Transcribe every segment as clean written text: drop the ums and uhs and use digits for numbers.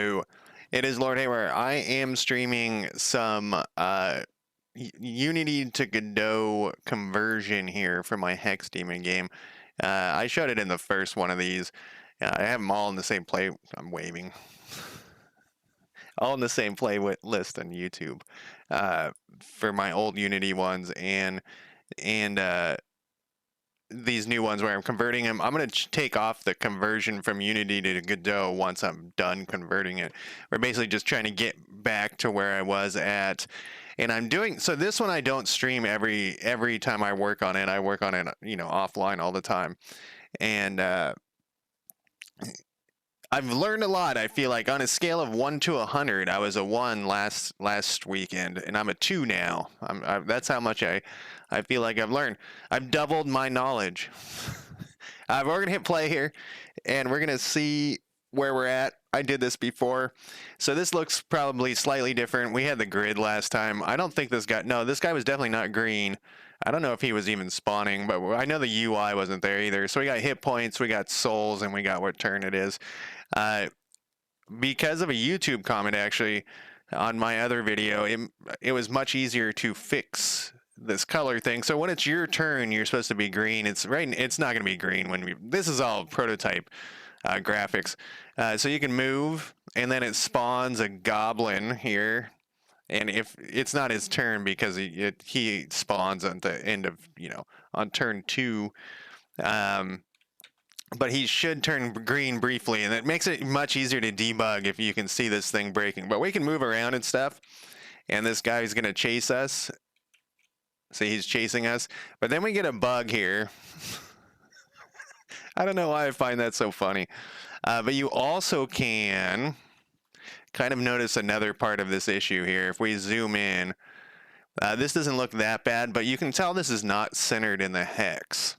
Ooh, it is Lord Hayward. I am streaming some Unity to Godot conversion here for my Hex Demon game. I showed it in the first one of these. I have them all in the same play. I'm waving. All in the same list on YouTube for my old Unity ones and these new ones where I'm converting them. I'm going to take off the conversion from Unity to Godot once I'm done converting it. We're basically just trying to get back to where I was at. And I'm doing, so this one I don't stream every time I work on it. I work on it, offline all the time. And I've learned a lot. I feel like on a scale of 1 to 100, I was a 1 last weekend, and I'm a 2 now. That's how much I feel like I've learned. I've doubled my knowledge. We're gonna hit play here, and we're gonna see where we're at. I did this before, so this looks probably slightly different. We had the grid last time. I don't think this guy. No, this guy was definitely not green. I don't know if he was even spawning, but I know the UI wasn't there either. So we got hit points, we got souls, and we got what turn it is. Because of a YouTube comment, actually, on my other video, it was much easier to fix this color thing. So when it's your turn, you're supposed to be green. It's right. It's not going to be green this is all prototype graphics. So you can move, and then it spawns a goblin here. And if it's not his turn because he spawns at the end of, on turn 2. But he should turn green briefly, and it makes it much easier to debug if you can see this thing breaking. But we can move around and stuff, and this guy's going to chase us. See, he's chasing us. But then we get a bug here. I don't know why I find that so funny. But you also can kind of notice another part of this issue here. If we zoom in, this doesn't look that bad, but you can tell this is not centered in the hex.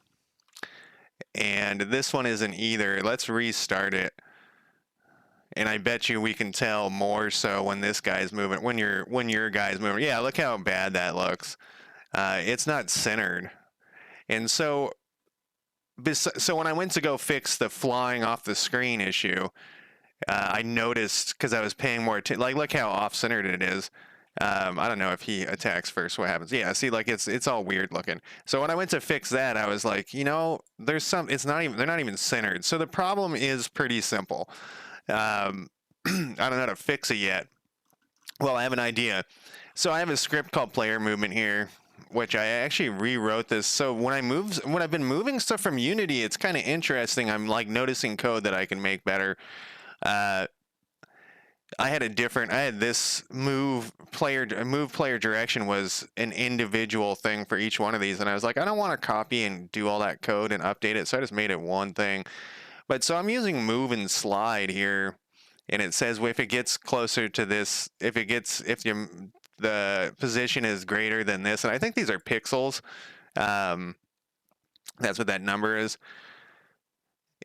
And this one isn't either. Let's restart it. And I bet you we can tell more so when this guy's moving, when your guy's moving. Yeah, look how bad that looks. It's not centered. And so when I went to go fix the flying off the screen issue, I noticed, because I was paying more attention, like look how off-centered it is. I don't know if he attacks first, what happens. Yeah, see, like it's all weird looking. So when I went to fix that, I was like, there's they're not even centered. So the problem is pretty simple. I don't know how to fix it yet. Well, I have an idea. So I have a script called player movement here, which I actually rewrote this. So when I've been moving stuff from Unity, it's kind of interesting. I'm like noticing code that I can make better. I had this move player direction was an individual thing for each one of these. And I was like, I don't want to copy and do all that code and update it. So I just made it one thing. But so I'm using move and slide here. And it says, well, if it gets closer to this, if the position is greater than this, and I think these are pixels. That's what that number is.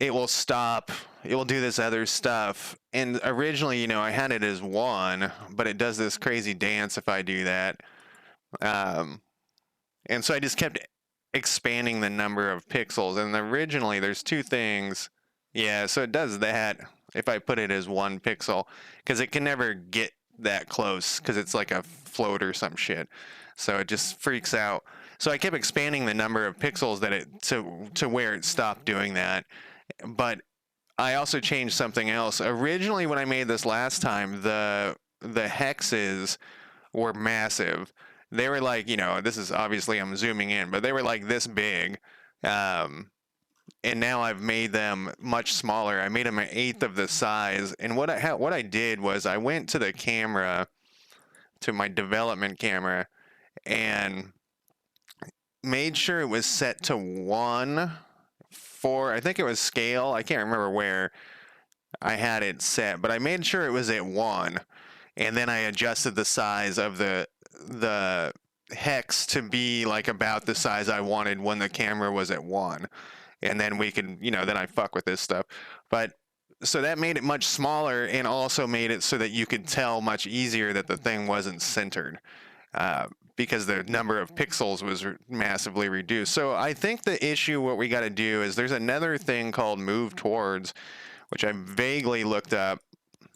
It will stop. It will do this other stuff. And originally, I had it as 1, but it does this crazy dance if I do that. And so I just kept expanding the number of pixels. And originally, there's 2 things. Yeah, so it does that if I put it as 1 pixel, because it can never get that close because it's like a float or some shit. So it just freaks out. So I kept expanding the number of pixels to where it stopped doing that. But I also changed something else. Originally, when I made this last time, the hexes were massive. They were like, this is obviously I'm zooming in, but they were like this big. And now I've made them much smaller. I made them an 1/8 of the size. And what I did was I went to the camera, to my development camera, and made sure it was set to 1 for, I think it was scale. I can't remember where I had it set, but I made sure it was at 1. And then I adjusted the size of the hex to be like about the size I wanted when the camera was at 1. And then we can, then I fuck with this stuff. But so that made it much smaller, and also made it so that you could tell much easier that the thing wasn't centered, because the number of pixels was massively reduced. So I think the issue, what we got to do is there's another thing called move towards, which I vaguely looked up.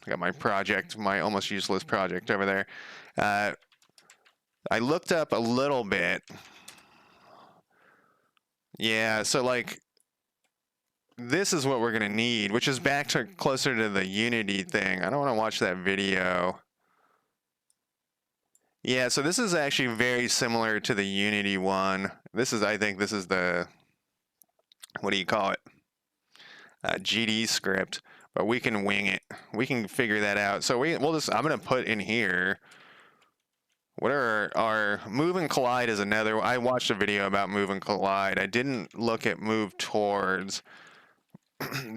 I got my project, my almost useless project over there. I looked up a little bit. Yeah, so like this is what we're gonna need, which is back to closer to the Unity thing. I don't want to watch that video. Yeah, so this is actually very similar to the Unity one. This is, I think this is the, what do you call it? GD script, but we can wing it. We can figure that out. So we'll just, I'm gonna put in here, what are our move and collide is another. I watched a video about move and collide. I didn't look at move towards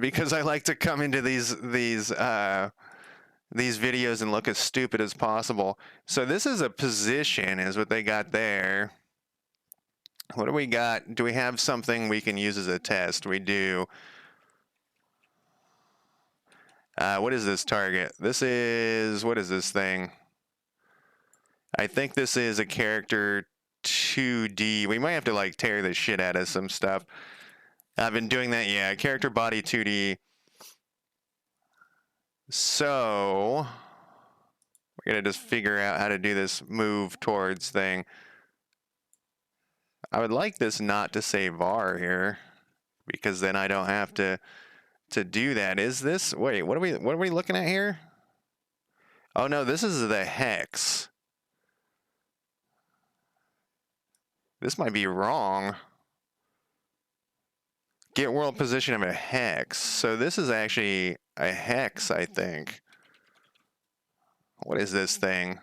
because I like to come into these videos and look as stupid as possible. So this is a position, is what they got there. What do we got? Do we have something we can use as a test? We do. What is this target? This is, what is this thing? I think this is a character 2D. We might have to like tear the shit out of some stuff. I've been doing that, yeah. Character body 2D. So we're gonna just figure out how to do this move towards thing. I would like this not to say var here, because then I don't have to do that. Is this, wait, what are we looking at here? Oh no, this is the hex. This might be wrong. Get world position of a hex. So this is actually a hex, I think. What is this thing?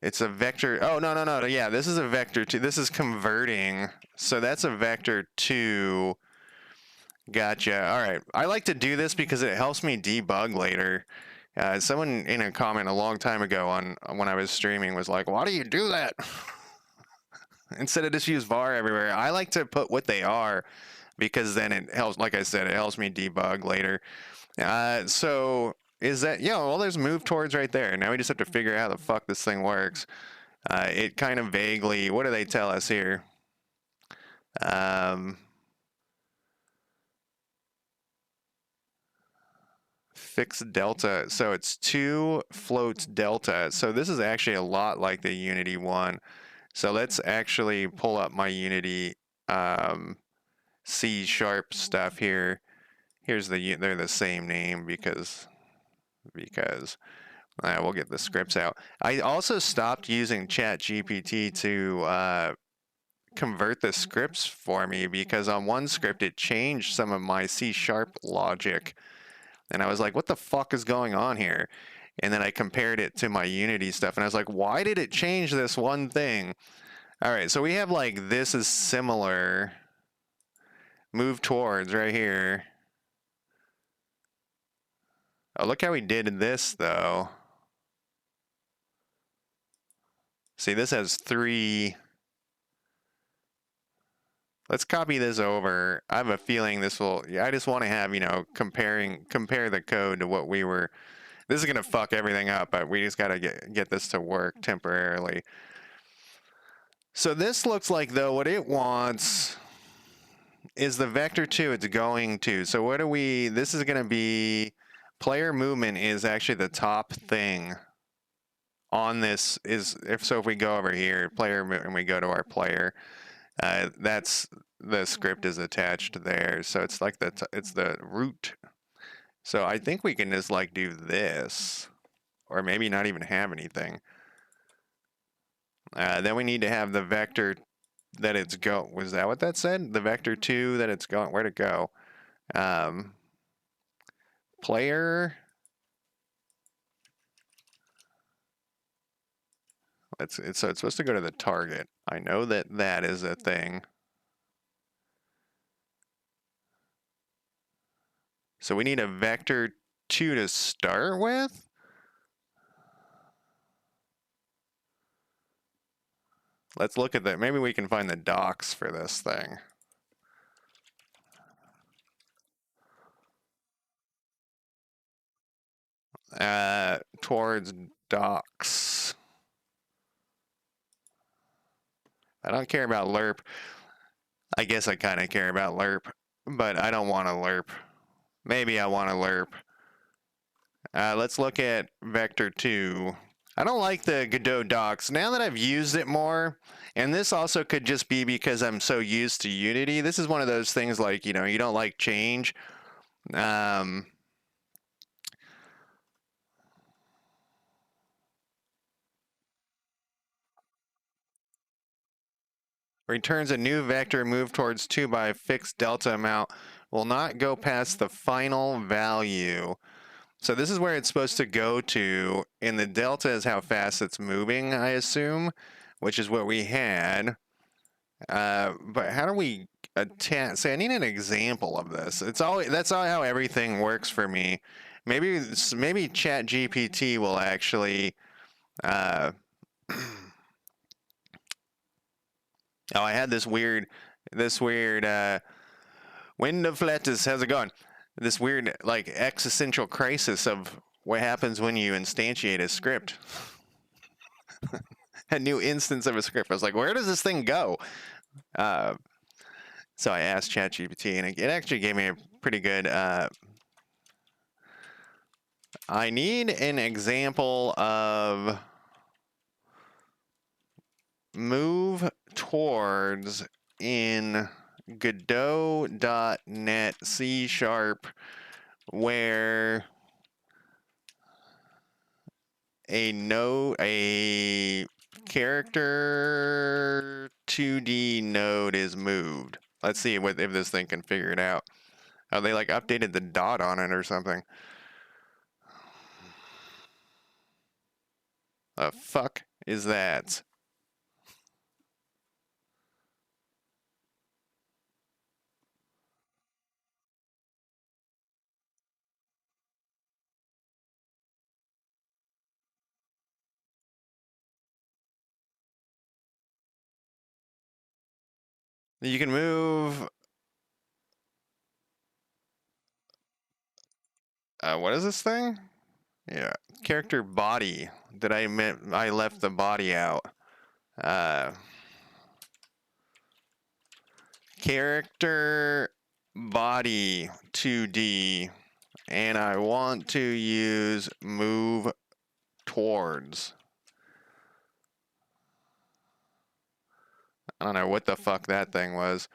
It's a vector. Oh, no. Yeah, this is a vector 2. This is converting. So that's a vector 2. Gotcha. All right. I like to do this because it helps me debug later. Someone in a comment a long time ago on when I was streaming was like, why do you do that? Instead of just use var everywhere. I like to put what they are because then it helps, like I said, it helps me debug later. So is that, yeah, well, there's move towards right there. Now we just have to figure out how the fuck this thing works. It kind of vaguely, what do they tell us here? Fixed delta. So it's 2 floats delta. So this is actually a lot like the Unity one. So let's actually pull up my Unity C# stuff here. Here's they're the same name because we'll get the scripts out. I also stopped using ChatGPT to convert the scripts for me because on one script it changed some of my C# logic. And I was like, what the fuck is going on here? And then I compared it to my Unity stuff and I was like, why did it change this one thing? All right, so we have like, this is similar. Move towards right here. Oh, look how we did this though. See, this has 3. Let's copy this over. I have a feeling this will, I just want to have, compare the code to what we were. This is going to fuck everything up, but we just got to get this to work temporarily. So this looks like, though, what it wants is the vector 2 it's going to. So what do we, this is going to be, player movement is actually the top thing on this is, if we go over here, player, and we go to our player, that's, the script is attached there. So it's like it's the root. So I think we can just like do this, or maybe not even have anything. Then we need to have the vector that it's go. Was that what that said? The vector 2 that it's going, where to go? Player. So it's supposed to go to the target. I know that is a thing. So we need a vector 2 to start with. Let's look at that. Maybe we can find the docs for this thing. Towards docs. I don't care about lerp. I guess I kind of care about lerp, but I don't want to lerp. Maybe I want to lerp. Let's look at vector 2. I don't like the Godot docs. Now that I've used it more, and this also could just be because I'm so used to Unity. This is one of those things like, you know, you don't like change. Um, returns a new vector moved towards 2 by a fixed delta amount. Will not go past the final value. So this is where it's supposed to go to, and the delta is how fast it's moving, I assume, which is what we had. But how do we attach? Say, I need an example of this. It's always that's all how everything works for me. Maybe Chat GPT will actually. Uh, oh, I had this weird. Wind of Fletus, how's it going? This weird like existential crisis of what happens when you instantiate a script. A new instance of a script. I was like, where does this thing go? Uh, so I asked ChatGPT, and it actually gave me a pretty good. I need an example of move towards in Godot.net C# where a character 2D node is moved. Let's see if this thing can figure it out. Oh, they like updated the dot on it or something. The fuck is that? You can move. What is this thing? Yeah, character body. Did I meant I left the body out? Uh, character body 2D, and I want to use move towards. I don't know what the fuck that thing was.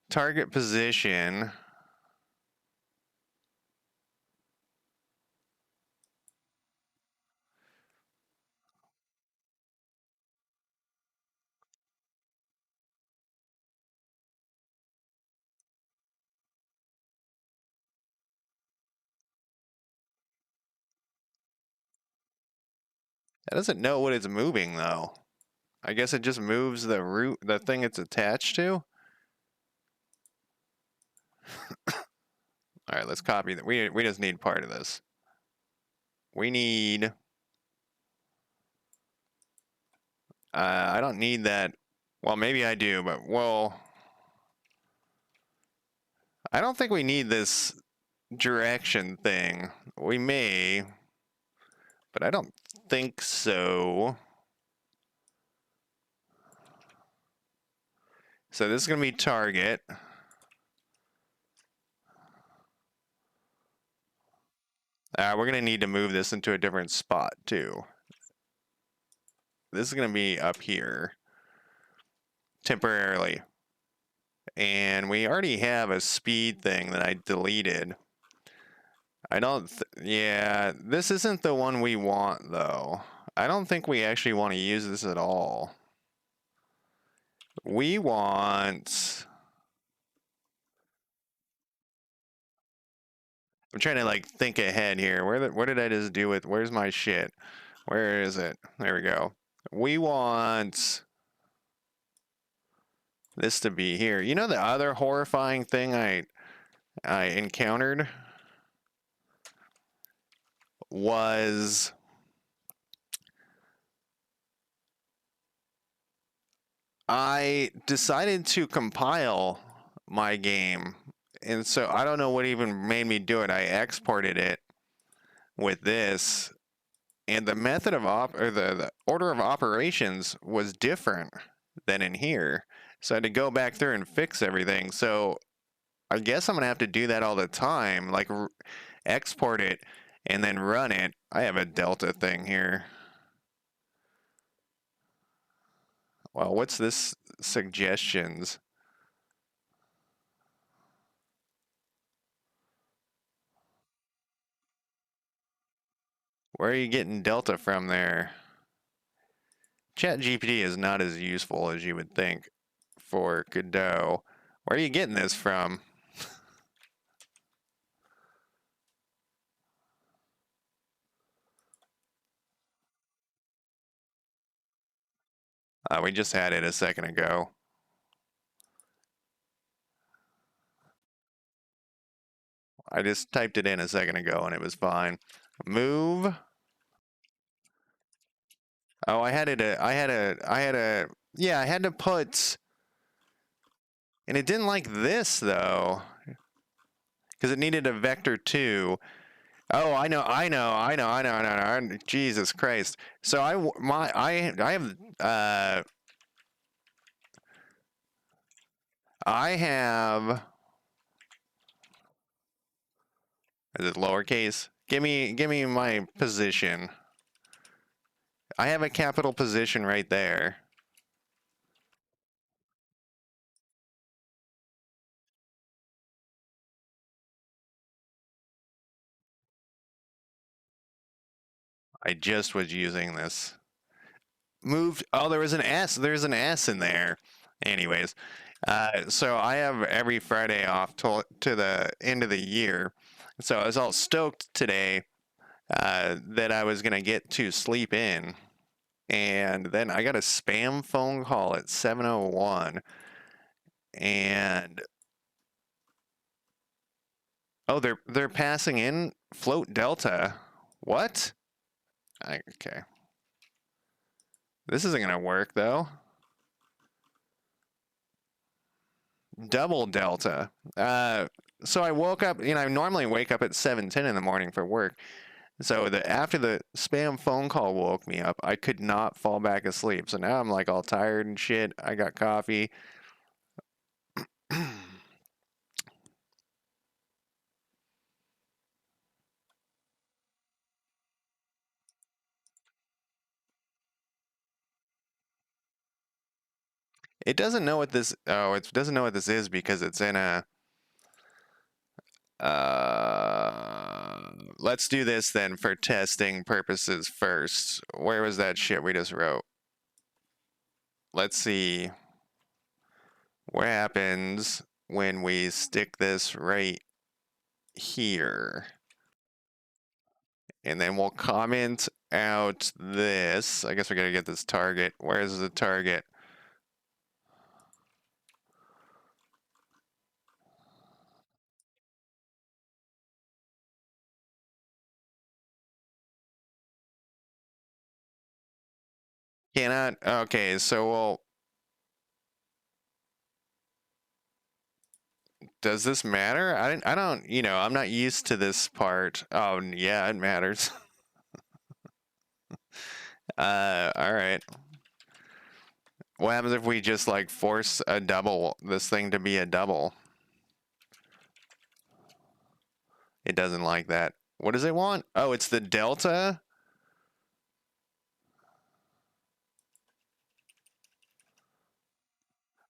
Target position. It doesn't know what it's moving though. I guess it just moves the thing it's attached to. All right, let's copy that. We just need part of this. We need. I don't need that. Well, maybe I do, but well, I don't think we need this direction thing. We may, but I don't think so. So this is going to be target. We're going to need to move this into a different spot too. This is going to be up here temporarily. And we already have a speed thing that I deleted. I don't, yeah, this isn't the one we want though. I don't think we actually want to use this at all. We want, I'm trying to like think ahead here. What did I just do with, where's my shit? Where is it? There we go. We want this to be here. You know the other horrifying thing I encountered was I decided to compile my game, and so I don't know what even made me do it. I exported it with this, and the method of the order of operations was different than in here. So I had to go back through and fix everything. So I guess I'm gonna have to do that all the time, like export it and then run it. I have a delta thing here. Well, what's this suggestions? Where are you getting delta from there? ChatGPT is not as useful as you would think for Godot. Where are you getting this from? We just had it a second ago. I just typed it in a second ago and it was fine. Move. Oh, yeah, I had to put, and it didn't like this though, because it needed a vector 2. Oh, I know. Jesus Christ. So I have, is it lowercase? Give me my position. I have a capital position right there. I just was using this. Moved. Oh, there was an S. There's an S in there. Anyways, so I have every Friday off to the end of the year. So I was all stoked today that I was gonna get to sleep in, and then I got a spam phone call at 7:01, and oh, they're passing in float delta. What? Okay, this isn't gonna work though. Double delta. So I woke up. I normally wake up at 7:10 in the morning for work. So after the spam phone call woke me up, I could not fall back asleep. So now I'm like all tired and shit. I got coffee. It doesn't know what this. Oh, it doesn't know what this is because it's in a. Let's do this then for testing purposes first. Where was that shit we just wrote? Let's see what happens when we stick this right here. And then we'll comment out this. I guess we gotta get this target. Where's the target? Cannot. Okay, so well, does this matter? I don't. I'm not used to this part. Oh yeah, it matters. All right. What happens if we just like force a double? This thing to be a double? It doesn't like that. What does it want? Oh, it's the delta.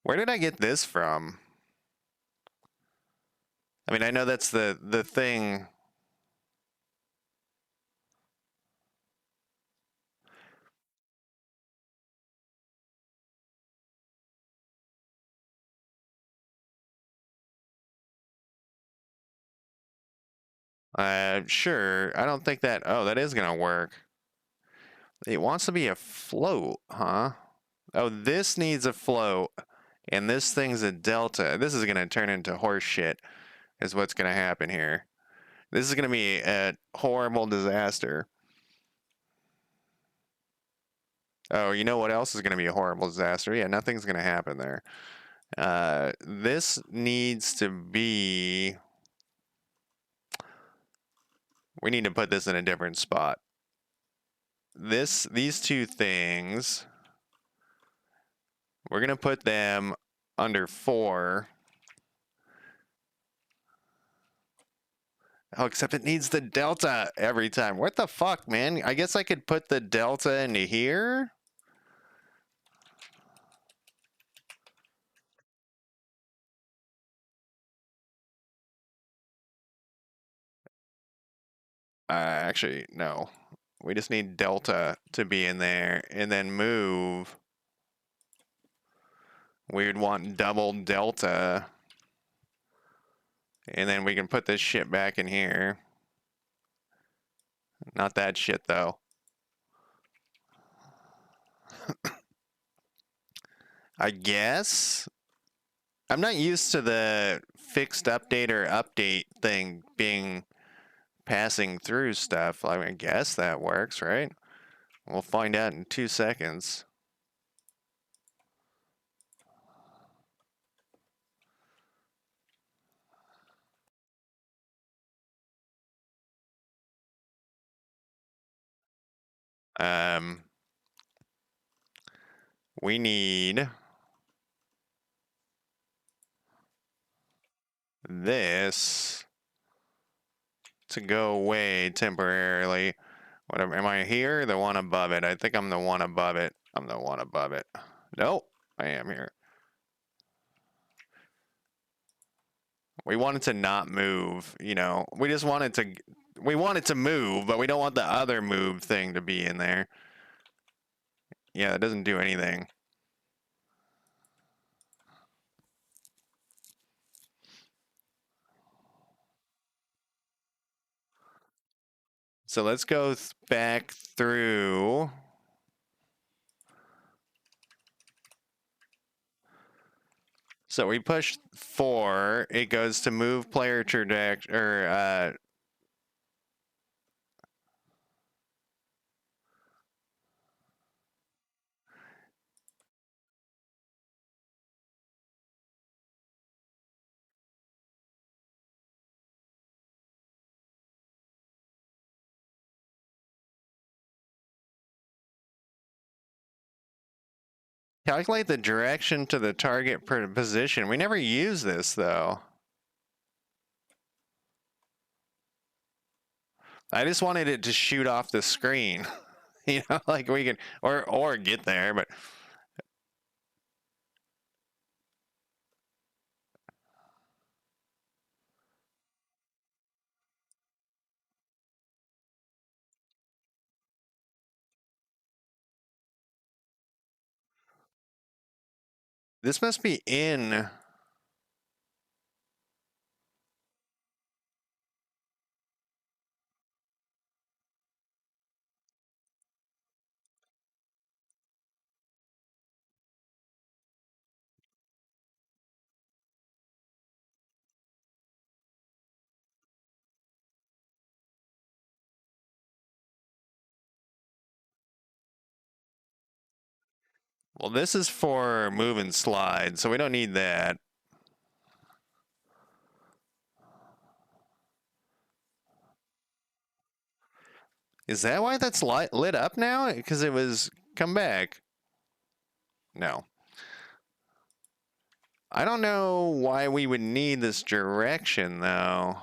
Where did I get this from? I mean, I know that's the thing. Sure. I don't think that. Oh, that is gonna work. It wants to be a float, huh? Oh, this needs a float, and this thing's a delta. This is gonna turn into horse shit, is what's gonna happen here. This is gonna be a horrible disaster. Oh, you know what else is gonna be a horrible disaster? Yeah, nothing's gonna happen there. This needs to be. We need to put this in a different spot. These two things, we're gonna put them under 4. Oh, except it needs the delta every time. What the fuck, man? I guess I could put the delta into here. Actually, no. We just need delta to be in there, and then move. We would want double delta, and then we can put this shit back in here. Not that shit, though. I guess. I'm not used to the fixed update or update thing being passing through stuff. I mean, I guess that works, right? We'll find out in 2 seconds. We need this to go away temporarily. Whatever. Am I here? The one above it. I think I'm the one above it. I'm the one above it. Nope. I am here. We want it to not move, you know. We just want it to we want it to move, but we don't want the other move thing to be in there. Yeah, it doesn't do anything. So let's go back through. So we push 4. It goes to move player trajectory, or calculate the direction to the target position. We never use this though. I just wanted it to shoot off the screen. You know, like we can or get there, but this must be in. Well, this is for move and slide, so we don't need that. Is that why that's lit up now? Because it was come back. No. I don't know why we would need this direction though.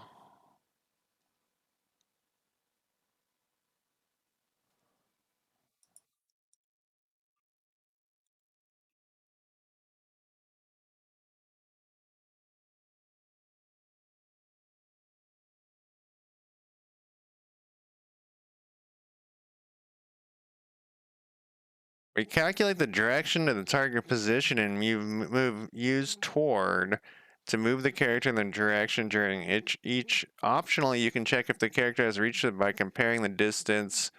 We calculate the direction to the target position and use toward to move the character in the direction during each. Optionally, you can check if the character has reached it by comparing the distance.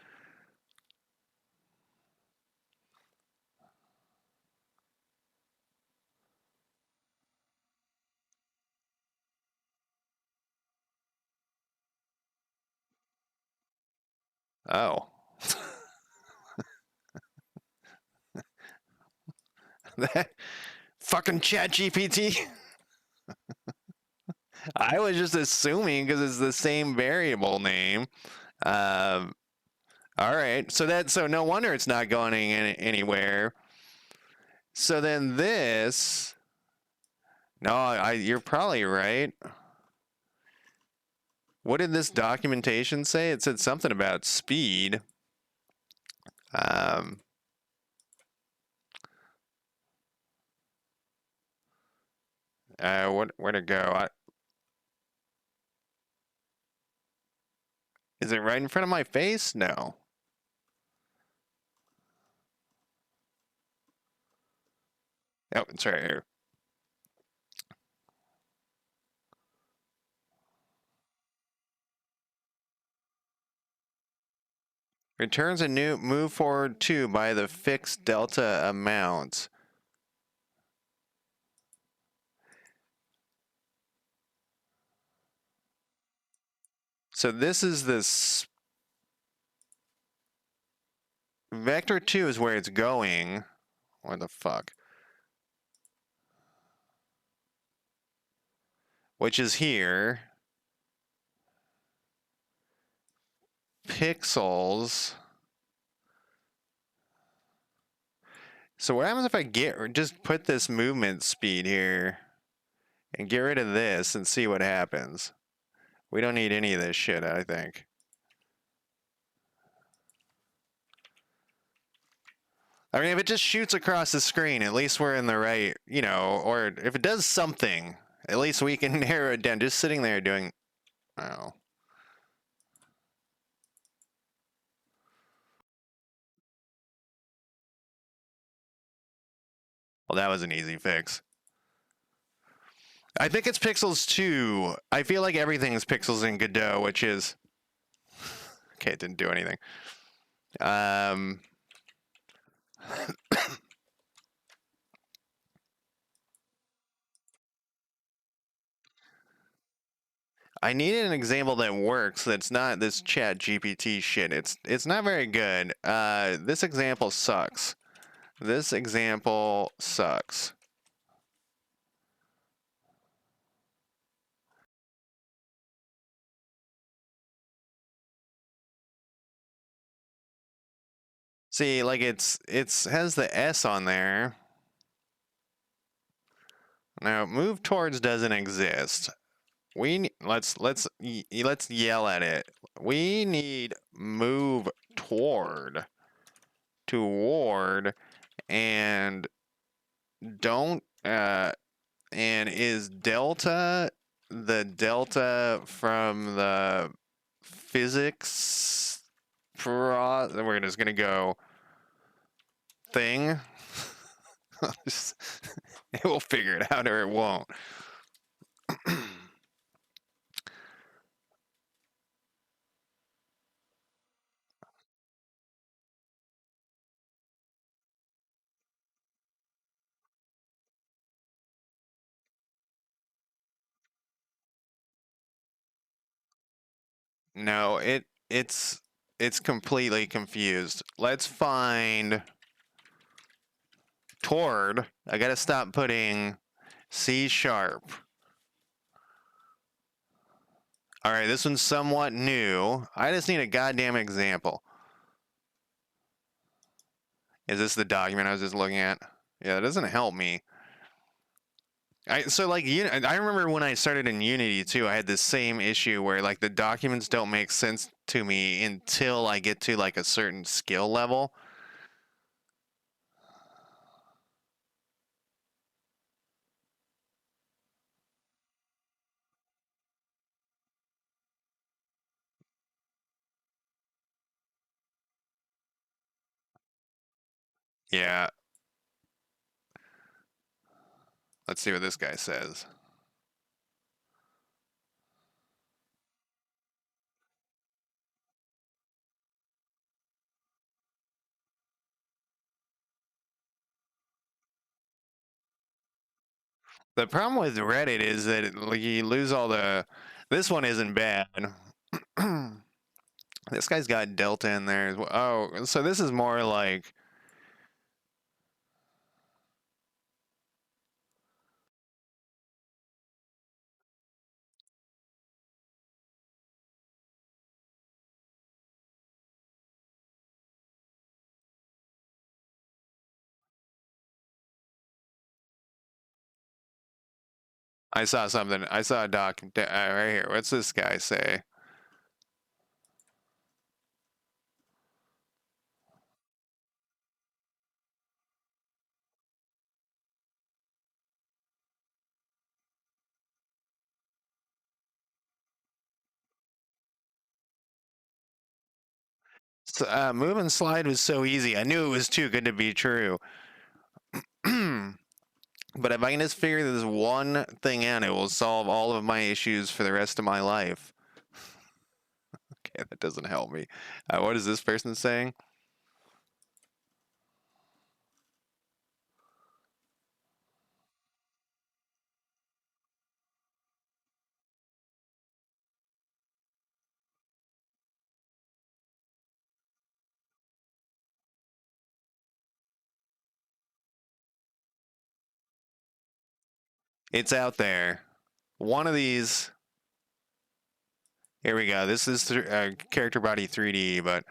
Oh. That fucking chat GPT. I was just assuming because it's the same variable name. Um, all right, so no wonder it's not going anywhere. So then this, no, you're probably right. What did this documentation say? It said something about speed. Um, where to go? Is it right in front of my face? No. Oh, it's right here. Returns a new move forward 2 by the fixed delta amount. So this is this vector 2 is where it's going. What the fuck? Which is here. Pixels. So what happens if I just put this movement speed here and get rid of this and see what happens? We don't need any of this shit, I think. I mean, if it just shoots across the screen, at least we're in the right, you know, or if it does something, at least we can narrow it down. Just sitting there doing, oh. Well, that was an easy fix. I think it's pixels too. I feel like everything is pixels in Godot, which is okay. It didn't do anything. I needed an example that works. That's not this Chat GPT shit. It's not very good. This example sucks. This example sucks. See, like it's has the S on there. Now, move towards doesn't exist. Let's yell at it. We need move toward, and don't and is delta the delta from the physics we're just gonna go thing. It will figure it out or it won't. No, it's completely confused. Let's find toward. I gotta stop putting C sharp. All right, this one's somewhat new. I just need a goddamn example. Is this the document I was just looking at? Yeah, that doesn't help me. So like I remember when I started in Unity too, I had this same issue where like the documents don't make sense to me until I get to like a certain skill level. Yeah, let's see what this guy says. The problem with Reddit is that like you lose all the. This one isn't bad. This guy's got delta in there as well. Oh, so this is more like. I saw something. I saw a doc right here. What's this guy say? So, move and slide was so easy. I knew it was too good to be true. But if I can just figure this one thing out, it will solve all of my issues for the rest of my life. Okay, that doesn't help me. What is this person saying? It's out there. One of these. Here we go. This is character body 3D, but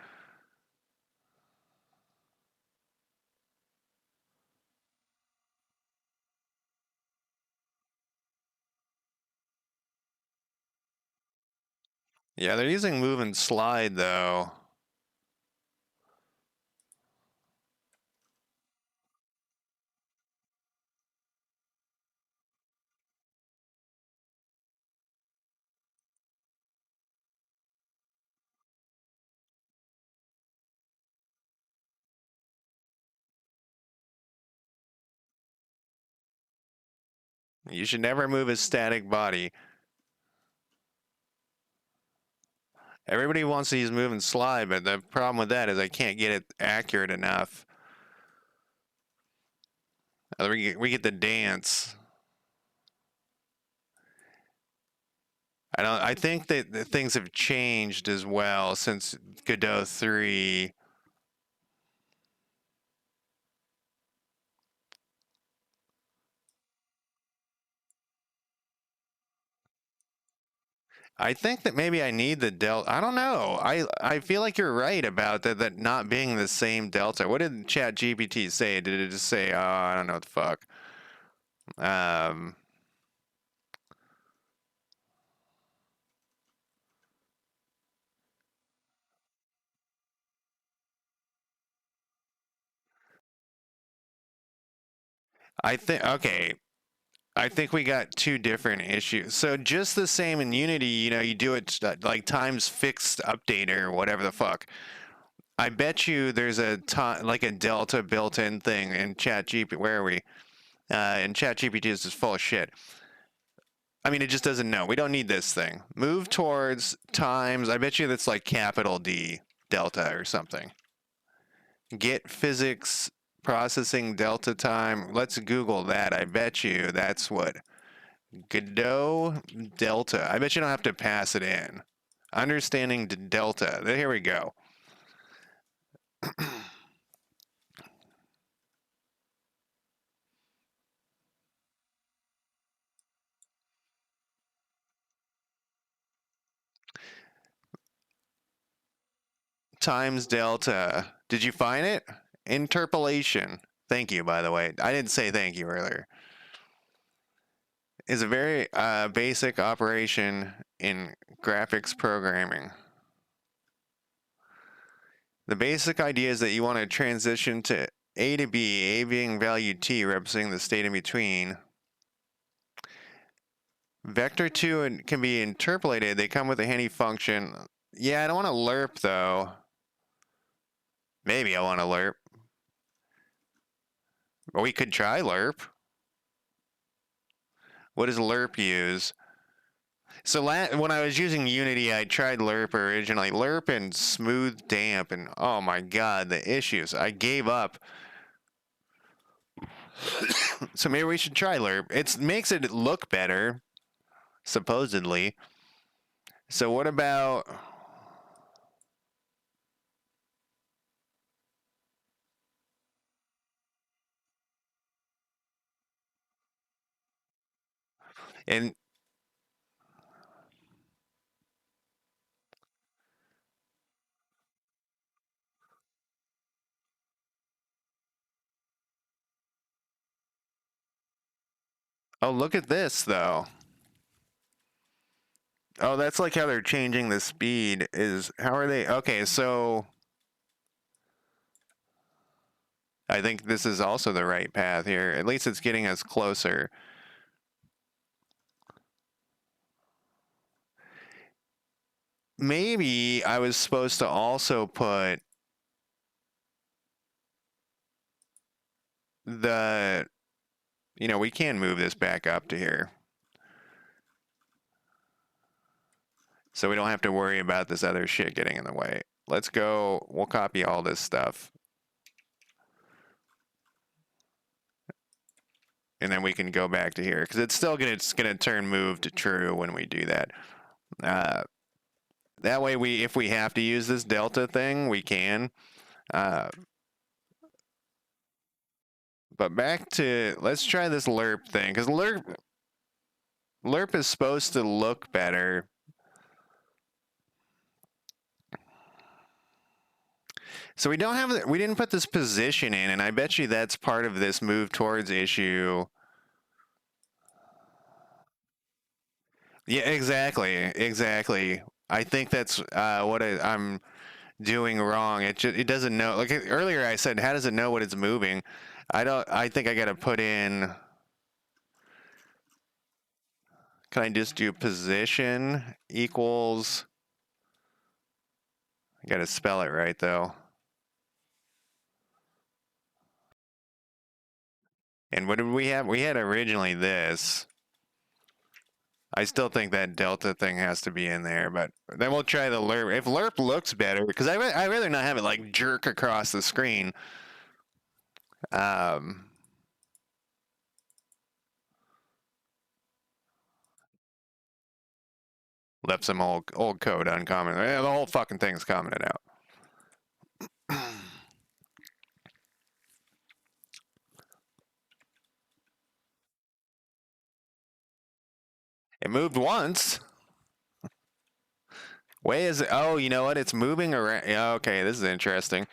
yeah, they're using move and slide though. You should never move a static body. Everybody wants to use move and slide, but the problem with that is I can't get it accurate enough. We get the dance. I think that things have changed as well since Godot 3. I think that maybe I need the delta. I don't know. I feel like you're right about that not being the same delta. What did ChatGPT say? Did it just say, "Oh, I don't know what the fuck"? Um, I think okay. I think we got two different issues. So just the same in Unity, you do it like times fixed update or whatever the fuck. I bet you there's like a delta built-in thing in ChatGPT. Where are we? And ChatGPT is just full of shit. I mean, it just doesn't know. We don't need this thing. Move towards times. I bet you that's like capital D delta or something. Get physics processing delta time. Let's Google that. I bet you that's what Godot delta. I bet you don't have to pass it in. Understanding delta. Here we go. Times delta. Did you find it? Interpolation. Thank you, by the way. I didn't say thank you earlier. Is a very basic operation in graphics programming. The basic idea is that you want to transition to A to B, A being value t, representing the state in between. Vector 2 can be interpolated. They come with a handy function. Yeah, I don't want to lerp, though. Maybe I want to lerp. Or we could try lerp. What does lerp use? So when I was using Unity, I tried lerp originally. Lerp and smooth damp, and oh my god, the issues. I gave up. So maybe we should try lerp. It makes it look better, supposedly. So what about... And oh, look at this though. Oh, that's like how they're changing the speed. Is how are they? Okay, so I think this is also the right path here. At least it's getting us closer. Maybe I was supposed to also put the, we can move this back up to here. So we don't have to worry about this other shit getting in the way. Let's go, we'll copy all this stuff. And then we can go back to here, because it's gonna turn move to true when we do that. That way, if we have to use this delta thing, we can. But back to, let's try this lerp thing, because lerp is supposed to look better. So we didn't put this position in, and I bet you that's part of this move towards issue. Yeah, exactly. I think that's what I'm doing wrong. It doesn't know. Like earlier, I said, how does it know what it's moving? I think I got to put in. Can I just do position equals? I got to spell it right though. And what did we have? We had originally this. I still think that delta thing has to be in there, but then we'll try the lerp. If lerp looks better, because I'd rather not have it like jerk across the screen. Left some old code uncommented. The whole fucking thing's commented out. It moved once. Way is it? Oh, you know what? It's moving around. Yeah, okay, this is interesting.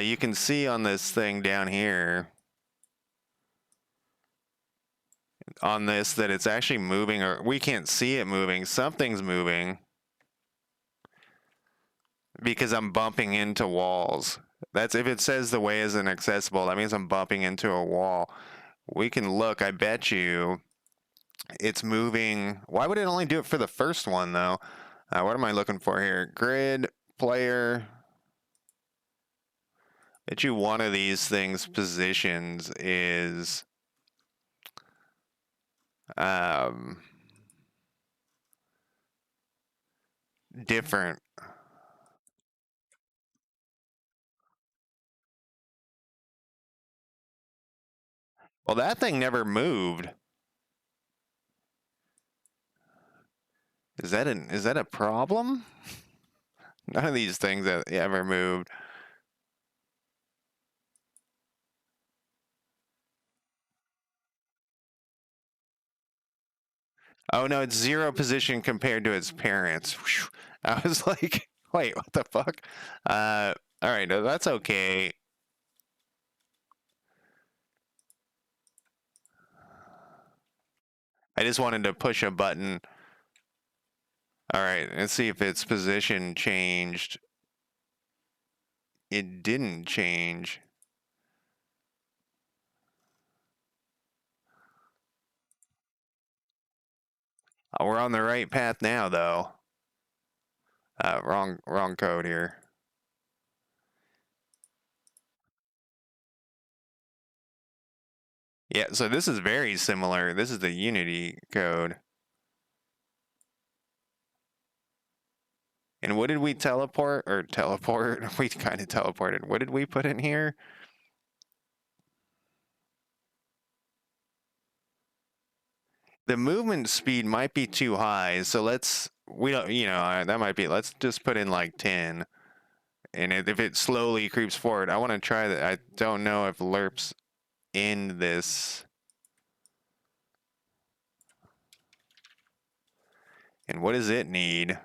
You can see on this thing down here, on this, that it's actually moving, or we can't see it moving. Something's moving because I'm bumping into walls. That's if it says the way isn't accessible, that means I'm bumping into a wall. We can look. I bet you it's moving. Why would it only do it for the first one though? What am I looking for here? Grid, player. Bet you one of these things positions is different. Well, that thing never moved. Is that a problem? None of these things ever moved. Oh no, it's zero position compared to its parents. Whew. I was like, wait, what the fuck? All right, no, that's okay. I just wanted to push a button. All right, let's see if its position changed. It didn't change. We're on the right path now, though. Wrong code here. Yeah, so this is very similar. This is the Unity code. And what did we teleport? We kind of teleported. What did we put in here? The movement speed might be too high, so we don't, that might be, let's just put in like 10. And if it slowly creeps forward, I want to try that. I don't know if lerp's in this. And what does it need?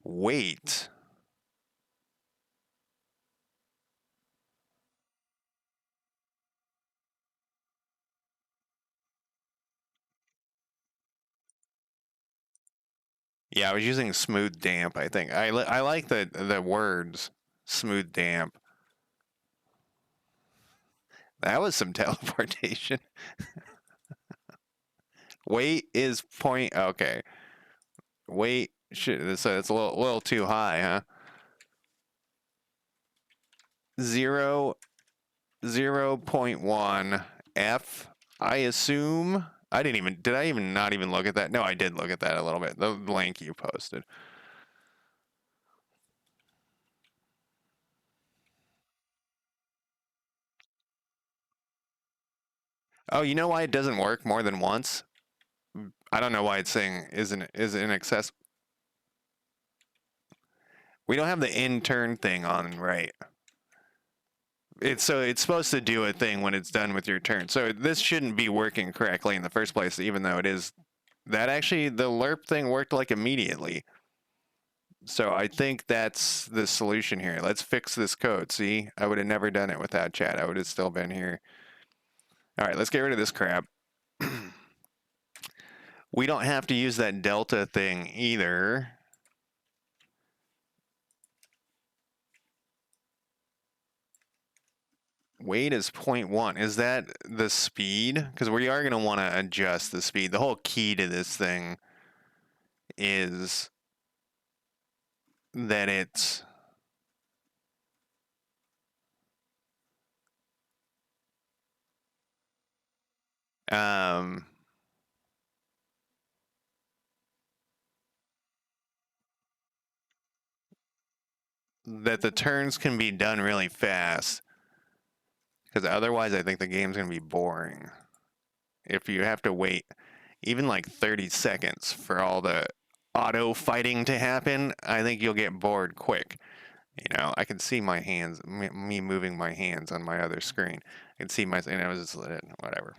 Wait. Yeah, I was using smooth damp, I think. I like the words smooth damp. That was some teleportation. Weight is point. Okay. Weight. Shit. So it's a little too high, huh? 0, 0.1 F. I assume. Did I even not even look at that? No, I did look at that a little bit. The link you posted. Oh, you know why it doesn't work more than once? I don't know why it's saying is in excess. We don't have the intern thing on, right? It's supposed to do a thing when it's done with your turn. So this shouldn't be working correctly in the first place, even though it is. That actually, the lerp thing worked like immediately. So I think that's the solution here. Let's fix this code. See, I would have never done it without chat. I would have still been here. All right, let's get rid of this crap. We don't have to use that delta thing either. Weight is 0.1. Is that the speed? Because we are going to want to adjust the speed. The whole key to this thing is that it's um, that the turns can be done really fast. Because otherwise, I think the game's going to be boring. If you have to wait even like 30 seconds for all the auto fighting to happen, I think you'll get bored quick. You know, I can see my hands, me moving my hands on my other screen. I can see my, and I was just whatever.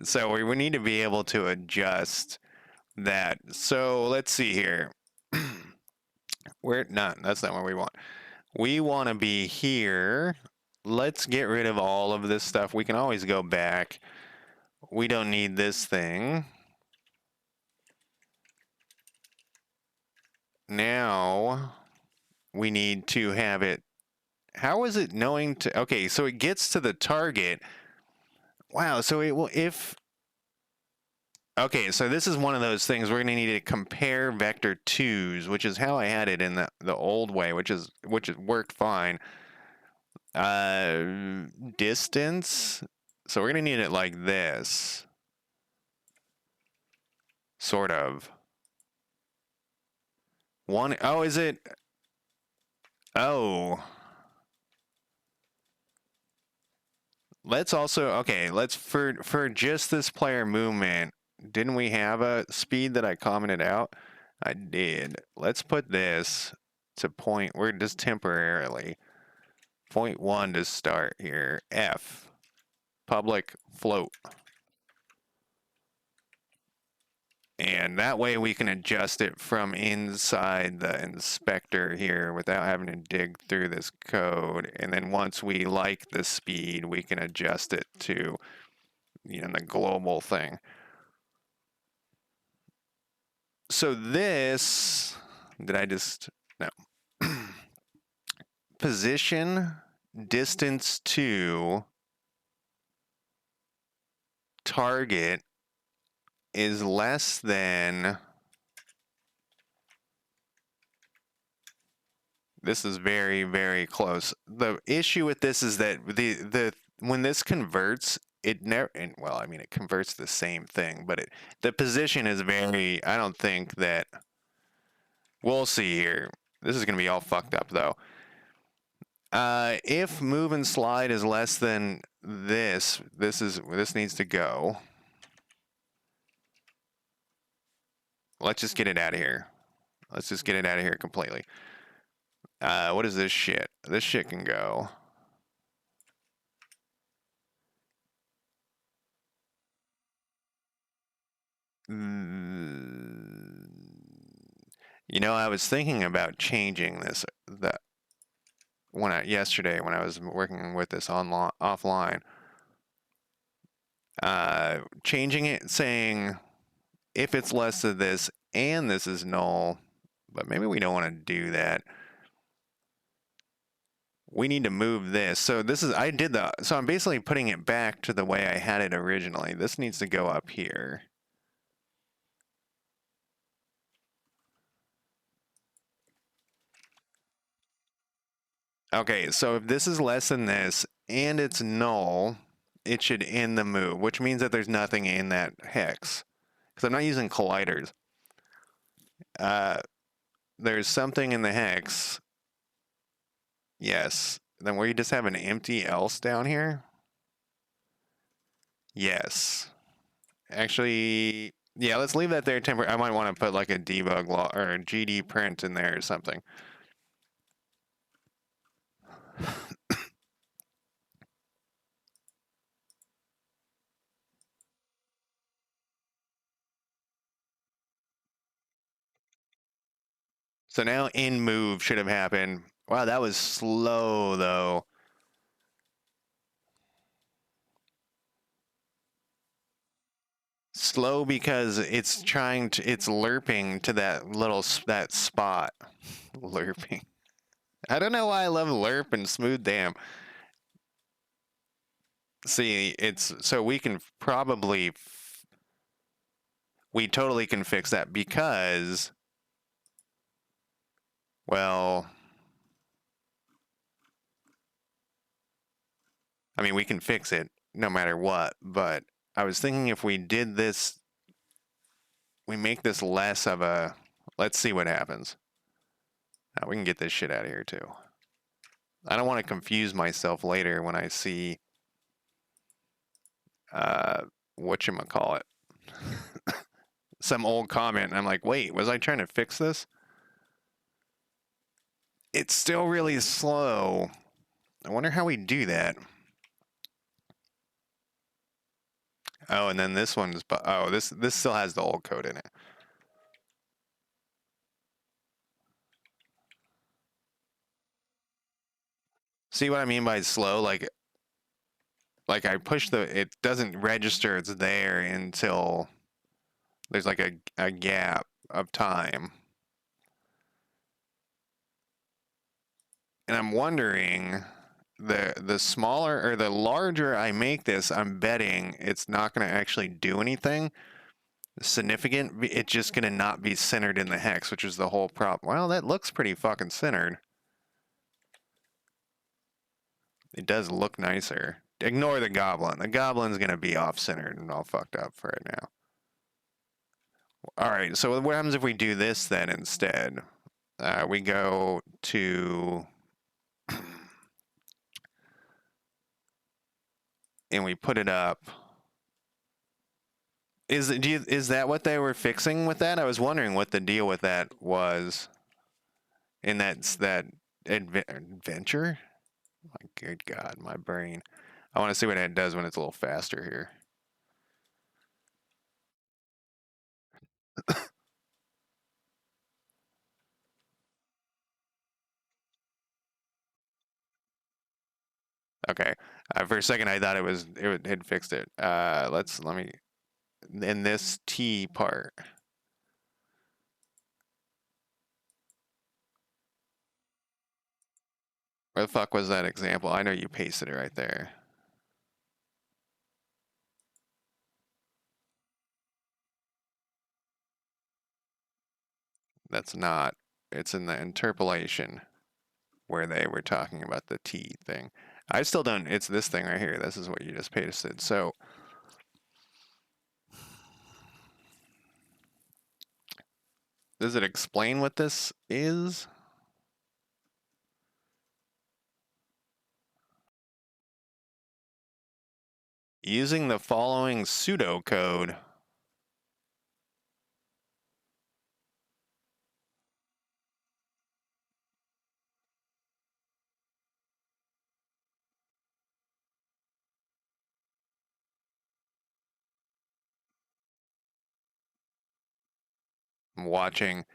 So we need to be able to adjust that. So let's see here. We're not, that's not what we want. We want to be here. Let's get rid of all of this stuff. We can always go back. We don't need this thing. Now we need to have it. How is it knowing to? Okay, so it gets to the target. Wow, so it will if. Okay, so this is one of those things we're going to need to compare vector 2's, which is how I had it in the old way, which worked fine. Distance. So we're going to need it like this. Sort of. One, oh, is it? Oh. Let's also, okay, let's, for just this player movement, didn't we have a speed that I commented out? I did. Let's put this to point, we're just temporarily. 0.1 to start here. F. Public float. And that way we can adjust it from inside the inspector here without having to dig through this code. And then once we like the speed, we can adjust it to, you know, the global thing. So this, did I just, no. Position, distance to target is less than, this is very, very close. The issue with this is that when this converts, it never, well, I mean, it converts the same thing, but the position is very, I don't think that, we'll see here. This is going to be all fucked up though. If move and slide is less than this needs to go. Let's just get it out of here. Let's just get it out of here completely. What is this shit? This shit can go. You know, I was thinking about changing this yesterday when I was working with this offline. Changing it, saying if it's less than this and this is null, but maybe we don't want to do that. We need to move this. So this is, so I'm basically putting it back to the way I had it originally. This needs to go up here. Okay, so if this is less than this and it's null, it should end the move, which means that there's nothing in that hex. Because I'm not using colliders. There's something in the hex. Yes. Then we just have an empty else down here. Yes. Actually, yeah, let's leave that there temporary. I might want to put like a debug log or a GD print in there or something. So now in move should have happened. Wow, that was slow though. Slow because it's trying to, it's lerping to that little, that spot. Lerping. I don't know why I love lerp and smooth dam. See, it's, so we can probably, we totally can fix that because, well, I mean, we can fix it no matter what, but I was thinking if we did this, we make this less of a, let's see what happens. We can get this shit out of here too. I don't want to confuse myself later when I see whatchamacallit. Some old comment and I'm like, wait, was I trying to fix this? It's still really slow. I wonder how we do that. Oh, and then this one's, oh, this still has the old code in it. See what I mean by slow? Like I push the, it doesn't register it's there until there's like a gap of time. And I'm wondering, the smaller or the larger I make this, I'm betting it's not going to actually do anything significant. It's just going to not be centered in the hex, which is the whole problem. Well, that looks pretty fucking centered. It does look nicer. Ignore the goblin. The goblin's going to be off-centered and all fucked up for it now. All right, so what happens if we do this then instead? We go to and we put it up. Is that what they were fixing with that? I was wondering what the deal with that was. In that adventure. My good God, my brain. I want to see what it does when it's a little faster here. Okay. For a second, I thought it had fixed it. Let me in this T part. Where the fuck was that example? I know you pasted it right there. That's not. It's in the interpolation where they were talking about the T thing. I still don't. It's this thing right here. This is what you just pasted. So does it explain what this is? Using the following pseudocode. I'm watching.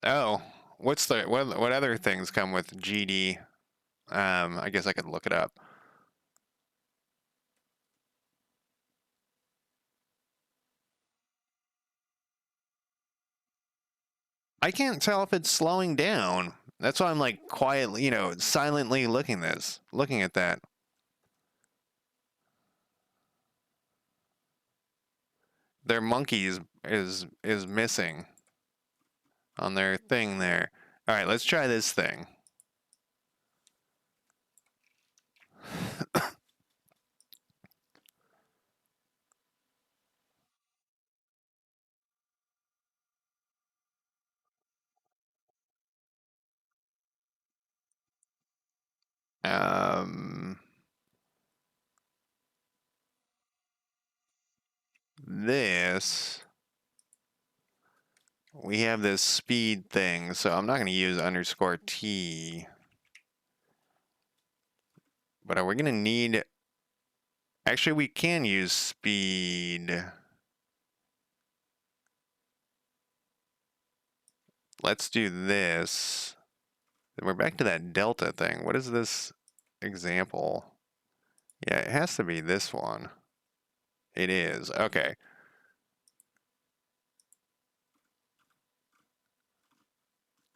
Oh, what other things come with GD? I guess I could look it up. I can't tell if it's slowing down. That's why I'm like quietly, silently looking at that. Their monkey is missing on their thing there. All right, let's try this thing. Um, this we have this speed thing, so I'm not going to use underscore t, but we're going to need. Actually, we can use speed. Let's do this. Then we're back to that delta thing. What is this example? Yeah, it has to be this one. It is. Okay.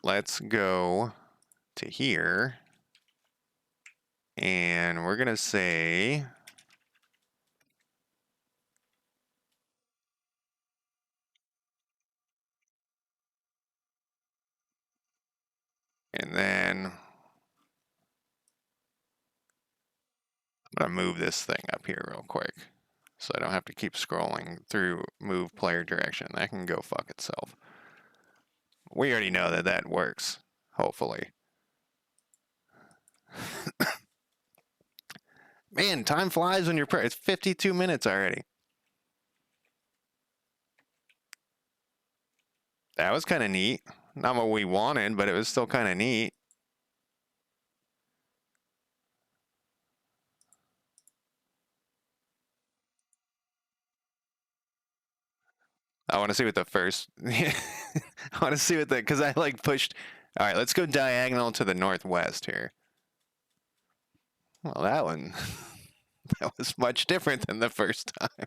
Let's go to here. And we're going to say and then I'm going to move this thing up here real quick so I don't have to keep scrolling through move player direction. That can go fuck itself. We already know that that works, hopefully. Man, time flies when you're it's 52 minutes already. That was kind of neat. Not what we wanted, but it was still kind of neat. I want to see what the first. I want to see what the because I like pushed. All right, let's go diagonal to the northwest here. Well, that one that was much different than the first time.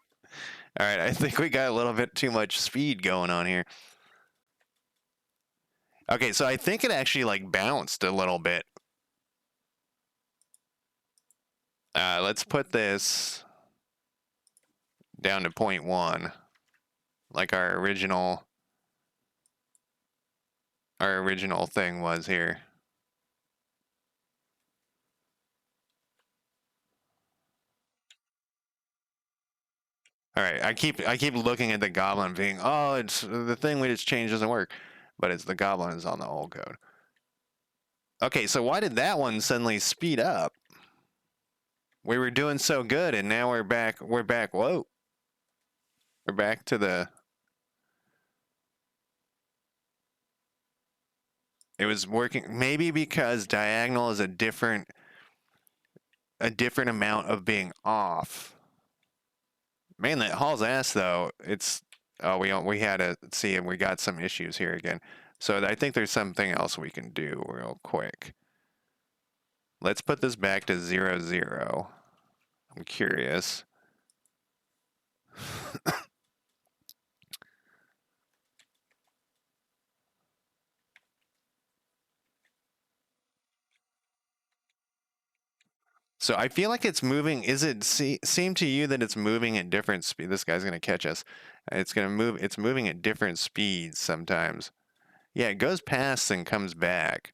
All right, I think we got a little bit too much speed going on here. Okay, so I think it actually like bounced a little bit. Let's put this down to 0.1, like our original thing was here. All right, I keep looking at the goblin being, oh, it's the thing we just changed doesn't work, but it's the goblin is on the old code. Okay, so why did that one suddenly speed up? We were doing so good, and now we're back. We're back. Whoa, we're back to the. It was working maybe because diagonal is a different amount of being off. Man, that hauls ass though. It's we had to see and we got some issues here again. So I think there's something else we can do real quick. Let's put this back to 0, 0. I'm curious. So I feel like it's moving. Is it seem to you that it's moving at different speed? This guy's gonna catch us. It's gonna move. It's moving at different speeds sometimes. Yeah, it goes past and comes back.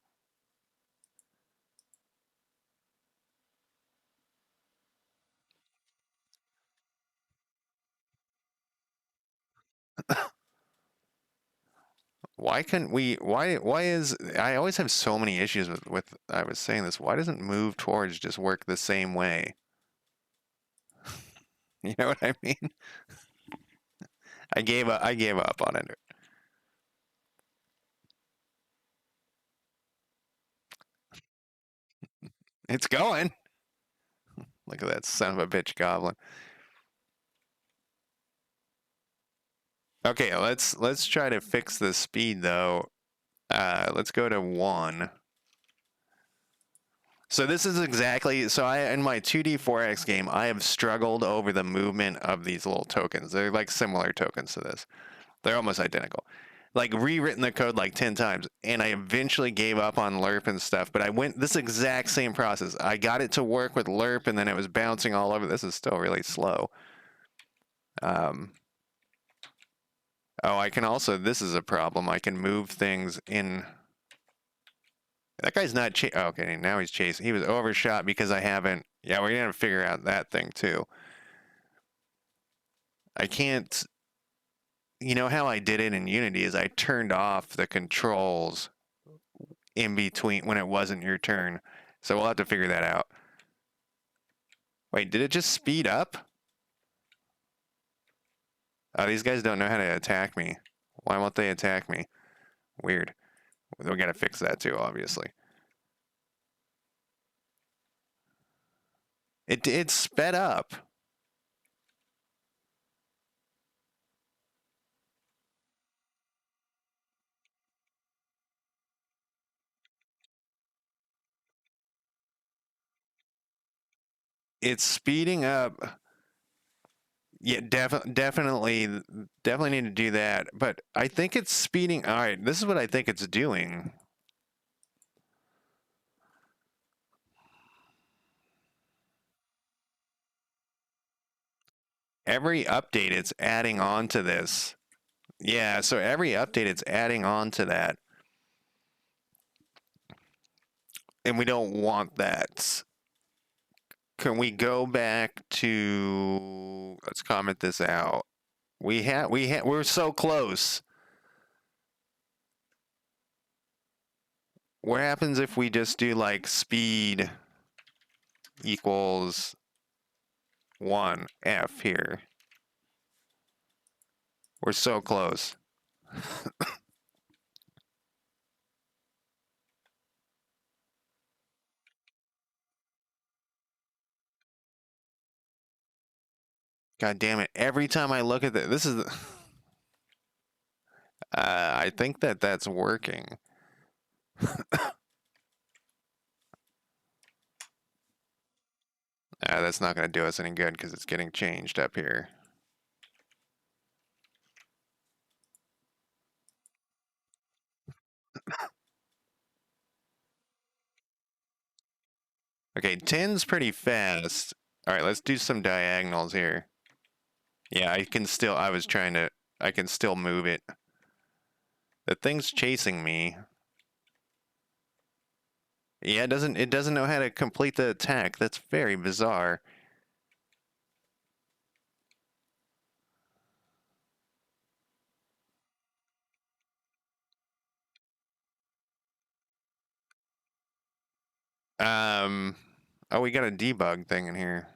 Why couldn't we? Why is I always have so many issues with I was saying this. Why doesn't move towards just work the same way? You know what I mean? I gave up. I gave up on it. It's going. Look at that son of a bitch goblin. Okay, let's try to fix the speed though. Let's go to 1. So this is exactly so I in my 2D 4X game I have struggled over the movement of these little tokens. They're like similar tokens to this. They're almost identical. like rewritten the code like 10 times, and I eventually gave up on lerp and stuff. But I went this exact same process. I got it to work with lerp, and then it was bouncing all over. This is still really slow. um, oh, I can also, this is a problem, I can move things in. That guy's not oh, okay, now he's chasing. He was overshot because I haven't. Yeah, we're gonna figure out that thing too. I can't. You know how I did it in Unity is I turned off the controls in between when it wasn't your turn. So we'll have to figure that out. Wait, did it just speed up? Oh, these guys don't know how to attack me. Why won't they attack me? Weird. We gotta fix that too, obviously. It sped up. It's speeding up. Yeah, definitely need to do that. But I think it's speeding. All right, this is what I think it's doing. Every update, it's adding on to this. Yeah, so every update, it's adding on to that. And we don't want that. Can we go back to, let's comment this out. We're so close. What happens if we just do like speed equals 1F here? We're so close. God damn it. Every time I look at this is, I think that's working. That's not going to do us any good because it's getting changed up here. Okay, 10's pretty fast. All right, let's do some diagonals here. Yeah, I can still, I can still move it. The thing's chasing me. Yeah, it doesn't know how to complete the attack. That's very bizarre. Um, oh, we got a debug thing in here.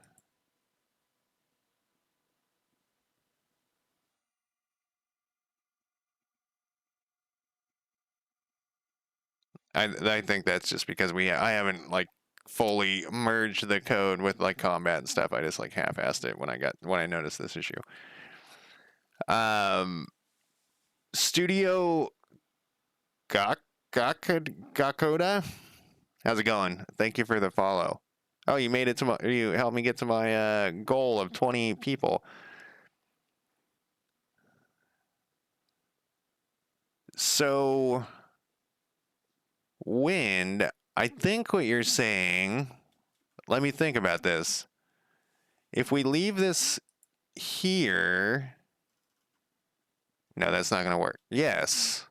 I think that's just because I haven't like fully merged the code with like combat and stuff. I just like half-assed it when I noticed this issue. Um, Studio Gakoda, how's it going? Thank you for the follow. Oh, you made it to you helped me get to my goal of 20 people. So, wind, I think what you're saying, let me think about this. If we leave this here, no, that's not going to work. Yes.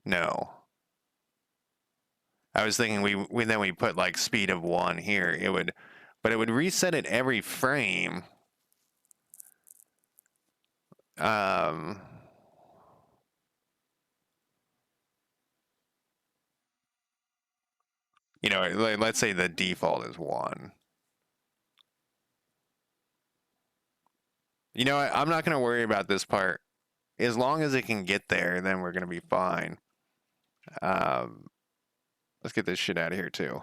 No. I was thinking then we put like speed of 1 here. But it would reset it every frame. Um, you know, let's say the default is 1. You know what? I'm not going to worry about this part. As long as it can get there, then we're going to be fine. Let's get this shit out of here too.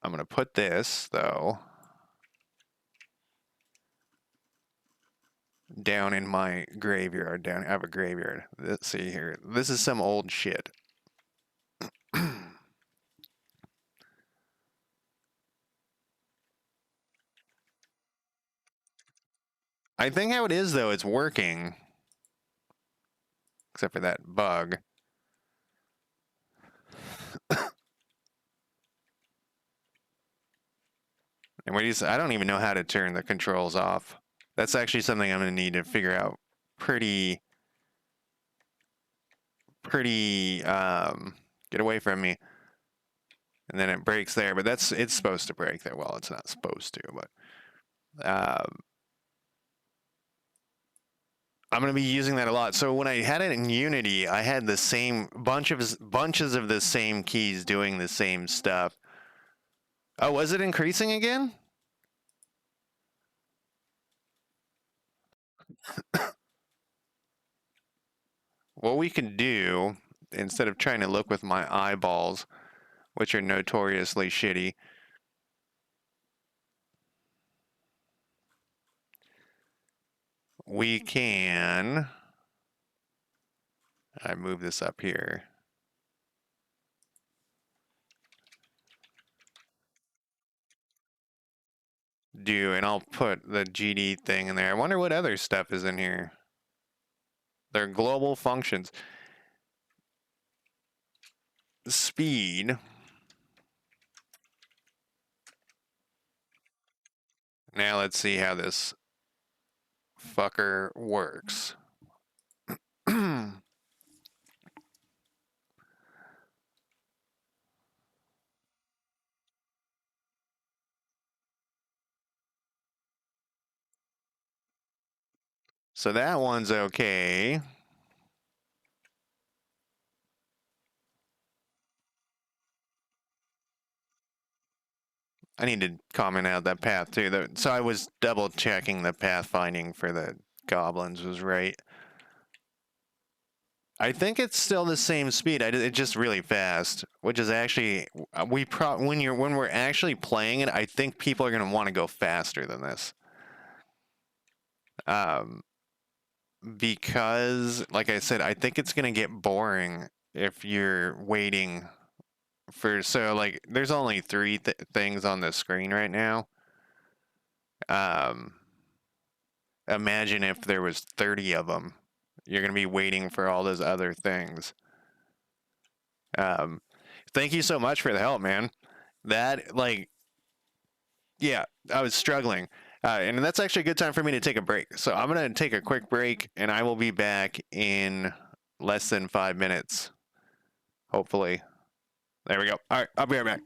I'm going to put this, though, down in my graveyard. I have a graveyard. Let's see here. This is some old shit. I think how it is though, it's working. Except for that bug. And I don't even know how to turn the controls off. That's actually something I'm going to need to figure out pretty, get away from me. And then it breaks there, but it's supposed to break there. Well, it's not supposed to, but I'm going to be using that a lot. So when I had it in Unity, I had the same bunches of the same keys doing the same stuff. Oh, was it increasing again? What we can do, instead of trying to look with my eyeballs, which are notoriously shitty, we can. I move this up here. And I'll put the GD thing in there. I wonder what other stuff is in here. They're global functions. Speed. Now let's see how this fucker works. So that one's okay. I need to comment out that path too. So I was double checking the pathfinding for the goblins was right. I think it's still the same speed. It's just really fast, which is actually when we're actually playing it, I think people are going to want to go faster than this. Because like I said, I think it's going to get boring if you're waiting like there's only three things on the screen right now. Um, Imagine if there was 30 of them. You're going to be waiting for all those other things. Um, Thank you so much for the help, man. That, like, yeah, I was struggling. And that's actually a good time for me to take a break. So I'm going to take a quick break and I will be back in less than 5 minutes, hopefully. There we go. All right, I'll be right back.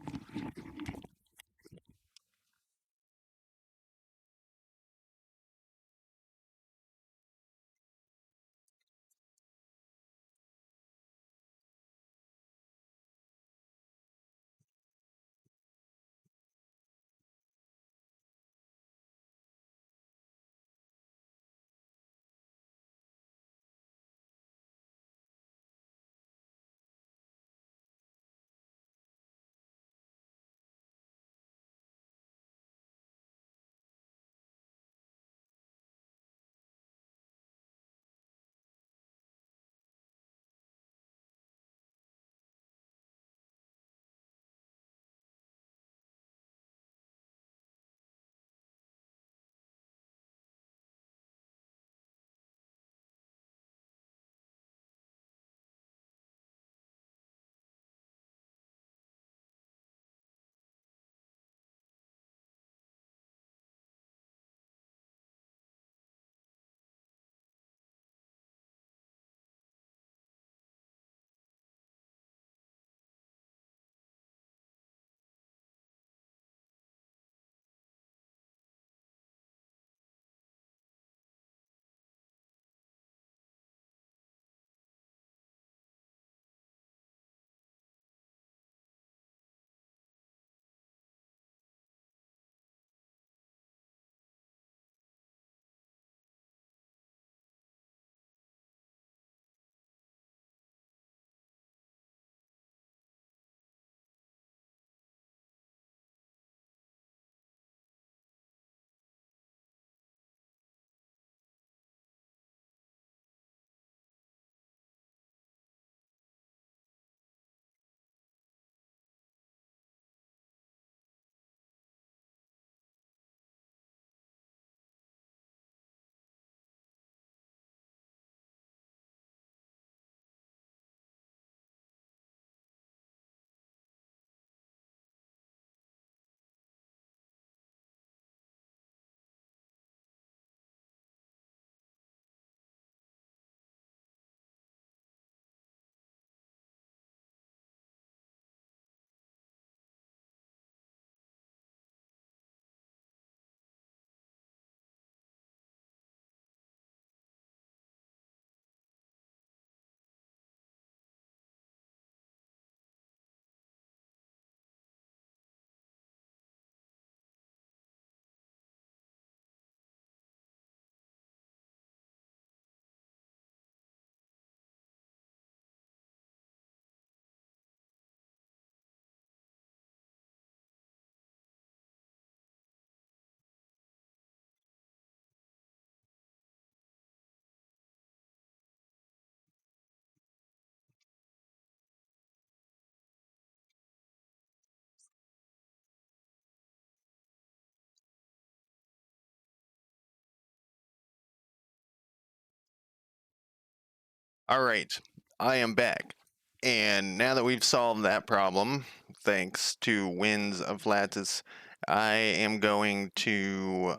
All right, I am back. And now that we've solved that problem, thanks to winds of lattice, I am going to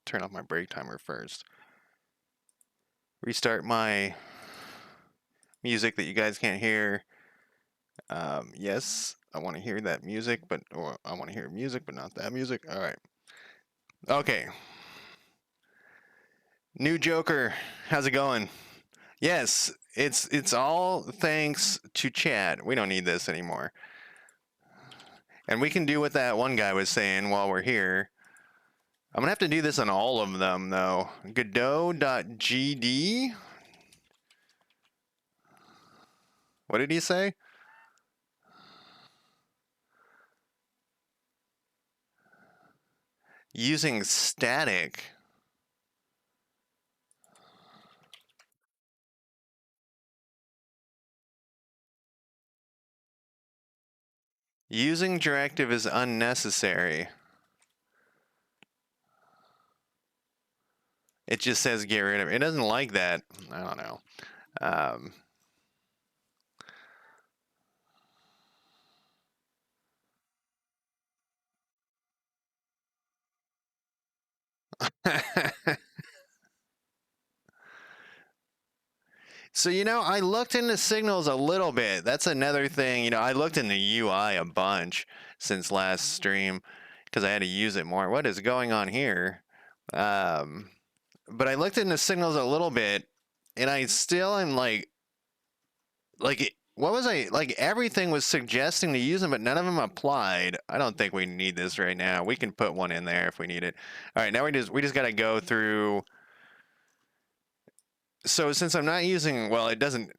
turn off my break timer first. Restart my music that you guys can't hear. Yes, I want to hear that music, or I want to hear music, but not that music. All right. Okay. New Joker, how's it going? Yes, it's all thanks to Chad. We don't need this anymore. And we can do what that one guy was saying while we're here. I'm gonna have to do this on all of them though. Godot.gd. What did he say? Using static. Using directive is unnecessary. It just says get rid of it. It doesn't like that. I don't know. Um, So, I looked into signals a little bit. That's another thing. I looked into UI a bunch since last stream because I had to use it more. What is going on here? Um, but I looked into signals a little bit and I still am what was I like? Everything was suggesting to use them, but none of them applied. I don't think we need this right now. We can put one in there if we need it. All right, now we just got to go through. So since I'm not using, well, it doesn't.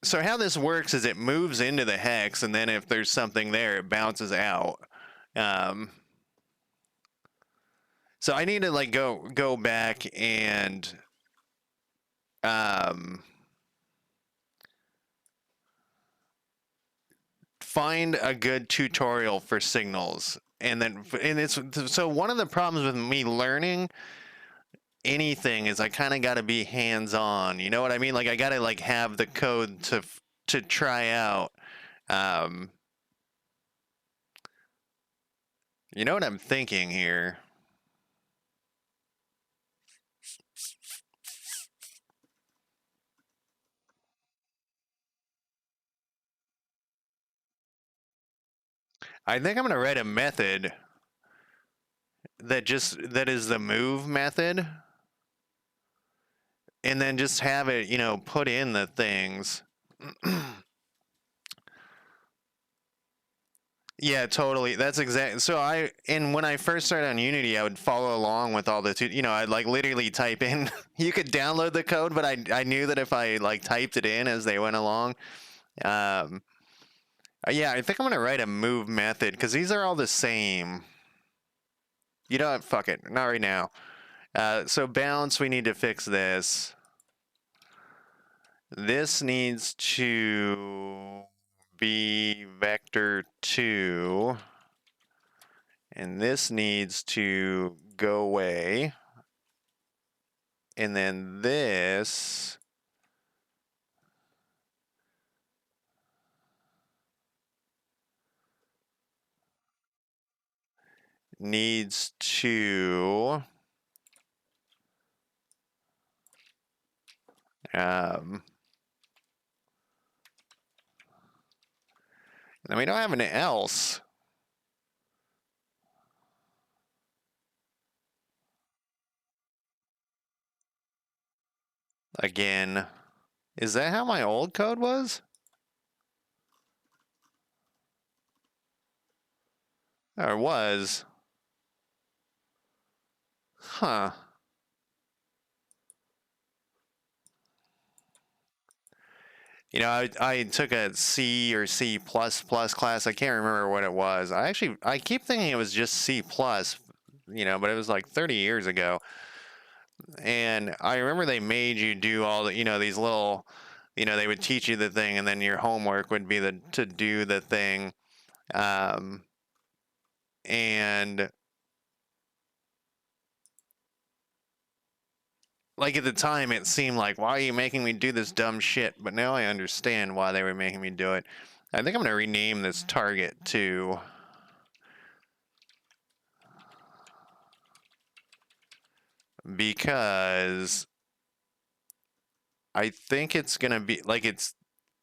So how this works is it moves into the hex, and then if there's something there, it bounces out. Um, so I need to go back and um, find a good tutorial for signals, and it's so one of the problems with me learning anything is I kind of got to be hands on. You know what I mean? Like I got to have the code to try out. Um, you know what I'm thinking here? I think I'm gonna write a method that is the move method, and then just have it, put in the things. Yeah, totally. That's exactly. And when I first started on Unity, I would follow along with all I'd literally type in. You could download the code, but I knew that if I typed it in as they went along, um, yeah, I think I'm gonna write a move method because these are all the same. You know what? Fuck it. Not right now. So bounce, we need to fix this. This needs to be vector 2. And this needs to go away. And then this needs to then we don't have an else. Again. Is that how my old code was? Or was? Huh. I took a C or C++ class. I can't remember what it was. I keep thinking it was just C+, but it was like 30 years ago. And I remember they made you do all the, these little, they would teach you the thing, and then your homework would be to do the thing. Um, and like at the time it seemed like, why are you making me do this dumb shit? But now I understand why they were making me do it. I think I'm gonna rename this target to because I think it's gonna be like it's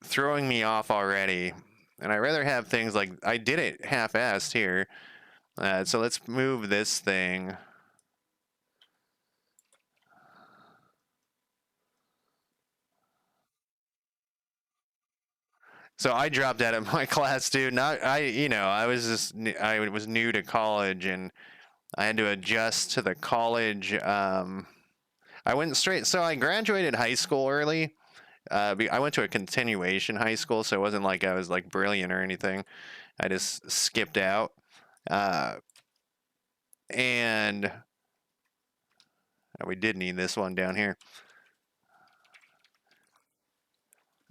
throwing me off already. And I'd rather have things like I did it half-assed here. So let's move this thing. So I dropped out of my class, dude. Not I, I was just I was new to college and I had to adjust to the college. I went straight. So I graduated high school early. I went to a continuation high school, so it wasn't like I was like brilliant or anything. I just skipped out. Uh, and we did need this one down here.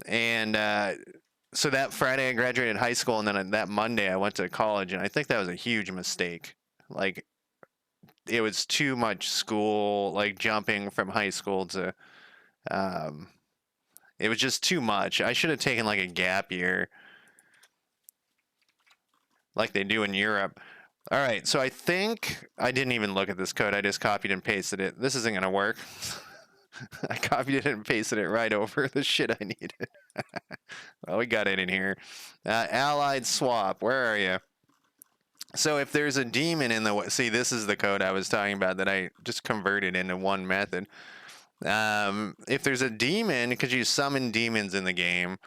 And so that Friday I graduated high school, and then that Monday I went to college, and I think that was a huge mistake. Like it was too much school, like jumping from high school to. Um, it was just too much. I should have taken like a gap year, like they do in Europe. All right, so I think I didn't even look at this code. I just copied and pasted it. This isn't gonna work. I copied it and pasted it right over the shit I needed. Well, we got it in here. Allied swap. Where are you? So if there's a demon in the see, this is the code I was talking about that I just converted into one method. If there's a demon, because you summon demons in the game.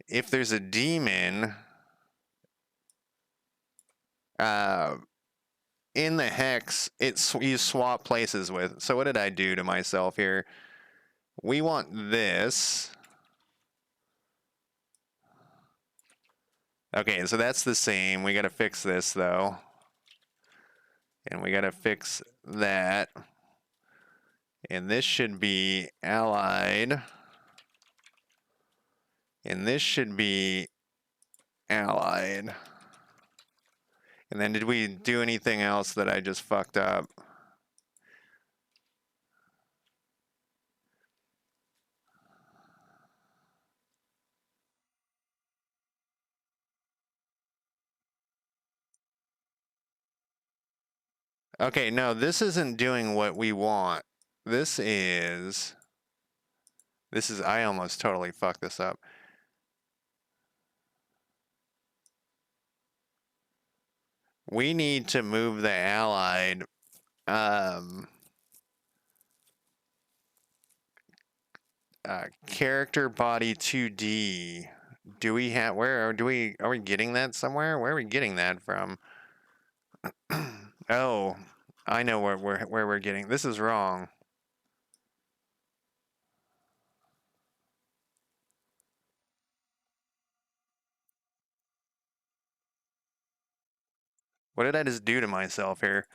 If there's a demon uh, in the hex, you swap places with. So what did I do to myself here? We want this. Okay, so that's the same. We got to fix this though. And we got to fix that. And this should be allied. And this should be allied. And then did we do anything else that I just fucked up? Okay, no, this isn't doing what we want. This is, I almost totally fucked this up. We need to move the allied, character body 2D. Do we have, are we getting that somewhere? Where are we getting that from? Oh, I know where we're getting, this is wrong. What did I just do to myself here?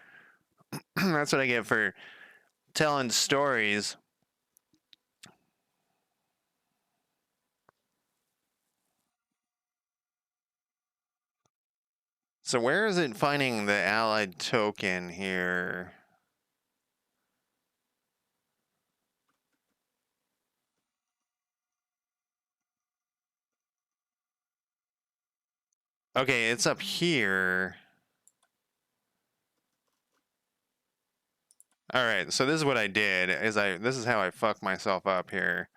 That's what I get for telling stories. So where is it finding the allied token here? Okay, it's up here. All right, so this is what I did. This is how I fucked myself up here.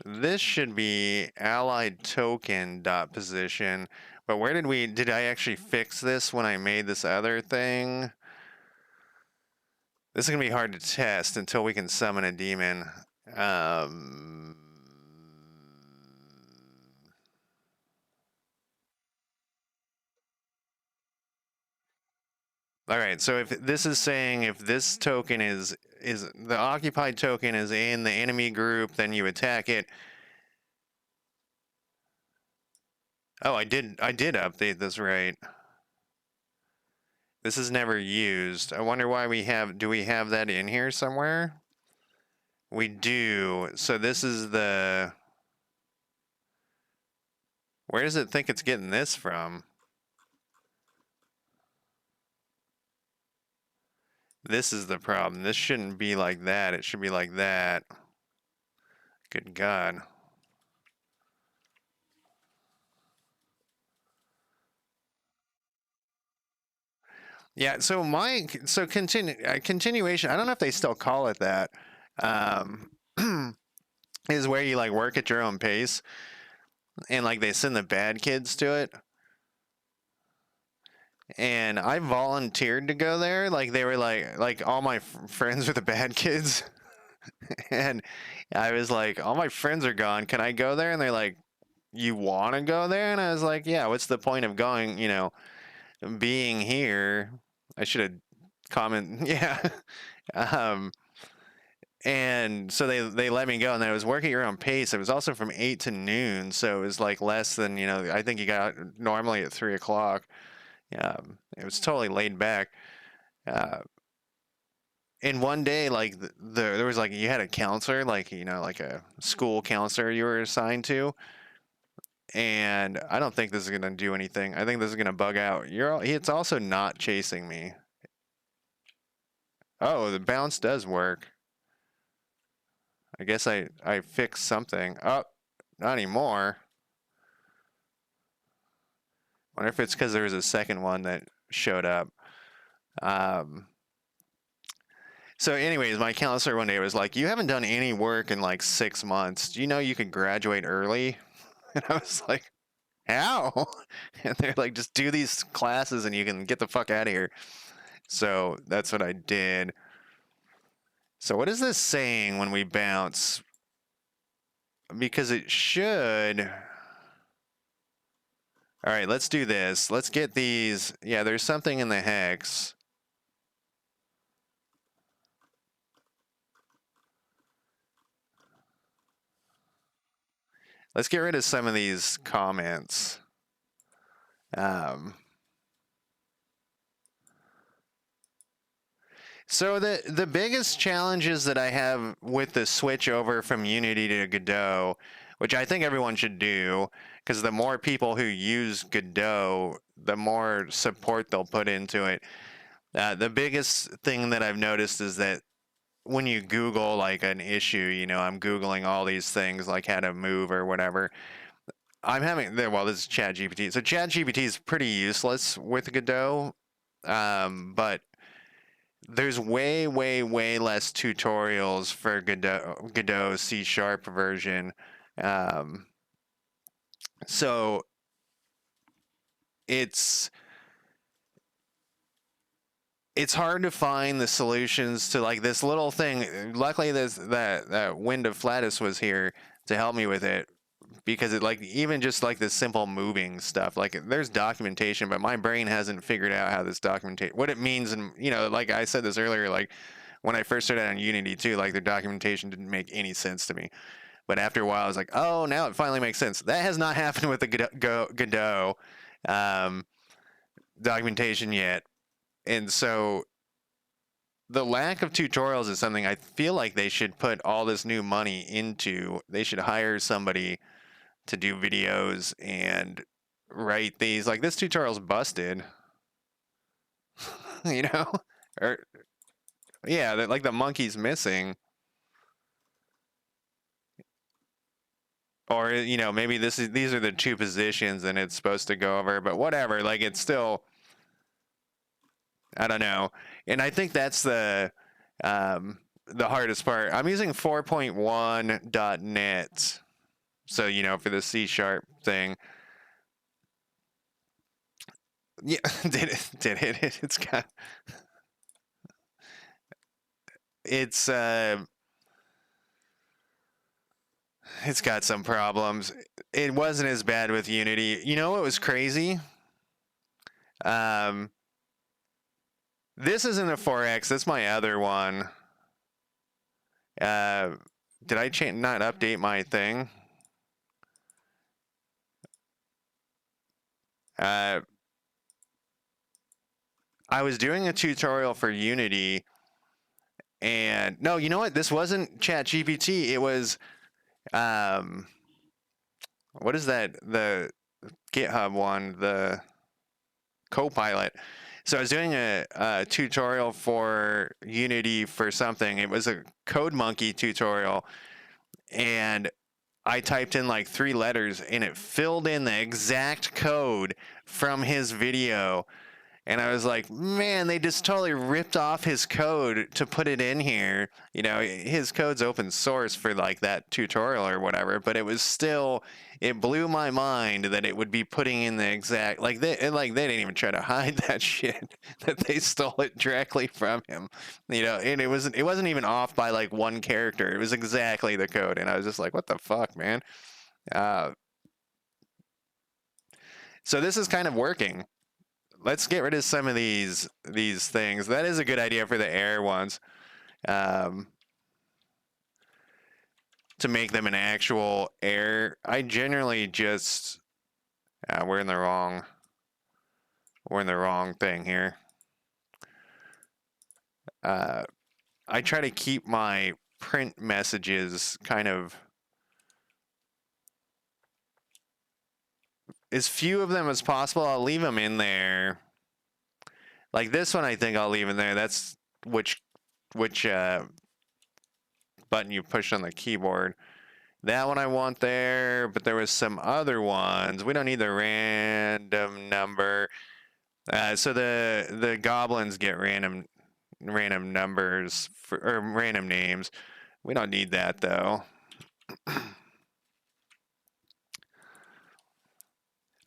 This should be allied token dot position. But where did I actually fix this when I made this other thing? This is gonna be hard to test until we can summon a demon. All right, so if this is saying if this token is the occupied token is in the enemy group, then you attack it. Oh, I did update this right. This is never used. I wonder why do we have that in here somewhere? We do. So this is where does it think it's getting this from? This is the problem. This shouldn't be like that. It should be like that. Good God. Yeah, so continuation, I don't know if they still call it that. Um is where you like work at your own pace and like they send the bad kids to it. And I volunteered to go there. Like they were like all my friends were the bad kids. And I was like, all my friends are gone. Can I go there? And they're like, you want to go there? And I was like, yeah, what's the point of going, being here? I should have yeah. um and so they let me go, and then I was working at your own pace. It was also from 8 to noon, so it was like less than, I think you got normally at 3 o'clock. It was totally laid back. Uh, and one day, like there was like you had a counselor, like like a school counselor you were assigned to, and I don't think this is gonna do anything. I think this is gonna bug out. It's also not chasing me. Oh, the bounce does work. I guess I fixed something. Oh, not anymore. Wonder if it's because there was a second one that showed up. Um, so, anyways, my counselor one day was like, "You haven't done any work in like 6 months. Do you know you can graduate early?" And I was like, "How?" And they're like, "Just do these classes and you can get the fuck out of here." So that's what I did. So what is this saying when we bounce? Because it should. All right, let's do this. Let's get these. Yeah, there's something in the hex. Let's get rid of some of these comments. Um, so the biggest challenges that I have with the switch over from Unity to Godot, which I think everyone should do, because the more people who use Godot, the more support they'll put into it. The biggest thing that I've noticed is that when you Google like an issue, I'm Googling all these things like how to move or whatever. I'm having well, this is ChatGPT. So ChatGPT is pretty useless with Godot, but there's way, way, way less tutorials for Godot C# version. Um, so it's it's hard to find the solutions to like this little thing. Luckily, that Wind of Flatus was here to help me with it, because it like even just like this simple moving stuff, like there's documentation, but my brain hasn't figured out how this documentate what it means. And like I said this earlier, like when I first started on Unity too, like the documentation didn't make any sense to me. But after a while, I was like, oh, now it finally makes sense. That has not happened with the Godot um, documentation yet. And so the lack of tutorials is something I feel like they should put all this new money into. They should hire somebody to do videos and write these. Like this tutorial's busted, you know? Or yeah, that like the monkey's missing. Or maybe these are the two positions and it's supposed to go over, but whatever. Like it's still, I don't know. And I think that's the hardest part. I'm using 4.1.net. So, for the C# thing. Yeah, did it? It's it's got some problems. It wasn't as bad with Unity. You know what was crazy? Um, this isn't a 4X. That's my other one. Uh, did I not update my thing? Uh, I was doing a tutorial for Unity, and no, you know what? This wasn't ChatGPT. It was um, what is that? The GitHub one, the Copilot. So I was doing a tutorial for Unity for something. It was a Code Monkey tutorial, and I typed in like 3 letters, and it filled in the exact code from his video. And I was like, man, they just totally ripped off his code to put it in here. You know, his code's open source for like that tutorial or whatever, but it was still, it blew my mind that it would be putting in the exact, like they didn't even try to hide that shit, that they stole it directly from him. You know, and it wasn't even off by like one character. It was exactly the code. And I was just like, what the fuck, man? Uh, so this is kind of working. Let's get rid of some of these things. That is a good idea for the air ones, um, to make them an actual air. I generally just we're in the wrong thing here. I try to keep my print messages kind of as few of them as possible. I'll leave them in there. Like this one, I think I'll leave in there. That's which button you push on the keyboard. That one I want there, but there was some other ones. We don't need the random number. So the goblins get random numbers or random names. We don't need that though.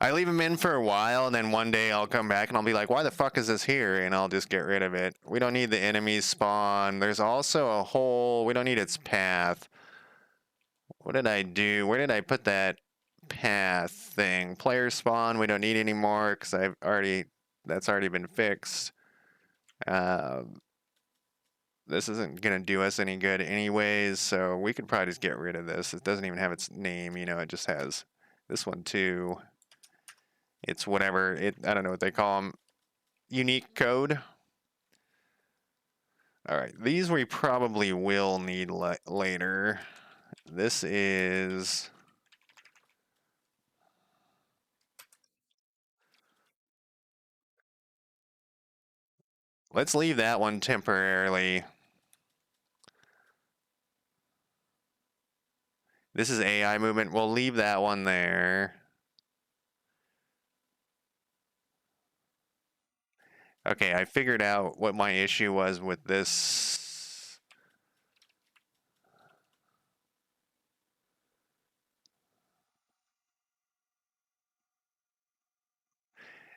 I leave them in for a while, and then one day I'll come back and I'll be like, why the fuck is this here? And I'll just get rid of it. We don't need the enemies spawn. There's also a whole, we don't need its path. What did I do? Where did I put that path thing? Player spawn, we don't need anymore because that's already been fixed. This isn't gonna do us any good anyways, so we could probably just get rid of this. It doesn't even have its name, you know, it just has this one too. It's whatever, I don't know what they call them. Unique code. All right, these we probably will need later. This is... Let's leave that one temporarily. This is AI movement. We'll leave that one there. Okay, I figured out what my issue was with this.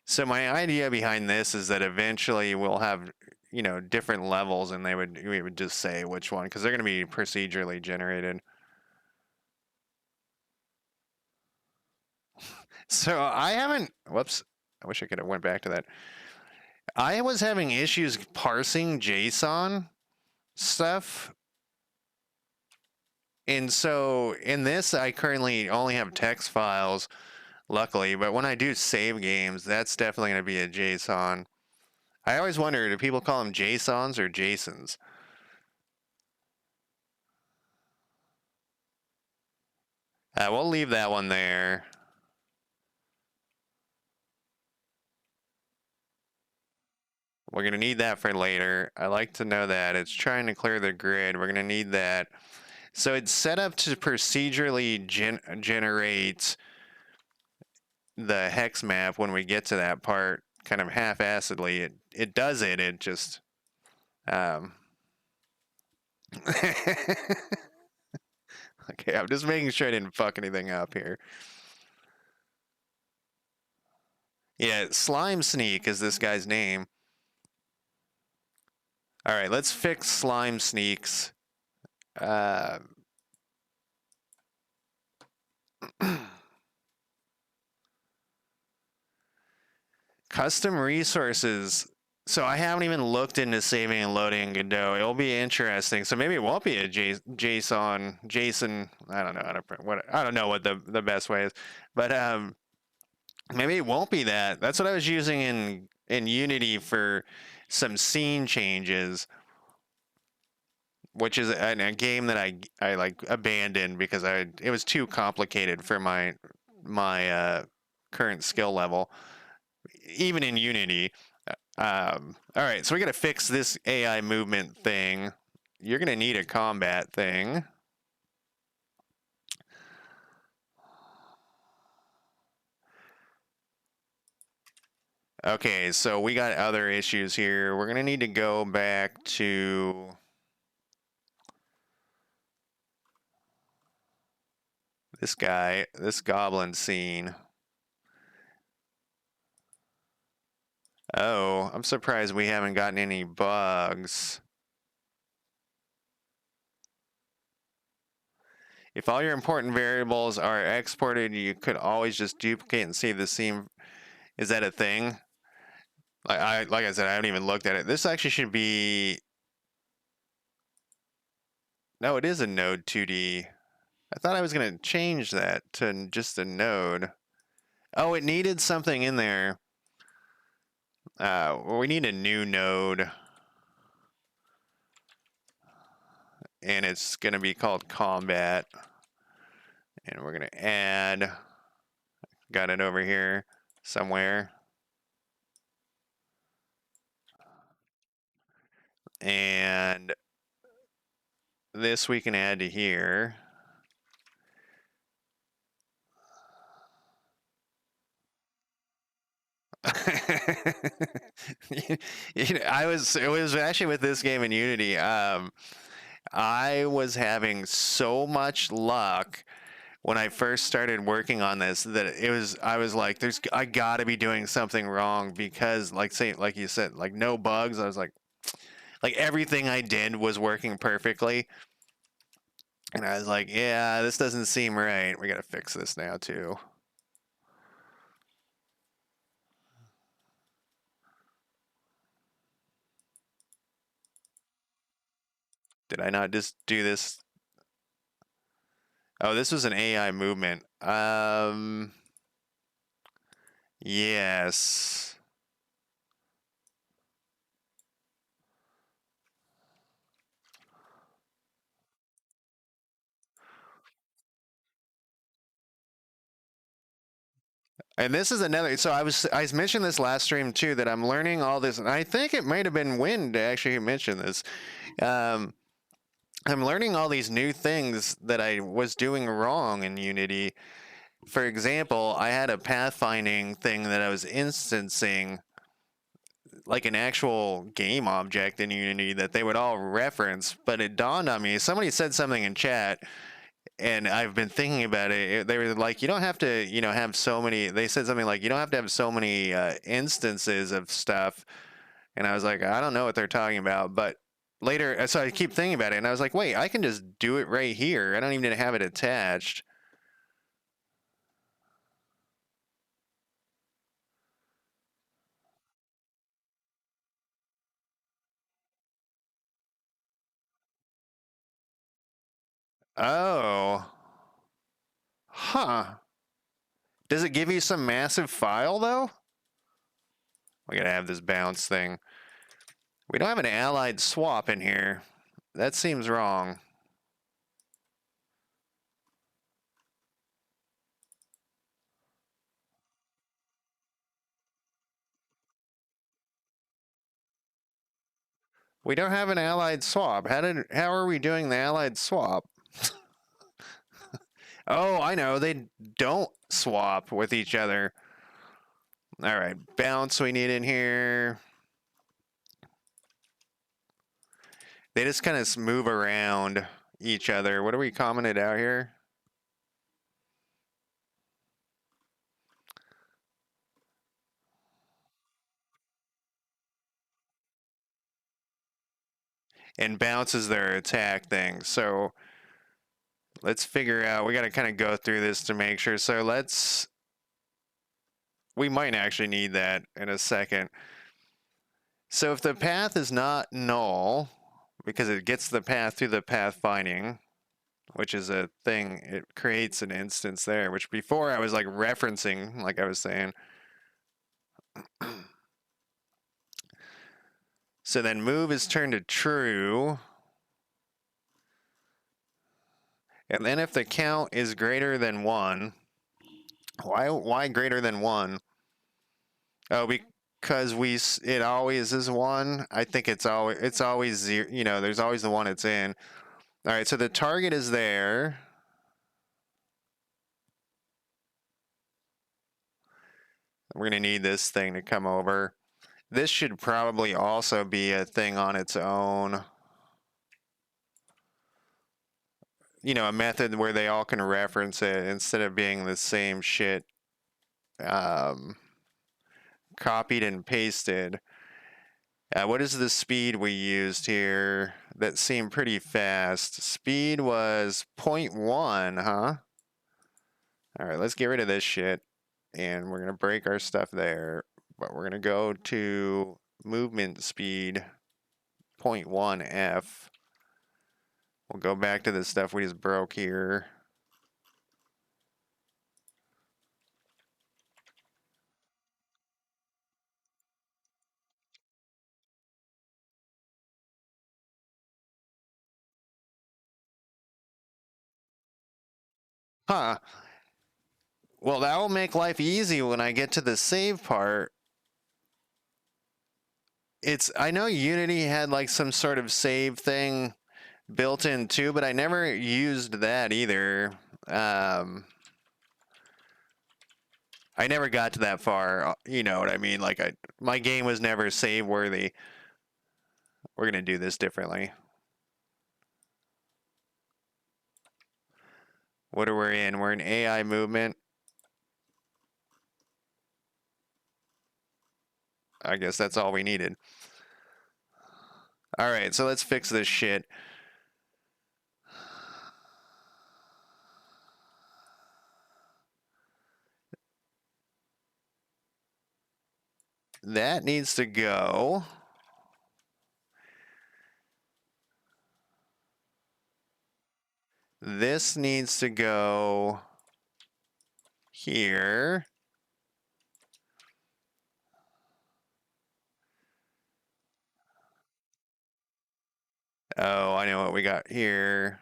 So my idea behind this is that eventually we'll have, you know, different levels, and we would just say which one, because they're going to be procedurally generated. So I haven't, whoops, I wish I could have went back to that. I was having issues parsing JSON stuff. And so in this, I currently only have text files, luckily, but when I do save games, that's definitely going to be a JSON. I always wonder, do people call them JSONs or JSONs? We'll leave that one there. We're going to need that for later. I like to know that. It's trying to clear the grid. We're going to need that. So it's set up to procedurally generate the hex map when we get to that part, kind of half-assedly. It does it. It just... Okay, I'm just making sure I didn't fuck anything up here. Yeah, Slime Sneak is this guy's name. All right, let's fix Slime Sneaks. Custom resources. So I haven't even looked into saving and loading Godot. It'll be interesting. So maybe it won't be a JSON. I don't know I don't know what the best way is, but maybe it won't be that. That's what I was using in Unity for some scene changes, which is a game that I like abandoned because it was too complicated for my current skill level, even in Unity. All right, so we got to fix this AI movement thing. You're going to need a combat thing. Okay, so we got other issues here. We're going to need to go back to this guy, this goblin scene. Oh, I'm surprised we haven't gotten any bugs. If all your important variables are exported, you could always just duplicate and save the scene. Is that a thing? Like I said, I haven't even looked at it. This actually should be. No, it is a node 2D. I thought I was going to change that to just a node. Oh, it needed something in there. Well, we need a new node. And it's going to be called combat. And we're going to add. Got it over here somewhere. And this we can add to here. It was actually with this game in Unity. I was having so much luck when I first started working on this that I was like, I gotta be doing something wrong because like you said, like no bugs. I was like everything I did was working perfectly. And I was like, yeah, this doesn't seem right. We gotta fix this now too. Did I not just do this? Oh, this was an AI movement. Yes. And this is another. So I mentioned this last stream too that I'm learning all this, and I think it might have been Wind actually who mentioned this. Um, I'm learning all these new things that I was doing wrong in Unity. For example, I had a pathfinding thing that I was instancing like an actual game object in Unity that they would all reference, but it dawned on me. Somebody said something in chat and I've been thinking about it. They were like, you don't have to, have so many. They said something like, you don't have to have so many instances of stuff. And I was like, I don't know what they're talking about. But later, so I keep thinking about it, and I was like, wait, I can just do it right here. I don't even have it attached. Oh, huh. Does it give you some massive file though? We gotta have this bounce thing. We don't have an allied swap in here. That seems wrong. We don't have an allied swap. How are we doing the allied swap? Oh, I know. They don't swap with each other. All right, bounce we need in here. They just kind of move around each other. What are we commented out here? And bounce is their attack thing. So let's figure out. We got to kind of go through this to make sure. So we might actually need that in a second. So if the path is not null, because it gets the path through the pathfinding, which is a thing, it creates an instance there, which before I was like referencing, like I was saying. So then move is turned to true. And then if the count is greater than 1, why greater than 1? Oh, because it always is one. I think it's always zero. There's always the one it's in. All right, so the target is there. We're gonna need this thing to come over. This should probably also be a thing on its own. A method where they all can reference it instead of being the same shit um, copied and pasted. What is the speed we used here? That seemed pretty fast. Speed was 0.1, huh? All right, let's get rid of this shit. And we're going to break our stuff there. But we're going to go to movement speed 0.1 F. We'll go back to the stuff we just broke here. Huh. Well, that will make life easy when I get to the save part. I know Unity had like some sort of save thing built in too, but I never used that either. I never got to that far. You know what I mean? Like my game was never save worthy. We're gonna do this differently. What are we in? We're in AI movement. I guess that's all we needed. All right, so let's fix this shit. That needs to go. This needs to go here. Oh, I know what we got here.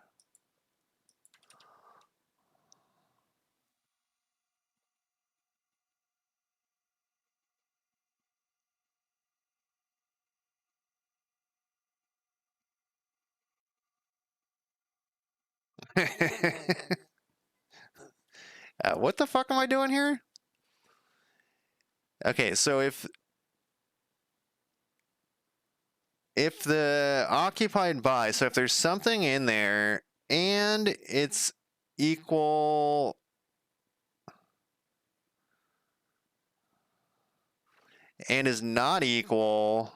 What the fuck am I doing here? Okay, so if the occupied by, so if there's something in there and it's equal and is not equal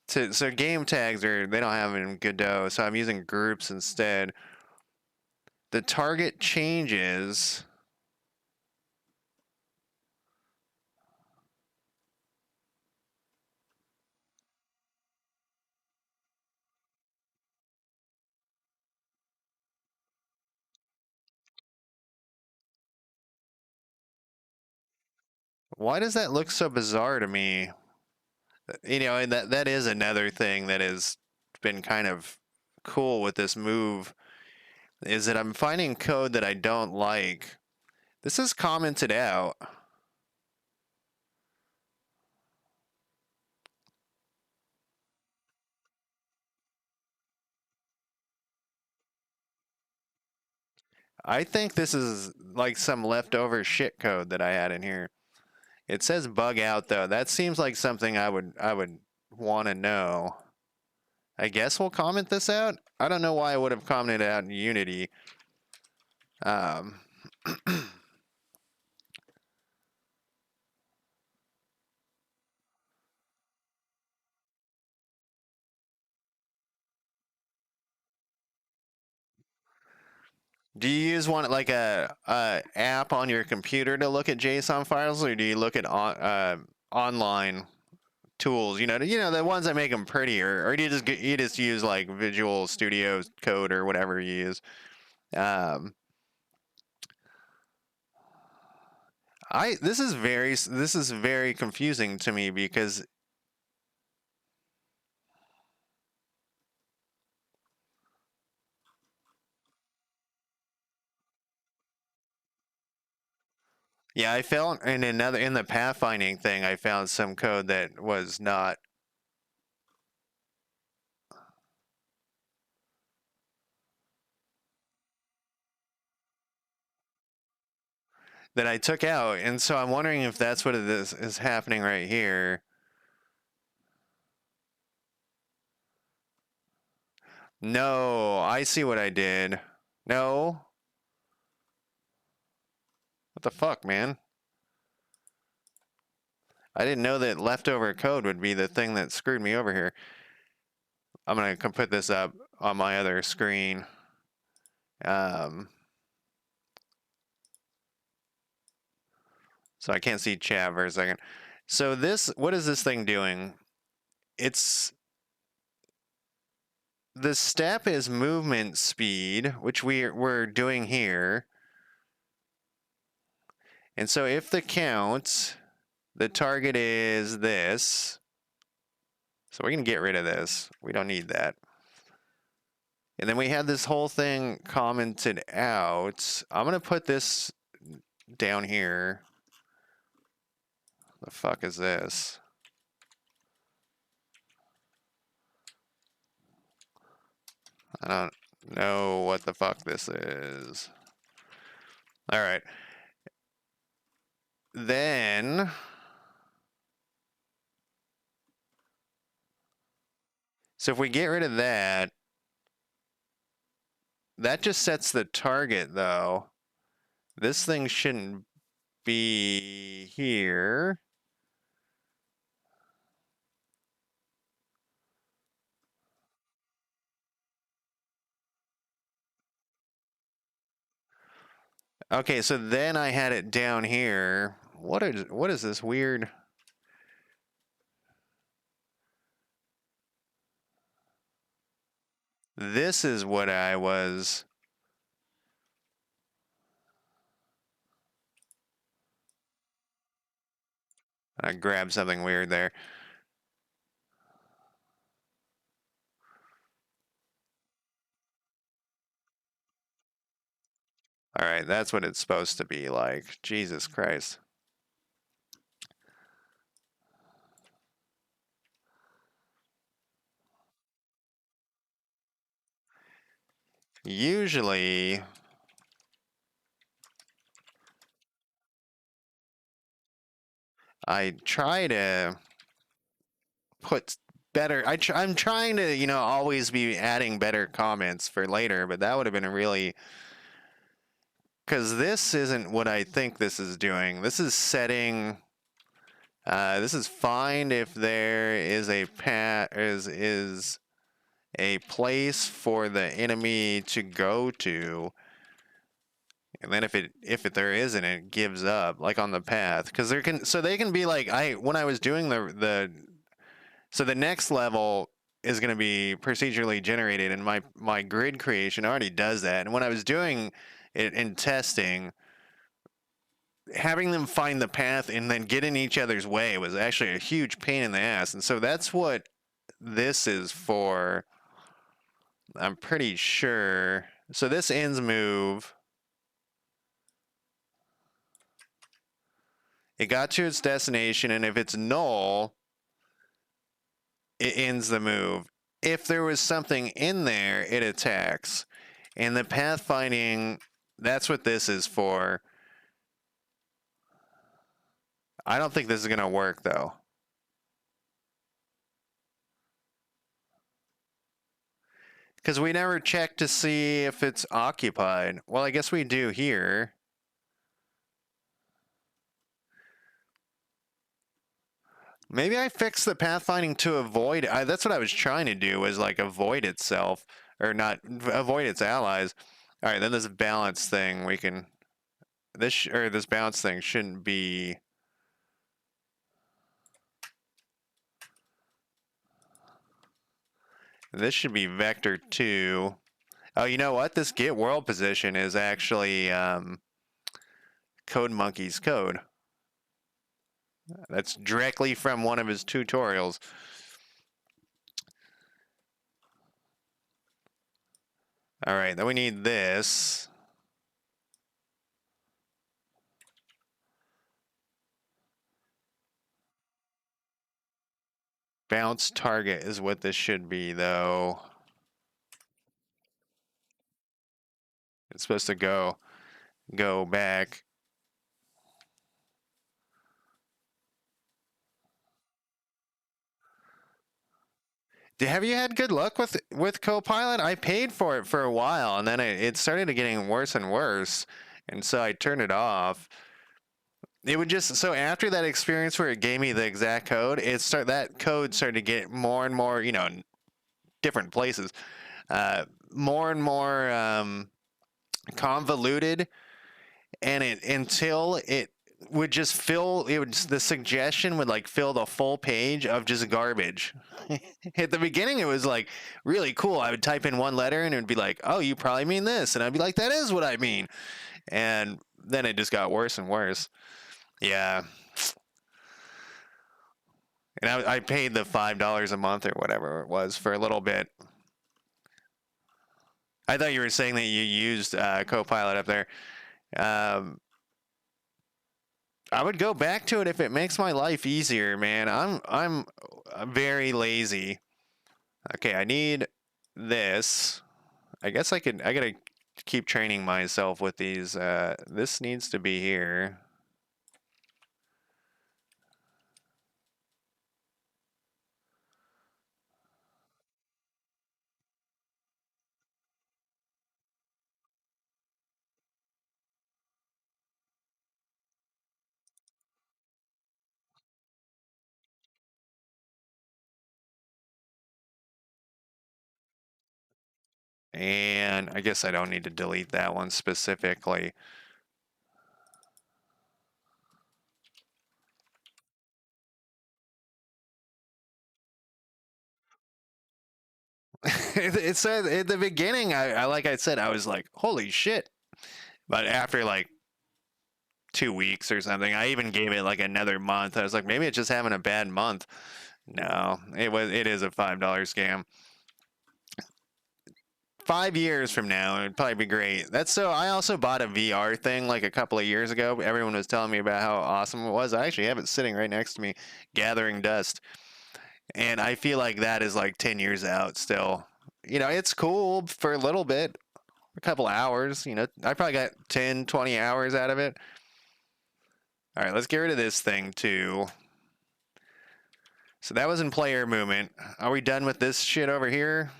to, so game tags they don't have it in Godot, so I'm using groups instead. The target changes. Why does that look so bizarre to me? And that is another thing that has been kind of cool with this move is that I'm finding code that I don't like. This is commented out. I think this is like some leftover shit code that I had in here. It says bug out though. That seems like something I would want to know. I guess we'll comment this out. I don't know why I would have commented out in Unity. Um, do you use one like a app on your computer to look at JSON files, or do you look at online tools? The ones that make them prettier, or do you just use like Visual Studio Code or whatever you use? Um, this is very confusing to me because Yeah, I found in the pathfinding thing, I found some code that was not. That I took out, and so I'm wondering if that's what it is happening right here. No, I see what I did. No. What the fuck, man? I didn't know that leftover code would be the thing that screwed me over here. I'm gonna come put this up on my other screen. So I can't see chat for a second. So what is this thing doing? It's the step is movement speed, which we're doing here. And so if the count, the target is this. So we're gonna get rid of this. We don't need that. And then we had this whole thing commented out. I'm gonna put this down here. The fuck is this? I don't know what the fuck this is. All right. Then, so if we get rid of that, that just sets the target though. This thing shouldn't be here. Okay, so then I had it down here. What is this weird? This is what I was. I grabbed something weird there. All right, that's what it's supposed to be like. Jesus Christ. Usually, I try to put better. I'm trying to, always be adding better comments for later, but that would have been a really. Because this isn't what I think this is doing. This is setting. This is find if there is a is a place for the enemy to go to, and then if there isn't, it gives up, like on the path, because they can be like when I was doing so the next level is going to be procedurally generated, and my grid creation already does that, and when I was doing it in testing, having them find the path and then get in each other's way was actually a huge pain in the ass, and so that's what this is for. I'm pretty sure. So this ends move. It got to its destination, and if it's null, it ends the move. If there was something in there, it attacks. And the pathfinding, that's what this is for. I don't think this is going to work, though. Because we never check to see if it's occupied. Well, I guess we do here. Maybe I fixed the pathfinding to avoid. That's what I was trying to do, was like avoid itself, or not avoid its allies. All right, then this balance thing we can. This balance thing shouldn't be. This should be vector 2. Oh, you know what? This get world position is actually Code Monkey's code. That's directly from one of his tutorials. All right, then we need this. Bounce target is what this should be, though. It's supposed to go back. Have you had good luck with Copilot? I paid for it for a while, and then it started getting worse and worse, and so I turned it off. It would just so after that experience where it gave me the exact code, that code started to get more and more, different places, more and more convoluted, and it until it would just the suggestion would like fill the full page of just garbage. At the beginning it was like really cool. I would type in one letter and it would be like, oh, you probably mean this, and I'd be like, that is what I mean. And then it just got worse and worse. Yeah. And I paid the $5 a month or whatever it was for a little bit. I thought you were saying that you used Copilot up there. um, I would go back to it if it makes my life easier, man. I'm very lazy. Okay, I need this. I guess I gotta keep training myself with these. This needs to be here. And I guess I don't need to delete that one specifically. It said at the beginning, like I said, I was like, holy shit. But after like 2 weeks or something, I even gave it like another month. I was like, maybe it's just having a bad month. No, it is a $5 scam. 5 years from now, it'd probably be great. That's so. I also bought a VR thing like a couple of years ago. Everyone was telling me about how awesome it was. I actually have it sitting right next to me, gathering dust. And I feel like that is like 10 years out still. It's cool for a little bit, a couple hours. I probably got 10, 20 hours out of it. All right, let's get rid of this thing too. So that was in player movement. Are we done with this shit over here?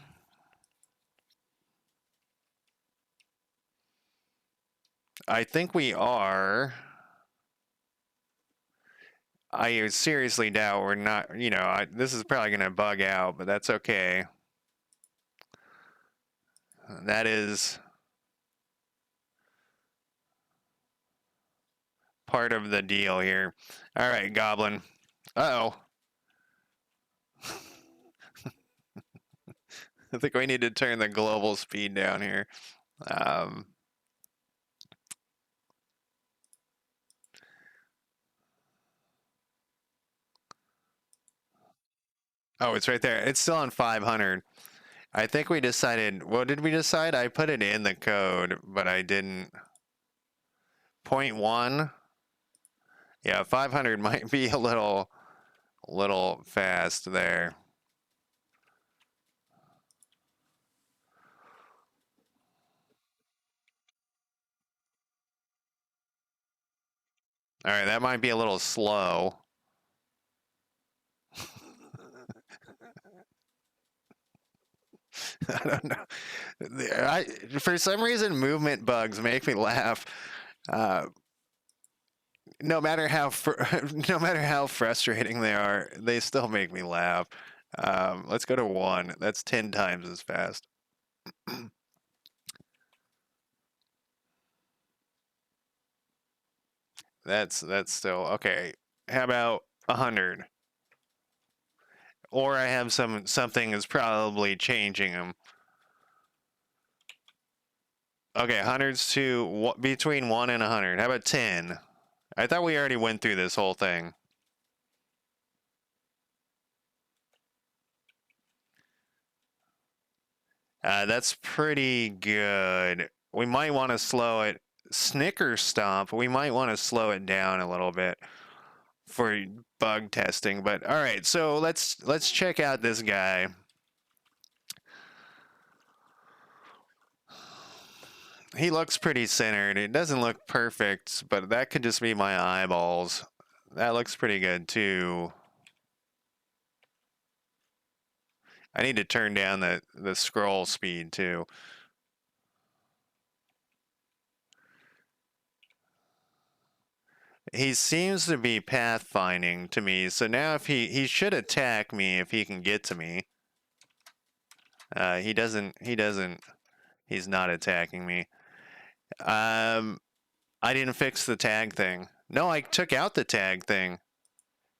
I think we are. I seriously doubt we're not, this is probably going to bug out, but that's okay. That is part of the deal here. All right, Goblin. Uh-oh. I think we need to turn the global speed down here. Um, oh, it's right there. It's still on 500. I think we decided, what did we decide? I put it in the code, but I didn't. 0.1. Yeah, 500 might be a little fast there. All right, that might be a little slow. I don't know. For some reason, movement bugs make me laugh. Uh, no matter how no matter how frustrating they are, they still make me laugh. Let's go to 1. That's 10 times as fast. That's still okay. How about 100? Or I have something is probably changing them. Okay, hundreds to between 1 and 100. How about 10? I thought we already went through this whole thing. That's pretty good. We might want to slow it. Snicker Stomp, we might want to slow it down a little bit. for bug testing. But all right, so let's check out this guy. He looks pretty centered. It doesn't look perfect, but that could just be my eyeballs. That looks pretty good too. I need to turn down the scroll speed too. He seems to be pathfinding to me, so now if he should attack me if he can get to me. He doesn't. He's not attacking me. I didn't fix the tag thing. No, I took out the tag thing.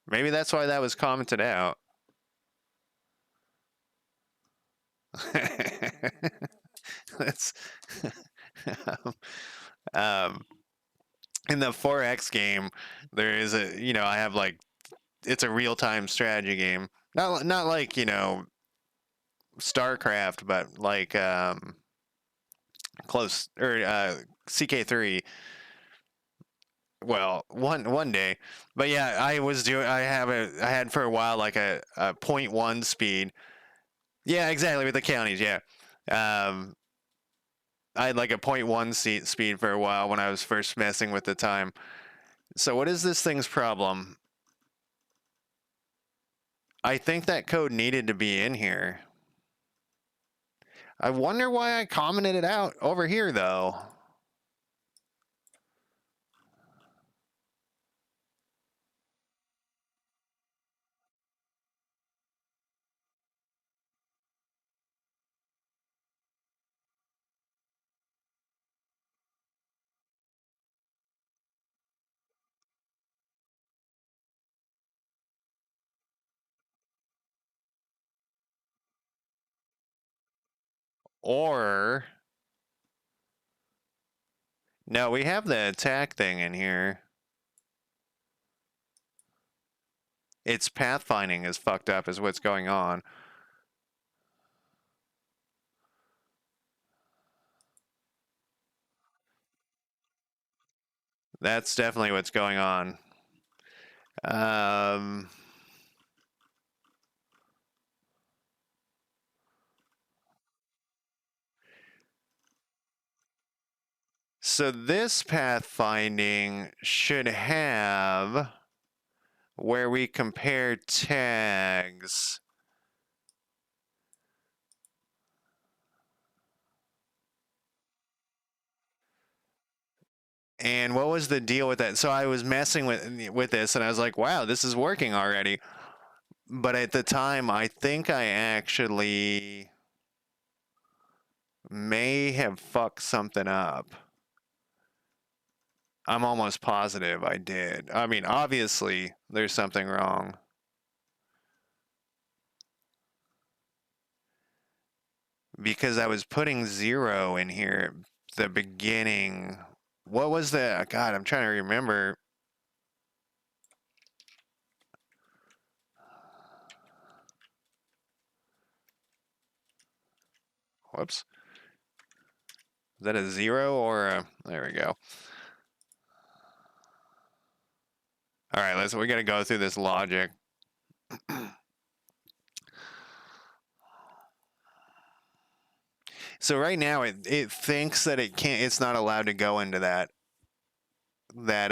Maybe that's why that was commented out. That's um, in the 4X game. There is I have like it's a real time strategy game. Not like StarCraft, but like close or CK3. Well, one day, but yeah, I had for a while like a .1 speed. Yeah, exactly with the counties. Yeah, um, I had like a .1 speed for a while when I was first messing with the time. So what is this thing's problem? I think that code needed to be in here. I wonder why I commented it out over here though. Or no, we have the attack thing in here. It's pathfinding is fucked up is what's going on. That's definitely what's going on. Um, so this pathfinding should have where we compare tags. And what was the deal with that? So I was messing with this and I was like, wow, this is working already. But at the time, I think I actually may have fucked something up. I'm almost positive I did. I mean, obviously, there's something wrong. Because I was putting 0 in here at the beginning. What was the... God, I'm trying to remember. Whoops. Is that a 0 or a... There we go. All right, we got to go through this logic. So right now it thinks that it's not allowed to go into that that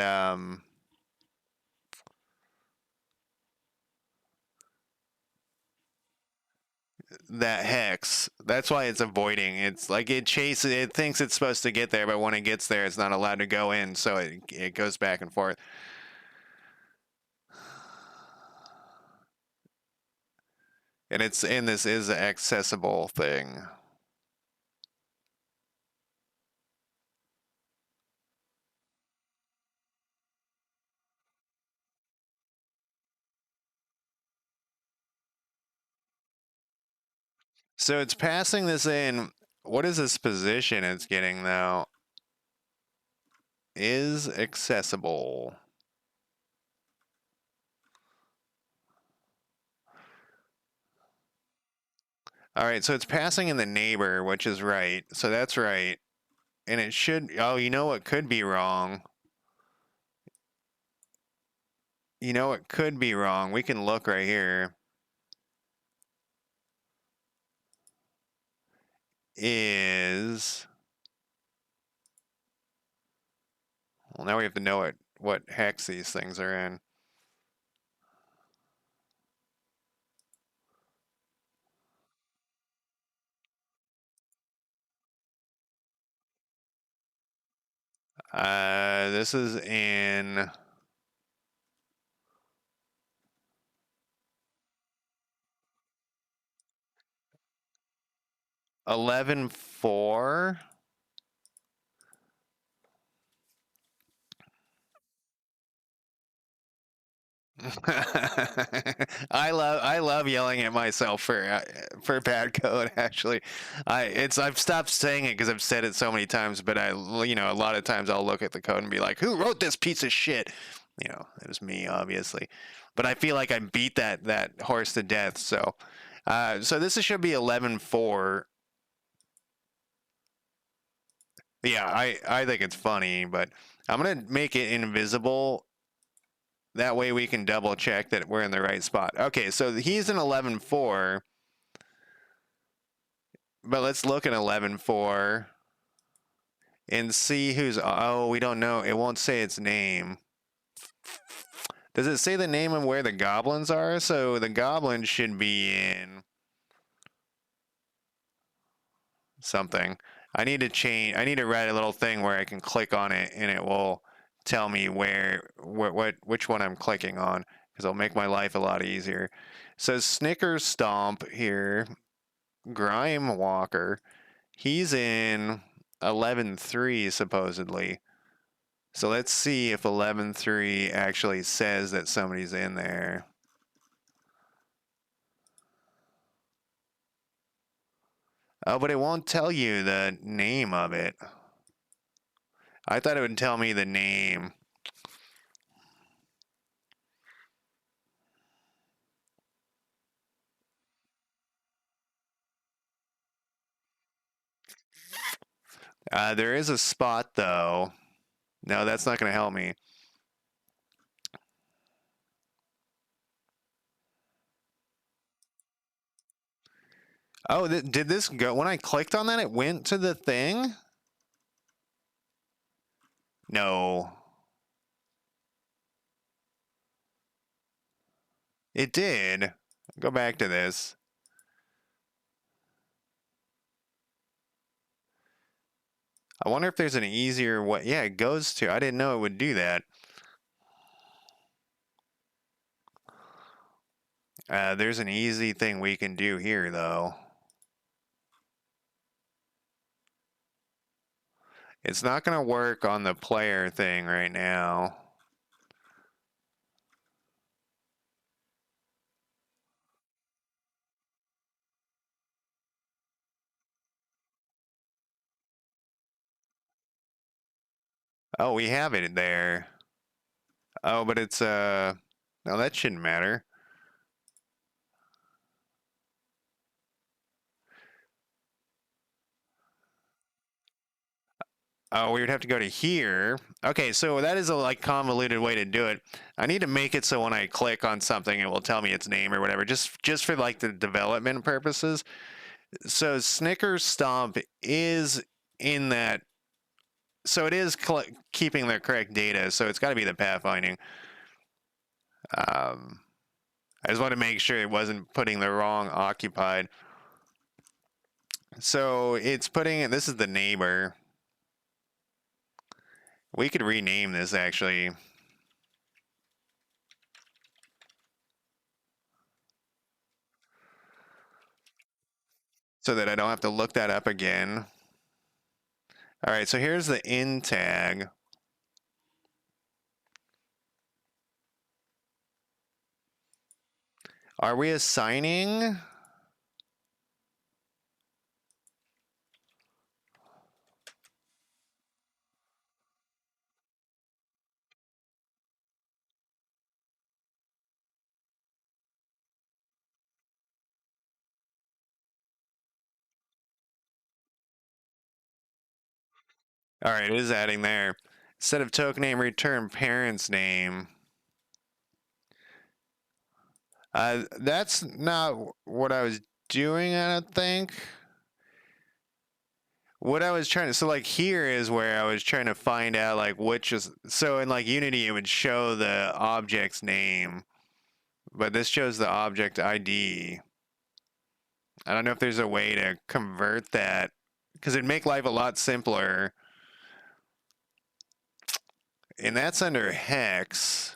hex. That's why it's avoiding. It's like it thinks it's supposed to get there, but when it gets there it's not allowed to go in, so it goes back and forth. And this is an accessible thing. So it's passing this in. What is this position it's getting though? Is accessible. All right, so it's passing in the neighbor, which is right. So that's right. And it should, oh, you know what could be wrong? You know, it could be wrong. We can look right here. Is well, now we have to know what hex these things are in. This is in 11.4. I love yelling at myself for bad code. Actually, I've stopped saying it because I've said it so many times. But a lot of times I'll look at the code and be like, "Who wrote this piece of shit?" It was me, obviously. But I feel like I beat that horse to death. So this should be 11.4. Yeah, I think it's funny, but I'm gonna make it invisible. That way we can double check that we're in the right spot. Okay, so he's in 11.4, but let's look at 11.4 and see who's. Oh, we don't know. It won't say its name. Does it say the name of where the goblins are? So the goblins should be in something. I need to change. I need to write a little thing where I can click on it and it will tell me which one I'm clicking on because it'll make my life a lot easier. So Snicker Stomp here, Grime Walker. He's in 11.3 supposedly. So let's see if 11.3 actually says that somebody's in there. Oh, but it won't tell you the name of it. I thought it would tell me the name. There is a spot though. No, that's not going to help me. Oh, did this go? When I clicked on that, it went to the thing? No. It did. Go back to this. I wonder if there's an easier way. Yeah, it goes to. I didn't know it would do that. There's an easy thing we can do here, though. It's not going to work on the player thing right now. Oh, we have it there. Oh, but it's no, that shouldn't matter. Oh, we would have to go to here. Okay, so that is a like convoluted way to do it. I need to make it so when I click on something, it will tell me its name or whatever, just for like the development purposes. So Snicker Stomp is in that. So it is keeping the correct data. So it's got to be the pathfinding. Um, I just want to make sure it wasn't putting the wrong occupied. So it's putting it. This is the neighbor. We could rename this actually. So that I don't have to look that up again. All right, so here's the in tag. Are we assigning? All right, it is adding there. Instead of token name, return parent's name. That's not what I was doing, I don't think. What I was trying to, so like here is where I was trying to find out like which is, so in like Unity it would show the object's name, but this shows the object ID. I don't know if there's a way to convert that because it'd make life a lot simpler. And that's under hex.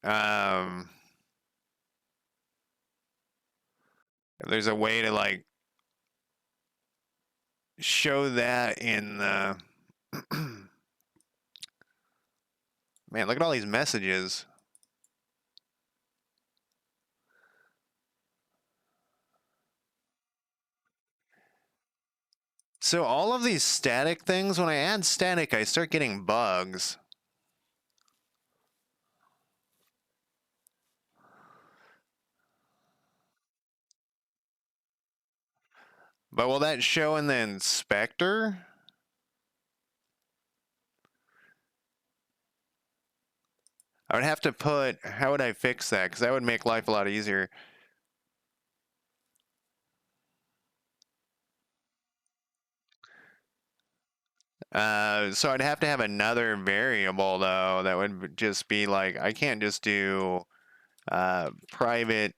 Um, if there's a way to like show that in the man, look at all these messages. So all of these static things, when I add static, I start getting bugs. But will that show in the inspector? I would have to put, how would I fix that? Because that would make life a lot easier. So I'd have to have another variable though that would just be like, I can't just do private.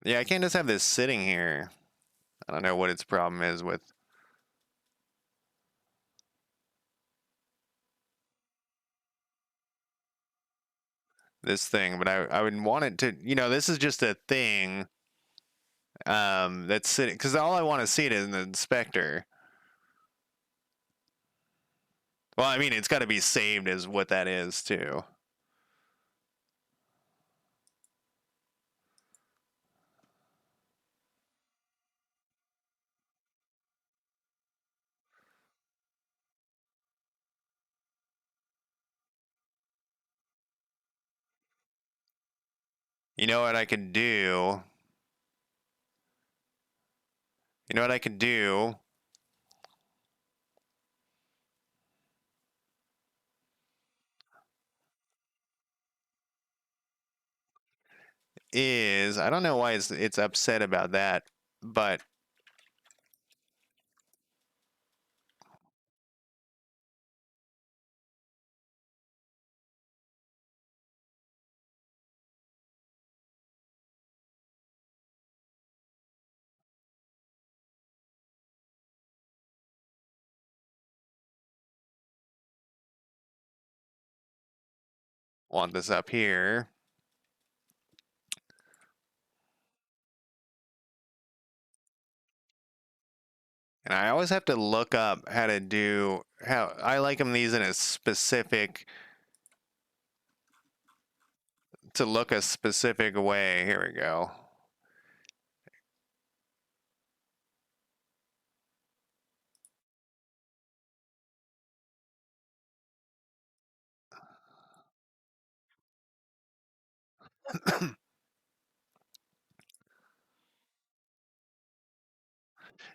Yeah, I can't just have this sitting here. I don't know what its problem is with this thing, but I would want it to, this is just a thing that's sitting, because all I want to see it is in the inspector. Well, I mean, it's got to be saved as what that is too. You know what I could do? You know what I could do is, I don't know why it's upset about that, but want this up here. And I always have to look up how to do, how I like them these in a specific, to look a specific way. Here we go.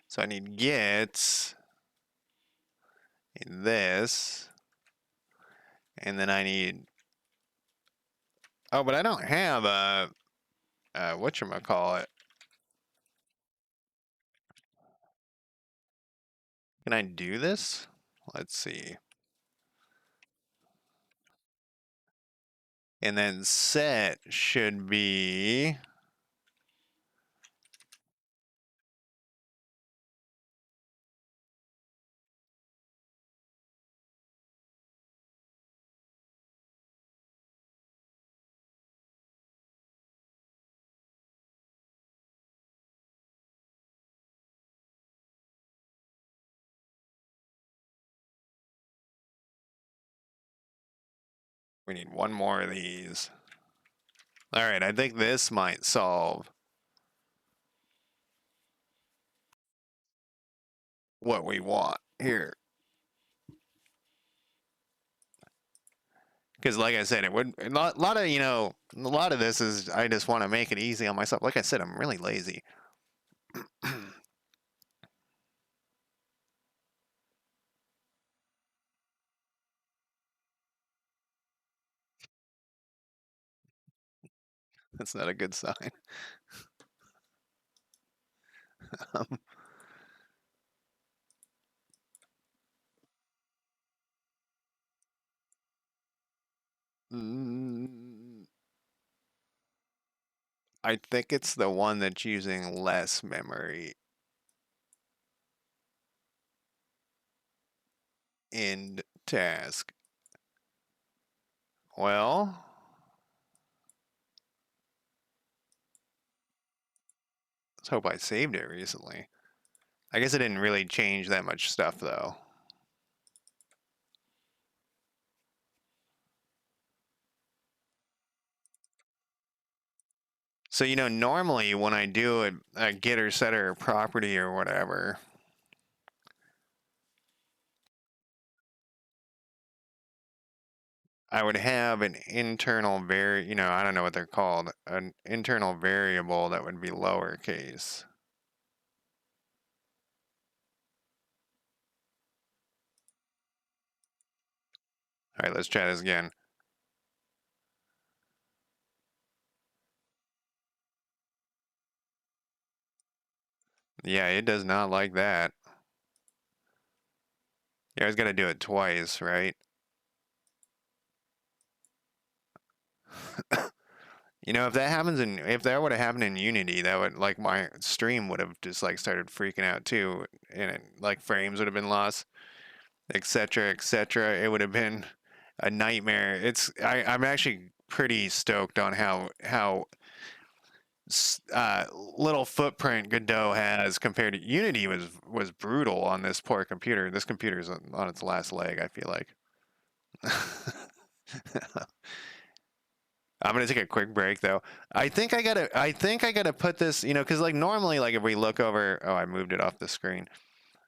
So I need get this, and then I need, oh, but I don't have a, whatchamacallit. Can I do this? Let's see. And then set should be, we need one more of these. All right, I think this might solve. what we want here. Because, like I said, it would a lot of a lot of this is I just want to make it easy on myself. Like I said, I'm really lazy. That's not a good sign. Mm, I think it's the one that's using less memory in task. Well, let's hope I saved it recently. I guess it didn't really change that much stuff though. So, normally when I do a getter setter property or whatever, I would have an internal I don't know what they're called, an internal variable that would be lowercase. All right, let's try this again. Yeah, it does not like that. You always got to do it twice, right? If that would have happened in Unity, that would like my stream would have just like started freaking out too, and like frames would have been lost, etc., etc. It would have been a nightmare. I'm actually pretty stoked on how little footprint Godot has compared to Unity was brutal on this poor computer. This computer's on its last leg, I feel like. I'm gonna take a quick break though. I think I gotta put this, because like normally, like if we look over, oh, I moved it off the screen.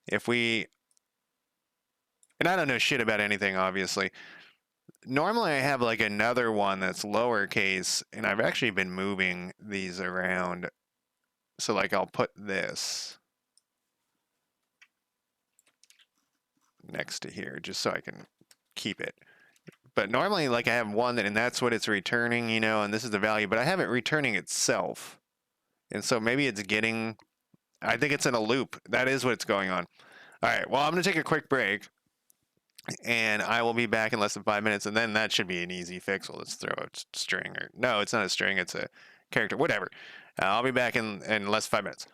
If we, and I don't know shit about anything, obviously. Normally, I have like another one that's lowercase, and I've actually been moving these around. So like I'll put this next to here just so I can keep it. But normally, like I have one and that's what it's returning, and this is the value, but I have it returning itself. And so maybe it's getting, I think it's in a loop. That is what's going on. All right, well, I'm going to take a quick break and I will be back in less than 5 minutes. And then that should be an easy fix. Well, let's throw a string or no, it's not a string, it's a character, whatever. I'll be back in less than 5 minutes.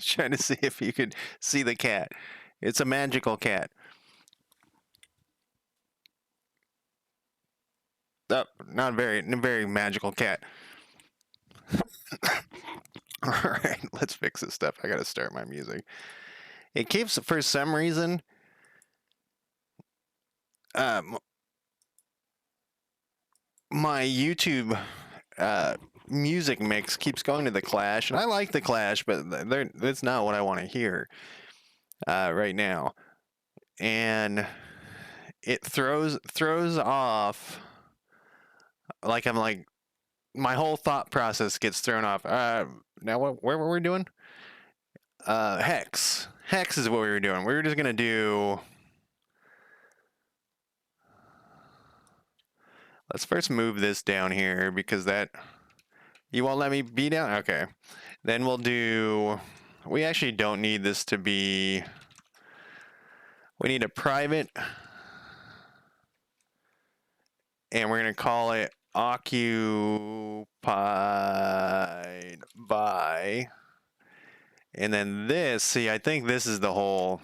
Trying to see if you could see the cat. It's a magical cat. Oh, not very magical cat. All right, let's fix this stuff. I gotta start my music. It keeps, for some reason, um, my YouTube music mix keeps going to the Clash, and I like the Clash, but that's not what I want to hear right now. And it throws off, like I'm like my whole thought process gets thrown off. Now where were we doing? Hex. Hex is what we were doing. We were just gonna do. Let's first move this down here because that you won't let me be down. Okay, then we'll do. We actually don't need this to be. We need a private, and we're gonna call it occupied by. And then this, see, I think this is the whole.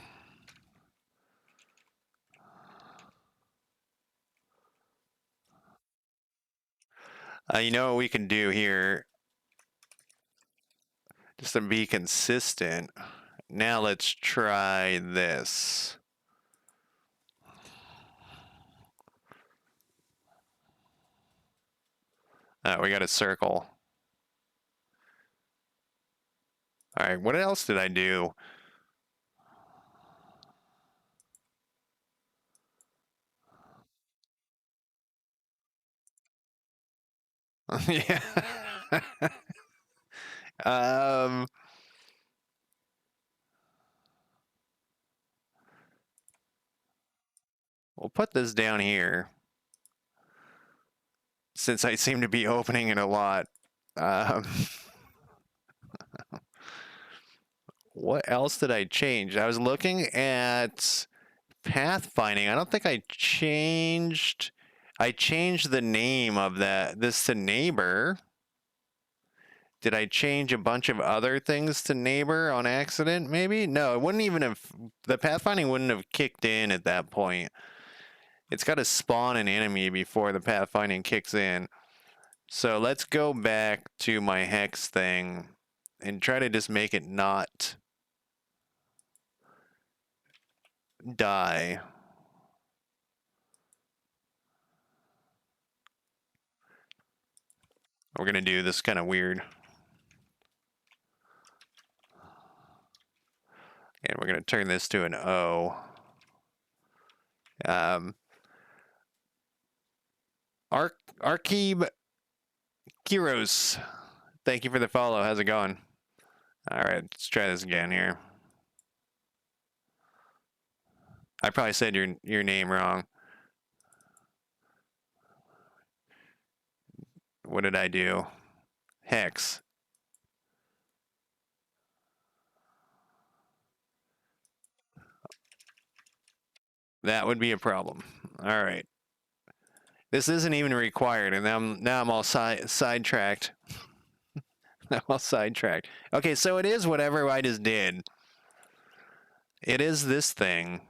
You know what we can do here, just to be consistent. Now let's try this. We got a circle. All right, what else did I do? Yeah. um, we'll put this down here since I seem to be opening it a lot. Um, what else did I change? I was looking at pathfinding. I don't think I changed. I changed the name of this to neighbor. Did I change a bunch of other things to neighbor on accident? Maybe? No, it wouldn't even have. The pathfinding wouldn't have kicked in at that point. It's got to spawn an enemy before the pathfinding kicks in. So let's go back to my hex thing and try to just make it not die. We're going to do this kind of weird. And we're going to turn this to an O. Archib Kiros, thank you for the follow. How's it going? All right, let's try this again here. I probably said your name wrong. What did I do? Hex. That would be a problem. All right. This isn't even required, and now I'm all sidetracked. I'm all sidetracked. Okay, so it is whatever I just did. It is this thing.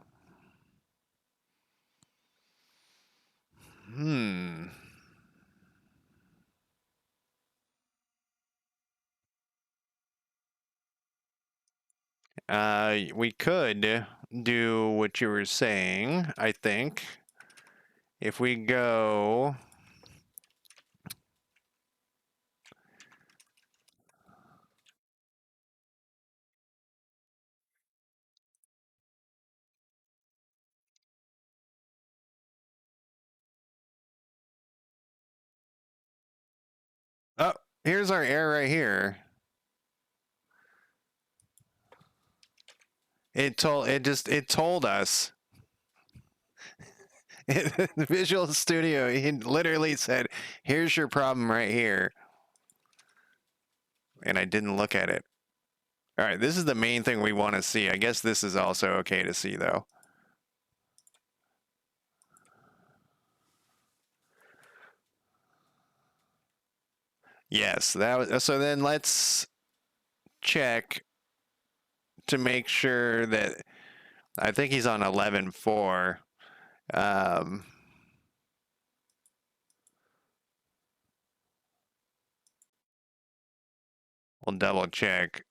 We could do what you were saying, I think. If we go. Oh, here's our error right here. It told us. The Visual Studio, he literally said, "Here's your problem right here," and I didn't look at it. All right, this is the main thing we want to see. I guess this is also okay to see, though. Yes, that was. So then let's check to make sure that I think he's on 11.4. We'll double check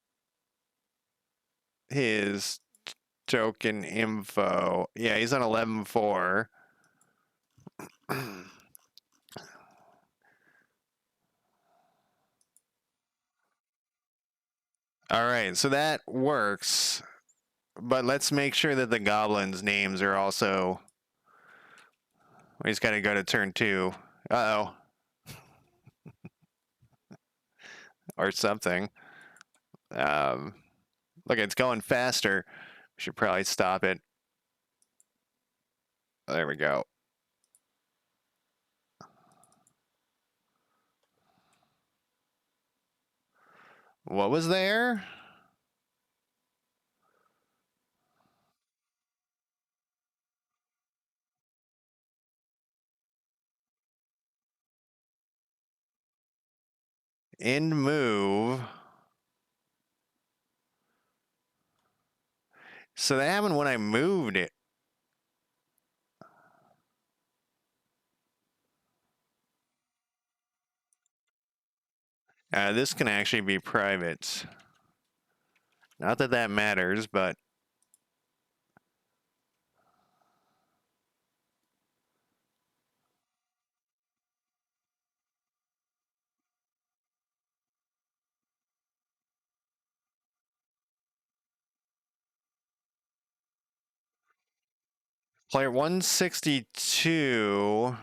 his token info. Yeah, he's on 11.4. All right, so that works. But let's make sure that the goblins' names are also. We just got to go to turn 2. Uh-oh. Or something. Look, it's going faster. We should probably stop it. There we go. What was there? End move. So that happened when I moved it. This can actually be private. Not that that matters, but player 162.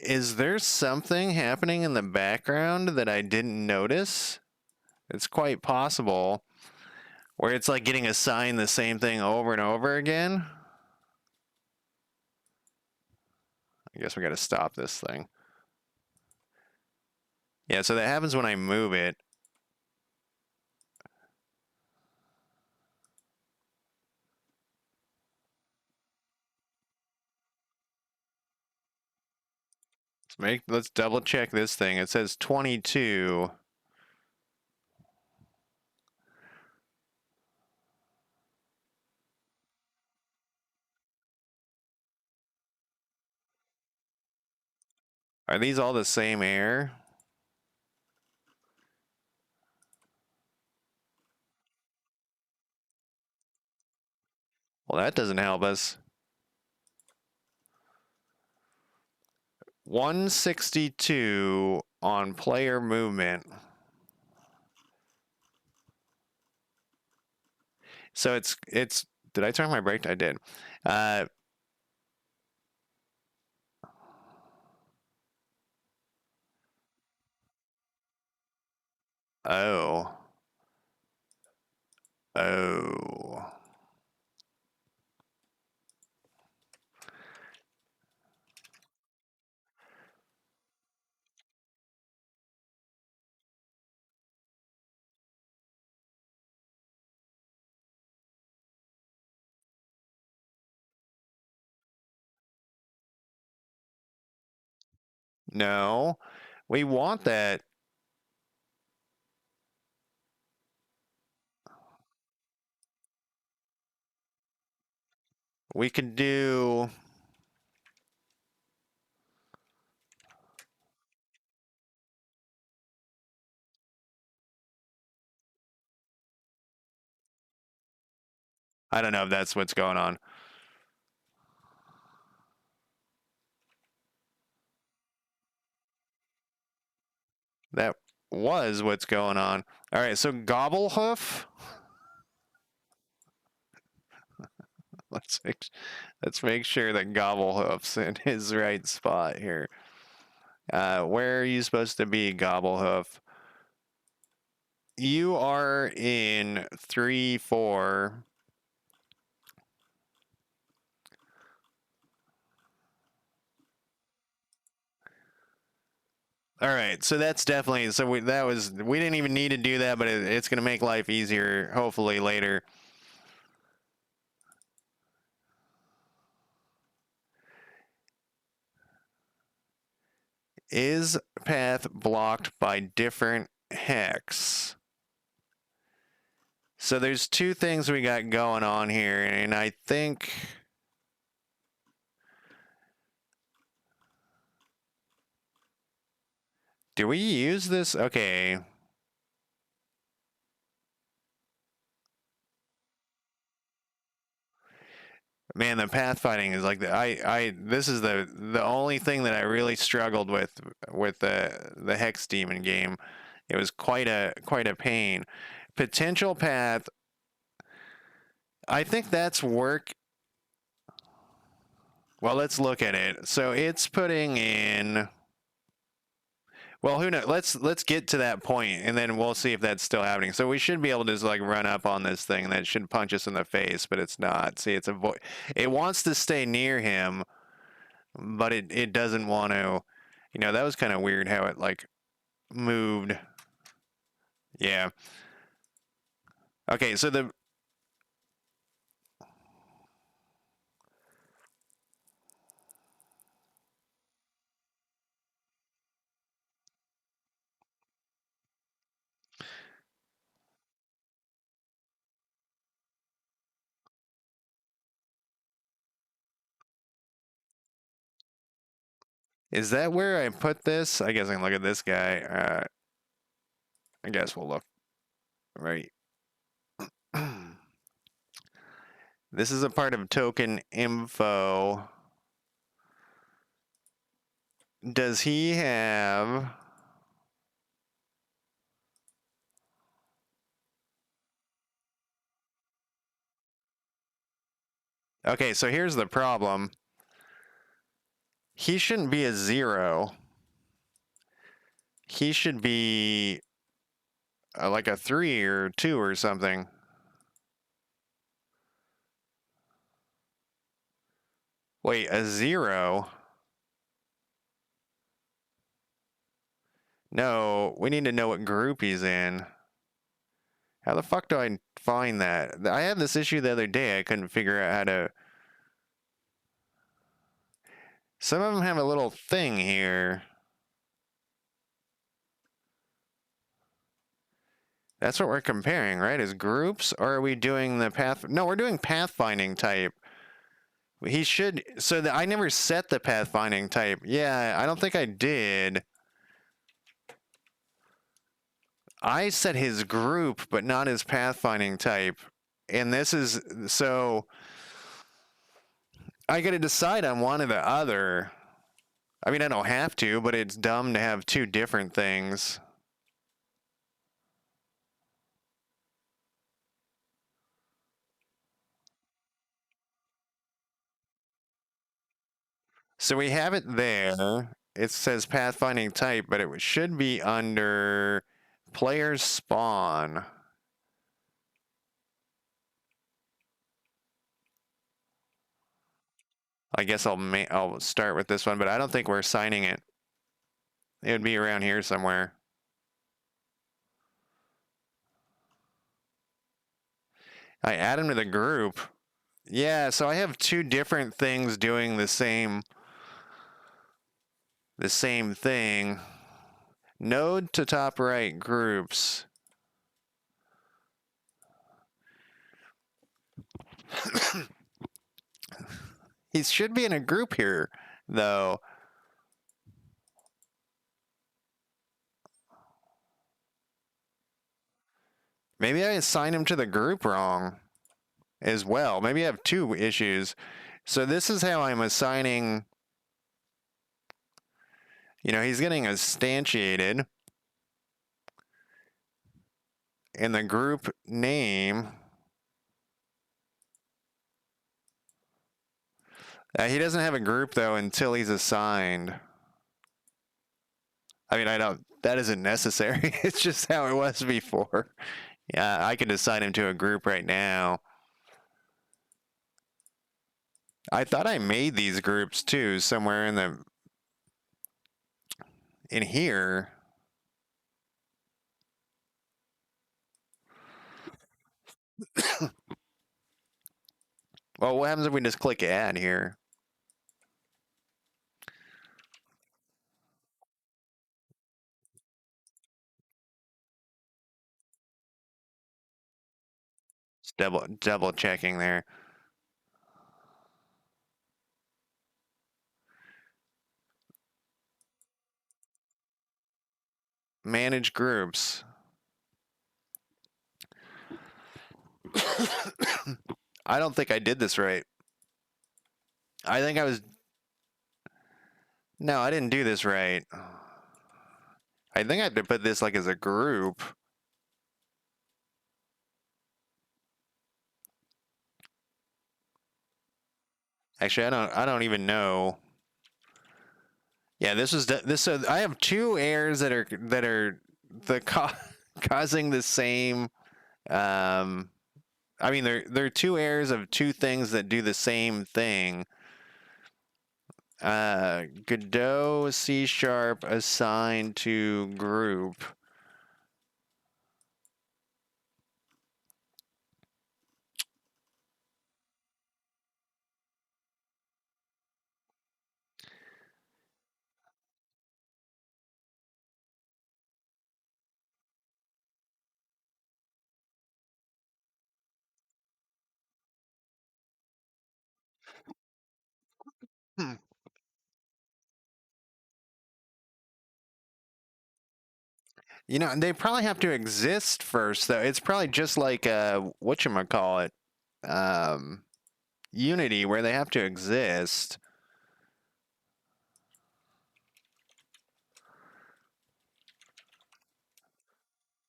Is there something happening in the background that I didn't notice? It's quite possible. Where it's like getting assigned the same thing over and over again. I guess we got to stop this thing. Yeah, so that happens when I move it. Let's double check this thing. It says 22. Are these all the same air? Well, that doesn't help us. 162 on player movement. So it's did I turn my brake? I did. Oh. Oh. No. We want that. We could do. I don't know if that's what's going on. That was what's going on. All right, so Gobblehoof. Let's make sure that Gobblehoof's in his right spot here. Where are you supposed to be, Gobblehoof? You are in 3-4. All right, so that's definitely so we didn't even need to do that, but it's going to make life easier hopefully later. Is path blocked by different hex? So there's two things we got going on here, and I think do we use this? Okay. Man, the pathfinding is like this is the only thing that I really struggled with the hex demon game. It was quite a pain. Potential path, I think that's work. Well, let's look at it. So it's putting in. Well, who knows? Let's get to that point, and then we'll see if that's still happening. So we should be able to just like run up on this thing, and that should punch us in the face, but it's not. See, it's it wants to stay near him, but it doesn't want to. You know, that was kind of weird how it like moved. Yeah. Okay, so the is that where I put this? I guess I can look at this guy. I guess we'll look right. This is a part of token info. Does he have? Okay, so here's the problem. He shouldn't be a 0. He should be like a 3 or 2 or something. Wait, a 0? No, we need to know what group he's in. How the fuck do I find that? I had this issue the other day. I couldn't figure out how to. Some of them have a little thing here. That's what we're comparing, right? Is groups, or are we doing the path? No, we're doing pathfinding type. He should. So I never set the pathfinding type. Yeah, I don't think I did. I set his group, but not his pathfinding type. And this is so I got to decide on one or the other. I mean, I don't have to, but it's dumb to have two different things. So we have it there. It says pathfinding type, but it should be under players spawn. I guess I'll start with this one, but I don't think we're assigning it. It would be around here somewhere. I add him to the group. Yeah, so I have two different things doing the same thing. Node to top right groups. He should be in a group here, though. Maybe I assigned him to the group wrong as well. Maybe I have two issues. So this is how I'm assigning. You know, he's getting instantiated. And the group name. He doesn't have a group, though, until he's assigned. I mean, that isn't necessary. It's just how it was before. Yeah, I can assign him to a group right now. I thought I made these groups too, somewhere in here. Well, what happens if we just click add here? Double checking there. Manage groups. I don't think I did this right. I think I was. No, I didn't do this right. I think I have to put this like as a group. Actually, I don't even know. Yeah, this was this. So I have two errors that are causing the same. Um, I mean, they're two errors of two things that do the same thing. Godot C# assigned to group. Hmm. You know, they probably have to exist first, though. It's probably just like whatchamacallit, um, Unity, where they have to exist.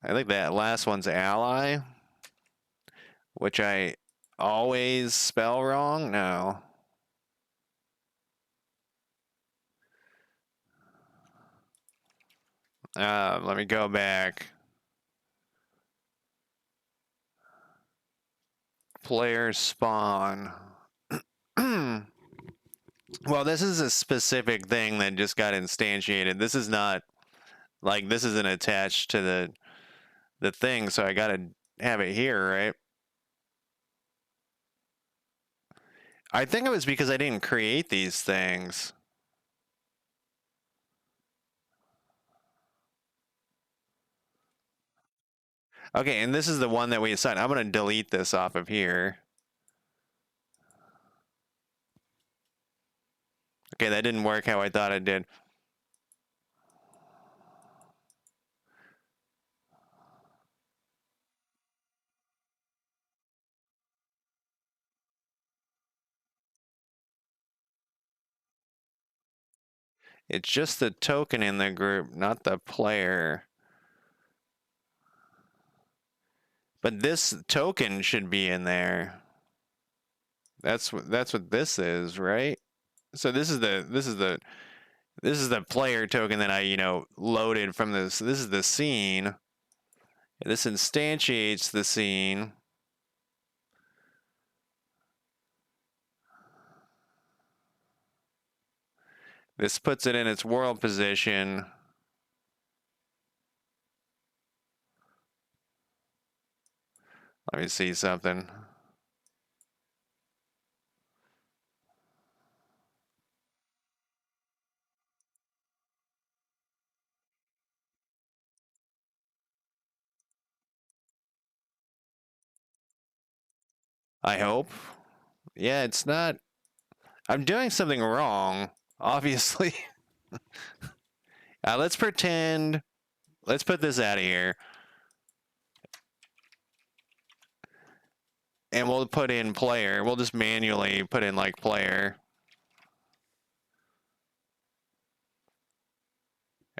I think that last one's ally, which I always spell wrong. No. Let me go back. Player spawn. Well, this is a specific thing that just got instantiated. This is not like this isn't attached to the thing, so I gotta have it here, right? I think it was because I didn't create these things. Okay, and this is the one that we assigned. I'm gonna delete this off of here. Okay, that didn't work how I thought it did. It's just the token in the group, not the player. But this token should be in there. That's what this is, right? So this is the player token that I, loaded from this. This is the scene. This instantiates the scene. This puts it in its world position. Let me see something. I hope. Yeah, it's not. I'm doing something wrong, obviously. Let's pretend. Let's put this out of here. And we'll put in player. We'll just manually put in like player.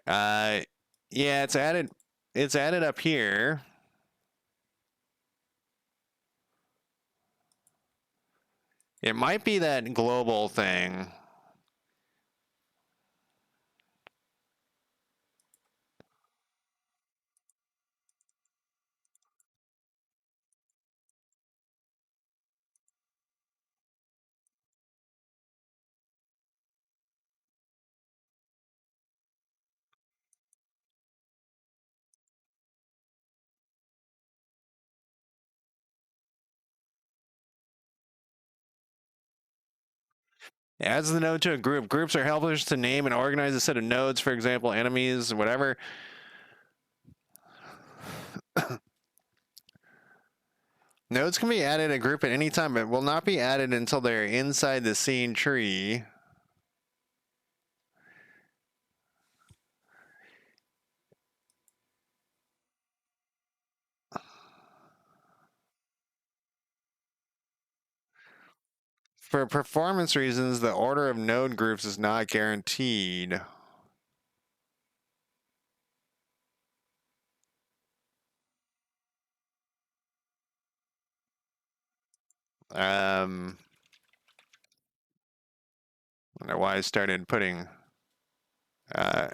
Yeah, it's added. It's added up here. It might be that global thing. It adds the node to a group. Groups are helpers to name and organize a set of nodes, for example, enemies, whatever. Nodes can be added a group at any time, but will not be added until they're inside the scene tree. For performance reasons, the order of node groups is not guaranteed. I don't know why I started putting uh,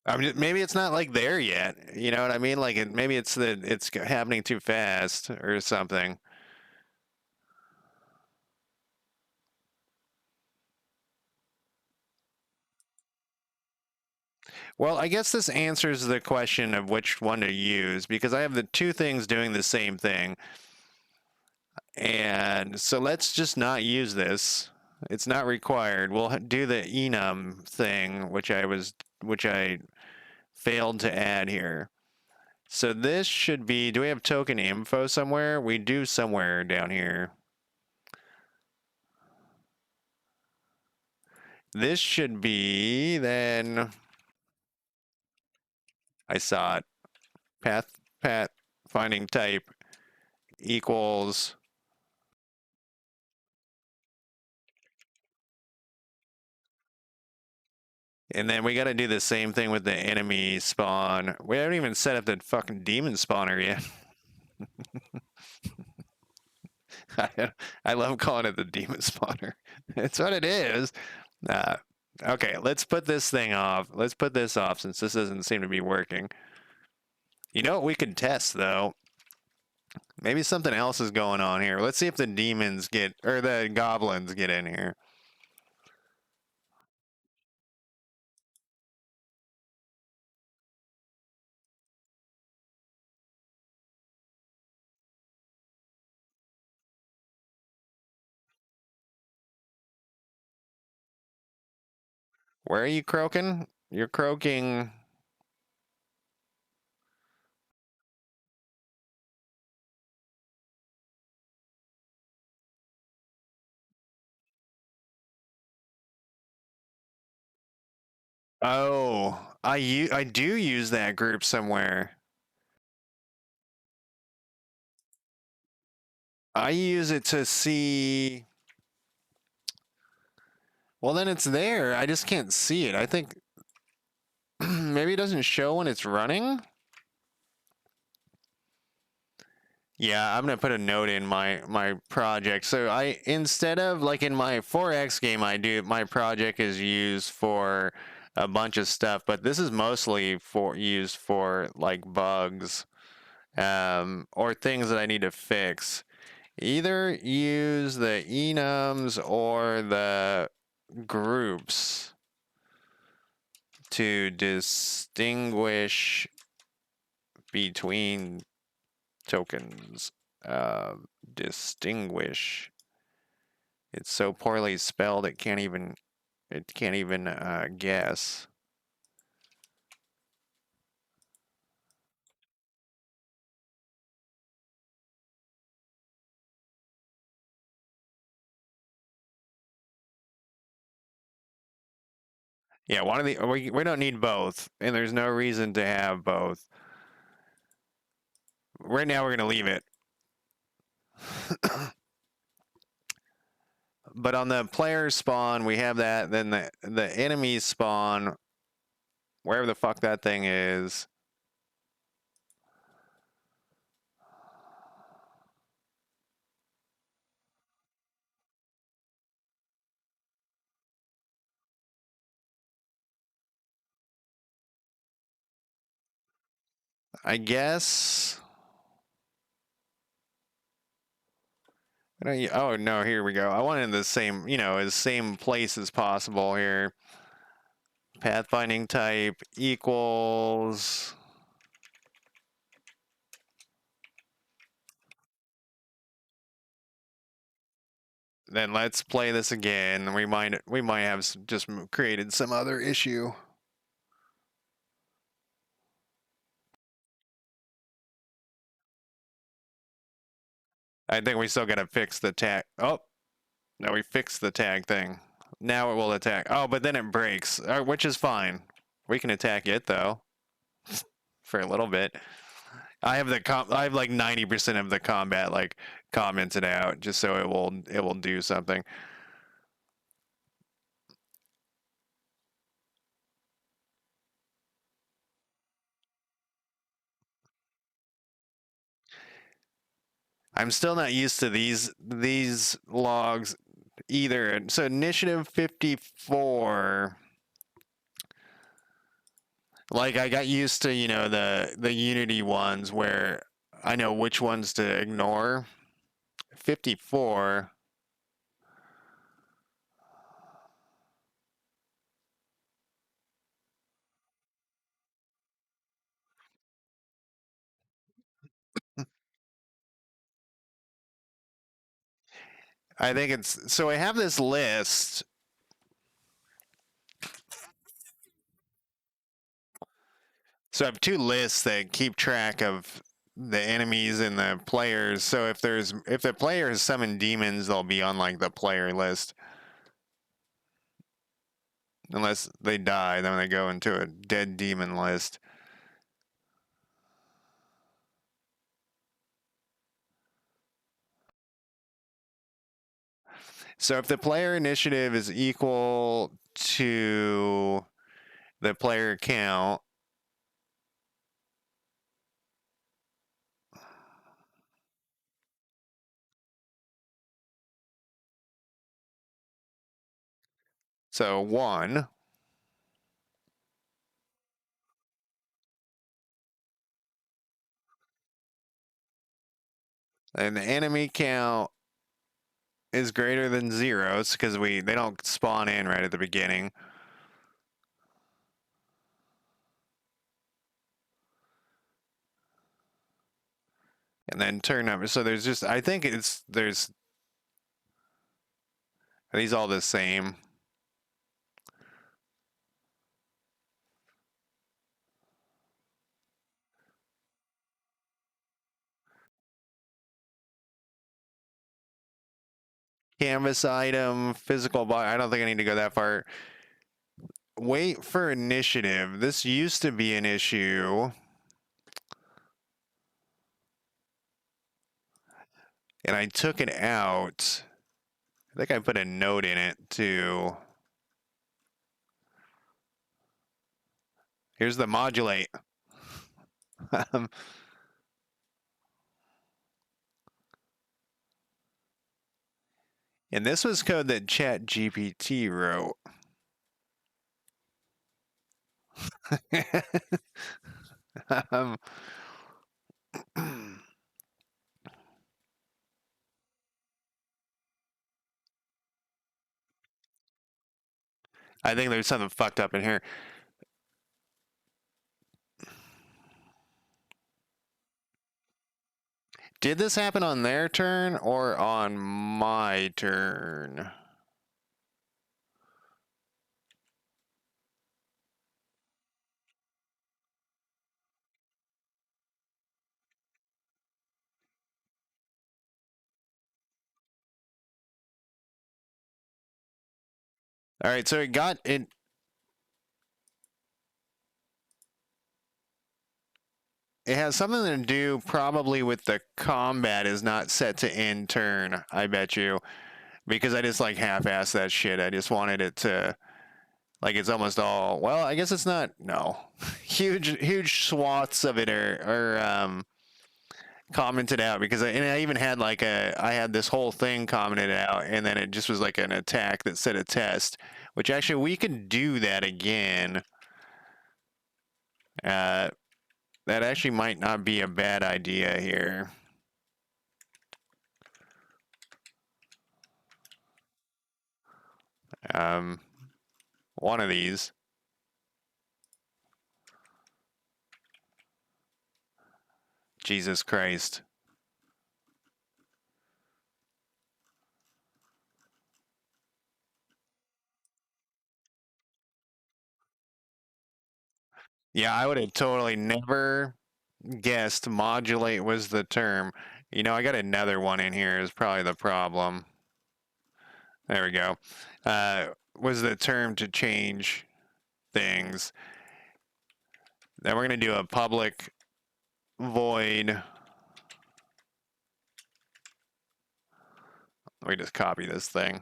I mean, maybe it's not like there yet. You know what I mean? Like, maybe it's that it's happening too fast or something. Well, I guess this answers the question of which one to use because I have the two things doing the same thing. And so let's just not use this. It's not required. We'll do the enum thing, which I failed to add here. So this should be, do we have token info somewhere? We do somewhere down here. This should be then, I saw it, path finding type equals, and then we got to do the same thing with the enemy spawn. We haven't even set up the fucking demon spawner yet. I love calling it the demon spawner. It's what it is. Uh, okay, let's put this thing off. Let's put this off since this doesn't seem to be working. You know what we could test though? Maybe something else is going on here. Let's see if the demons get, or the goblins get in here. Where are you croaking? You're croaking. Oh, I do use that group somewhere. I use it to see. Well, then it's there. I just can't see it. I think maybe it doesn't show when it's running. Yeah, I'm gonna put a note in my project. So I, instead of like in my 4X game, I do my project is used for a bunch of stuff, but this is mostly for used for like bugs or things that I need to fix. Either use the enums or the groups to distinguish between tokens. Distinguish. It's so poorly spelled it can't even guess. Yeah, one of the we don't need both, and there's no reason to have both. Right now, we're gonna leave it. But on the player spawn, we have that. Then the enemy spawn, wherever the fuck that thing is. I guess. Oh no, here we go. I want it in the same, as same place as possible here. Pathfinding type equals. Then let's play this again. We might have just created some other issue. I think we still gotta fix the tag. Oh, no, we fixed the tag thing. Now it will attack. Oh, but then it breaks, which is fine. We can attack it though for a little bit. I have like 90% of the combat like commented out just so it will do something. I'm still not used to these logs either. So initiative 54, like I got used to, the Unity ones where I know which ones to ignore. 54, I think it's so I have this list. So I have two lists that keep track of the enemies and the players. So if the players summon demons, they'll be on like the player list. Unless they die, then they go into a dead demon list. So if the player initiative is equal to the player count, so 1, and the enemy count is greater than 0, it's because they don't spawn in right at the beginning. And then turn number. So there's just I think there's are these all the same? Canvas item, physical body. I don't think I need to go that far. Wait for initiative. This used to be an issue. And I took it out. I think I put a note in it too. Here's the modulate. And this was code that ChatGPT wrote. um, I think there's something fucked up in here. Did this happen on their turn or on my turn? All right, so it got it. It has something to do probably with the combat is not set to end turn, I bet you. Because I just like half-assed that shit. I just wanted it to like it's almost all well, I guess it's not no. Huge swaths of it are commented out because and I even had like I had this whole thing commented out and then it just was like an attack that said a test, which actually we could do that again. Uh that actually might not be a bad idea here. Um one of these. Jesus Christ. Yeah, I would have totally never guessed modulate was the term. You know, I got another one in here is probably the problem. There we go. Was the term to change things. Then we're going to do a public void. Let me just copy this thing.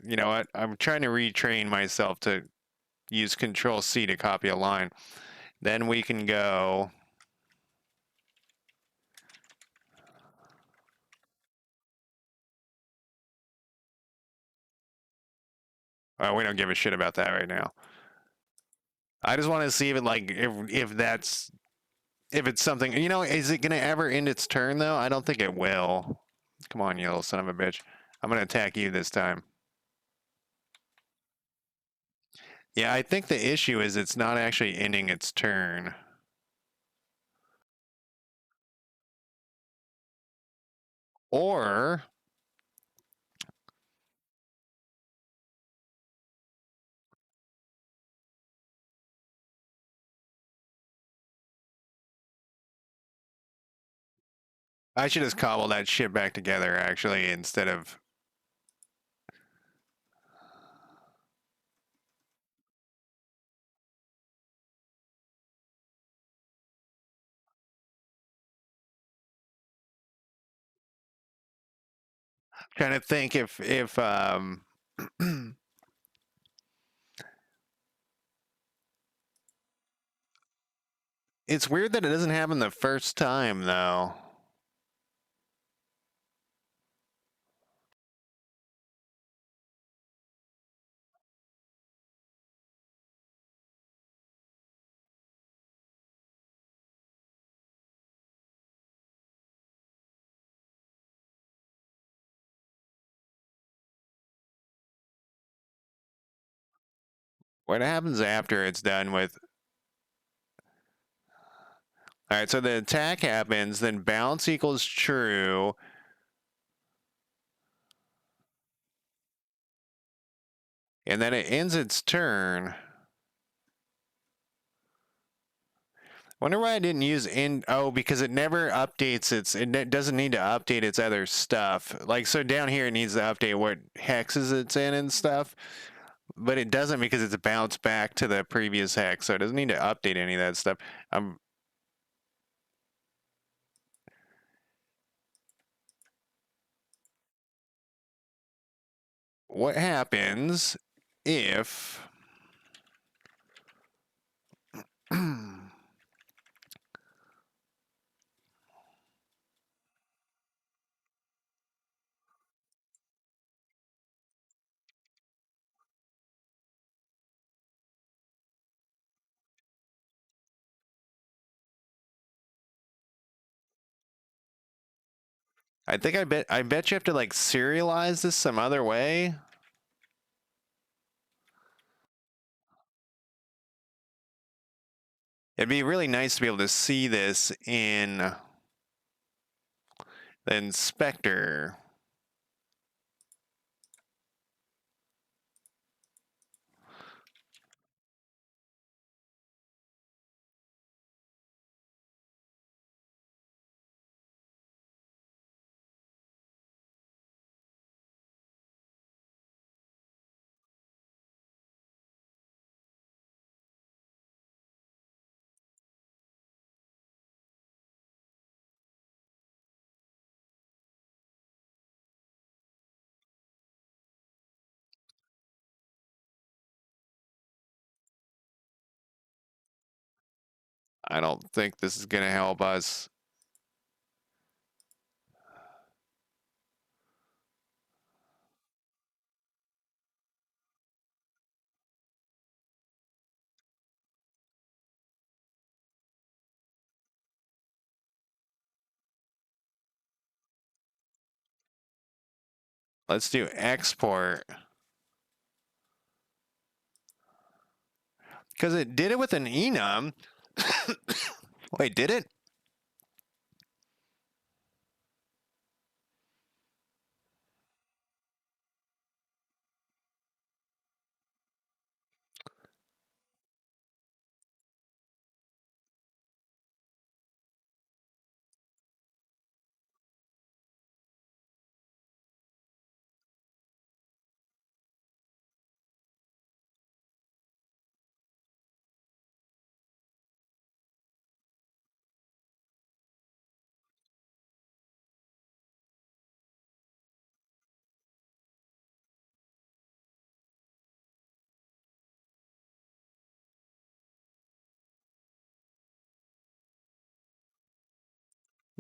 You know what? I'm trying to retrain myself to use Control C to copy a line. Then we can go. Oh, we don't give a shit about that right now. I just want to see if it like if that's if it's something. You know, is it going to ever end its turn though? I don't think it will. Come on, you little son of a bitch. I'm going to attack you this time. Yeah, I think the issue is it's not actually ending its turn. Or I should just cobble that shit back together actually instead of trying to think if it's weird that it doesn't happen the first time though. What happens after it's done with? All right, so the attack happens, then bounce equals true, and then it ends its turn. Wonder why I didn't use in. Oh, because it never updates its. It doesn't need to update its other stuff. Like so down here, it needs to update what hexes it's in and stuff. But it doesn't because it's bounced back to the previous hex, so it doesn't need to update any of that stuff. What happens if I bet you have to like serialize this some other way. It'd be really nice to be able to see this in the inspector. I don't think this is going to help us. Let's do export. Because it did it with an enum. Wait, did it?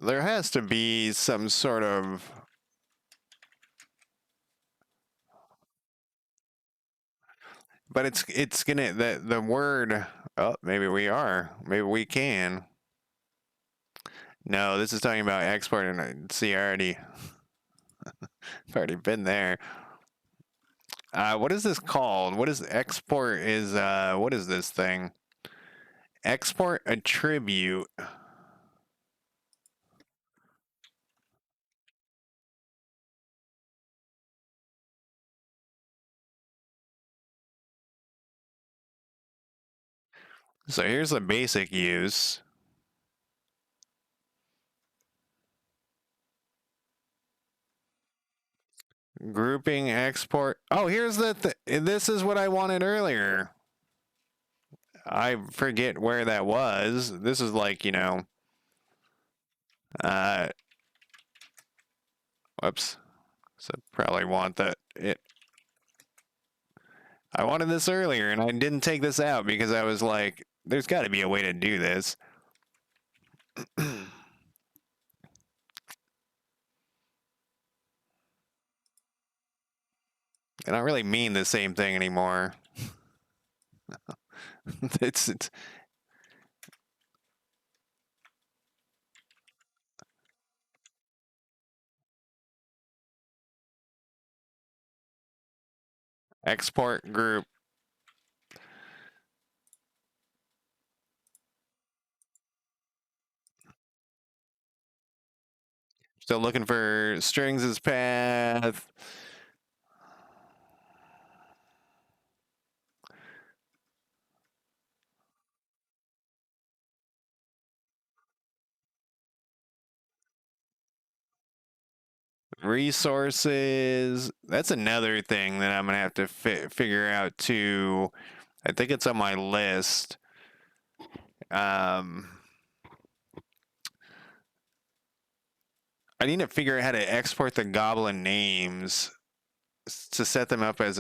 There has to be some sort of... But it's gonna... The word... Oh, maybe we are. Maybe we can. No, this is talking about exporting. See, I've already been there. What is this called? What is export is, what is this thing? Export attribute. So here's the basic use. Grouping export. Oh, here's this is what I wanted earlier. I forget where that was. This is like, uh, whoops. So probably want that. I wanted this earlier and I didn't take this out because I was like, there's got to be a way to do this. I don't really mean the same thing anymore. it's export group. Still looking for strings as path. Resources. That's another thing that I'm gonna have to figure out too. I think it's on my list. I need to figure out how to export the goblin names to set them up as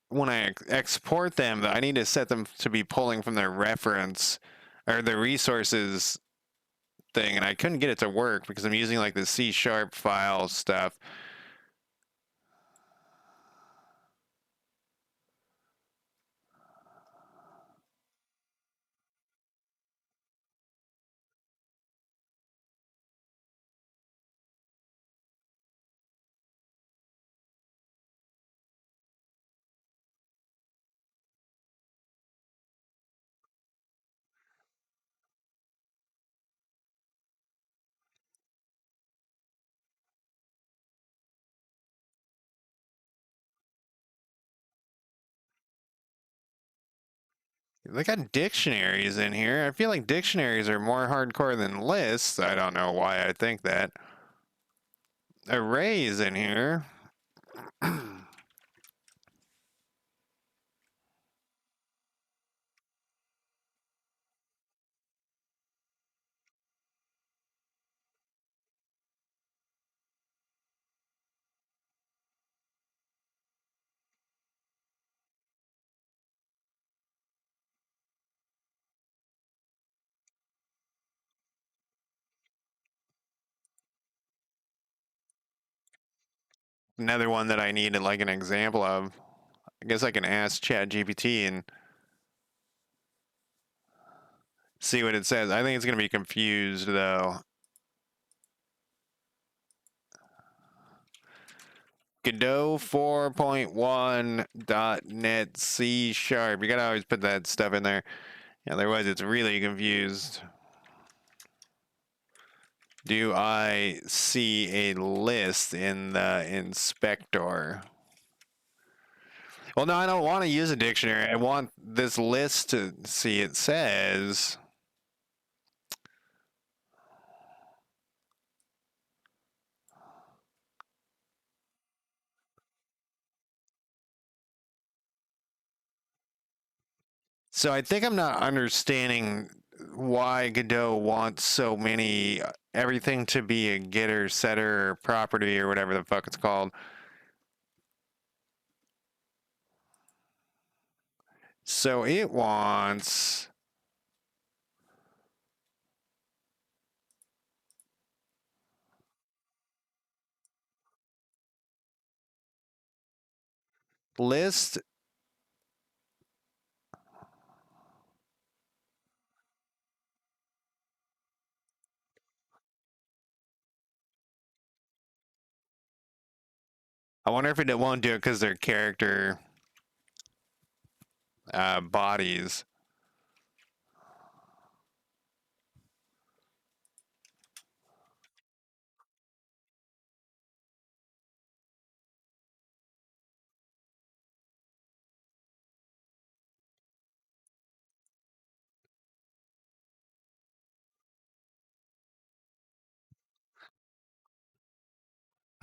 when I export them, I need to set them to be pulling from their reference or the resources thing, and I couldn't get it to work because I'm using like the C# file stuff. They got dictionaries in here. I feel like dictionaries are more hardcore than lists. I don't know why I think that. Arrays in here. Another one that I needed like an example of. I guess I can ask ChatGPT and see what it says. I think it's going to be confused though. Godot 4.1.net C#. You gotta always put that stuff in there. Otherwise, it's really confused. Do I see a list in the inspector? Well, no, I don't want to use a dictionary. I want this list to see it says. So I think I'm not understanding why Godot wants so many, everything to be a getter, setter, or property, or whatever the fuck it's called. So it wants list. I wonder if it won't do it because they're character bodies.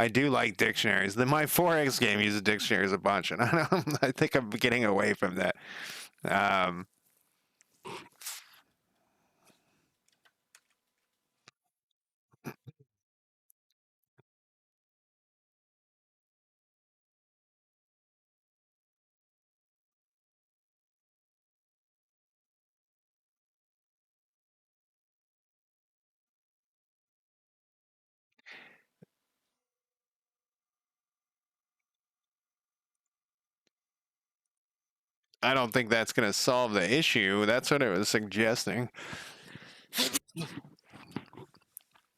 I do like dictionaries. My 4X game uses dictionaries a bunch, and I think I'm getting away from that. Um, I don't think that's going to solve the issue. That's what it was suggesting.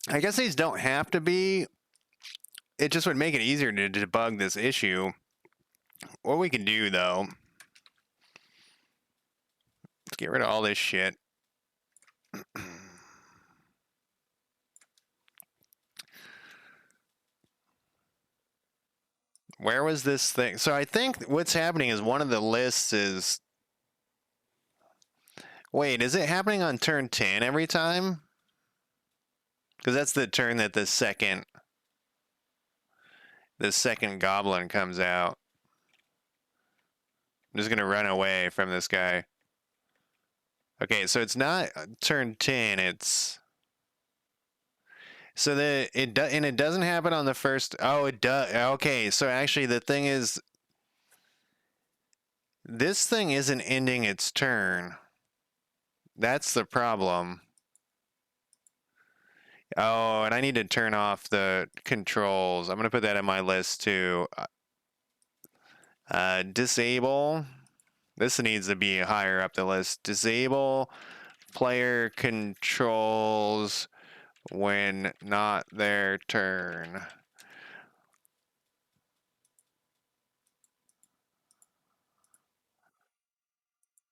I guess these don't have to be. It just would make it easier to debug this issue. What we can do, though, let's get rid of all this shit. Where was this thing? So I think what's happening is one of the lists is. Wait, is it happening on turn 10 every time? Because that's the turn that the second goblin comes out. I'm just gonna run away from this guy. Okay, so it's not turn 10. It's so that it doesn't happen on the first. Oh, it does. Okay, so actually the thing is, this thing isn't ending its turn. That's the problem. Oh, and I need to turn off the controls. I'm gonna put that in my list too. Disable. This needs to be higher up the list. Disable player controls when not their turn.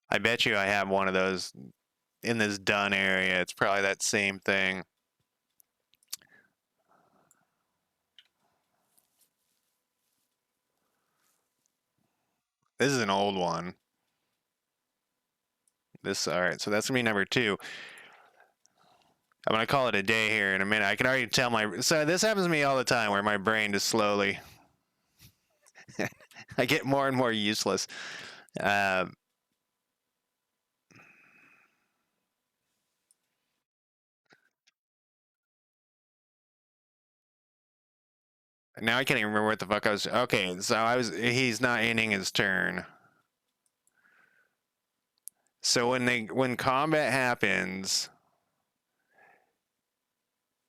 I bet you I have one of those in this done area. It's probably that same thing. This is an old one. All right, so that's gonna be number 2. I'm gonna call it a day here in a minute. I can already tell so this happens to me all the time where my brain just slowly I get more and more useless. Uh, Now I can't even remember what the fuck I was. Okay, so he's not ending his turn. So when combat happens,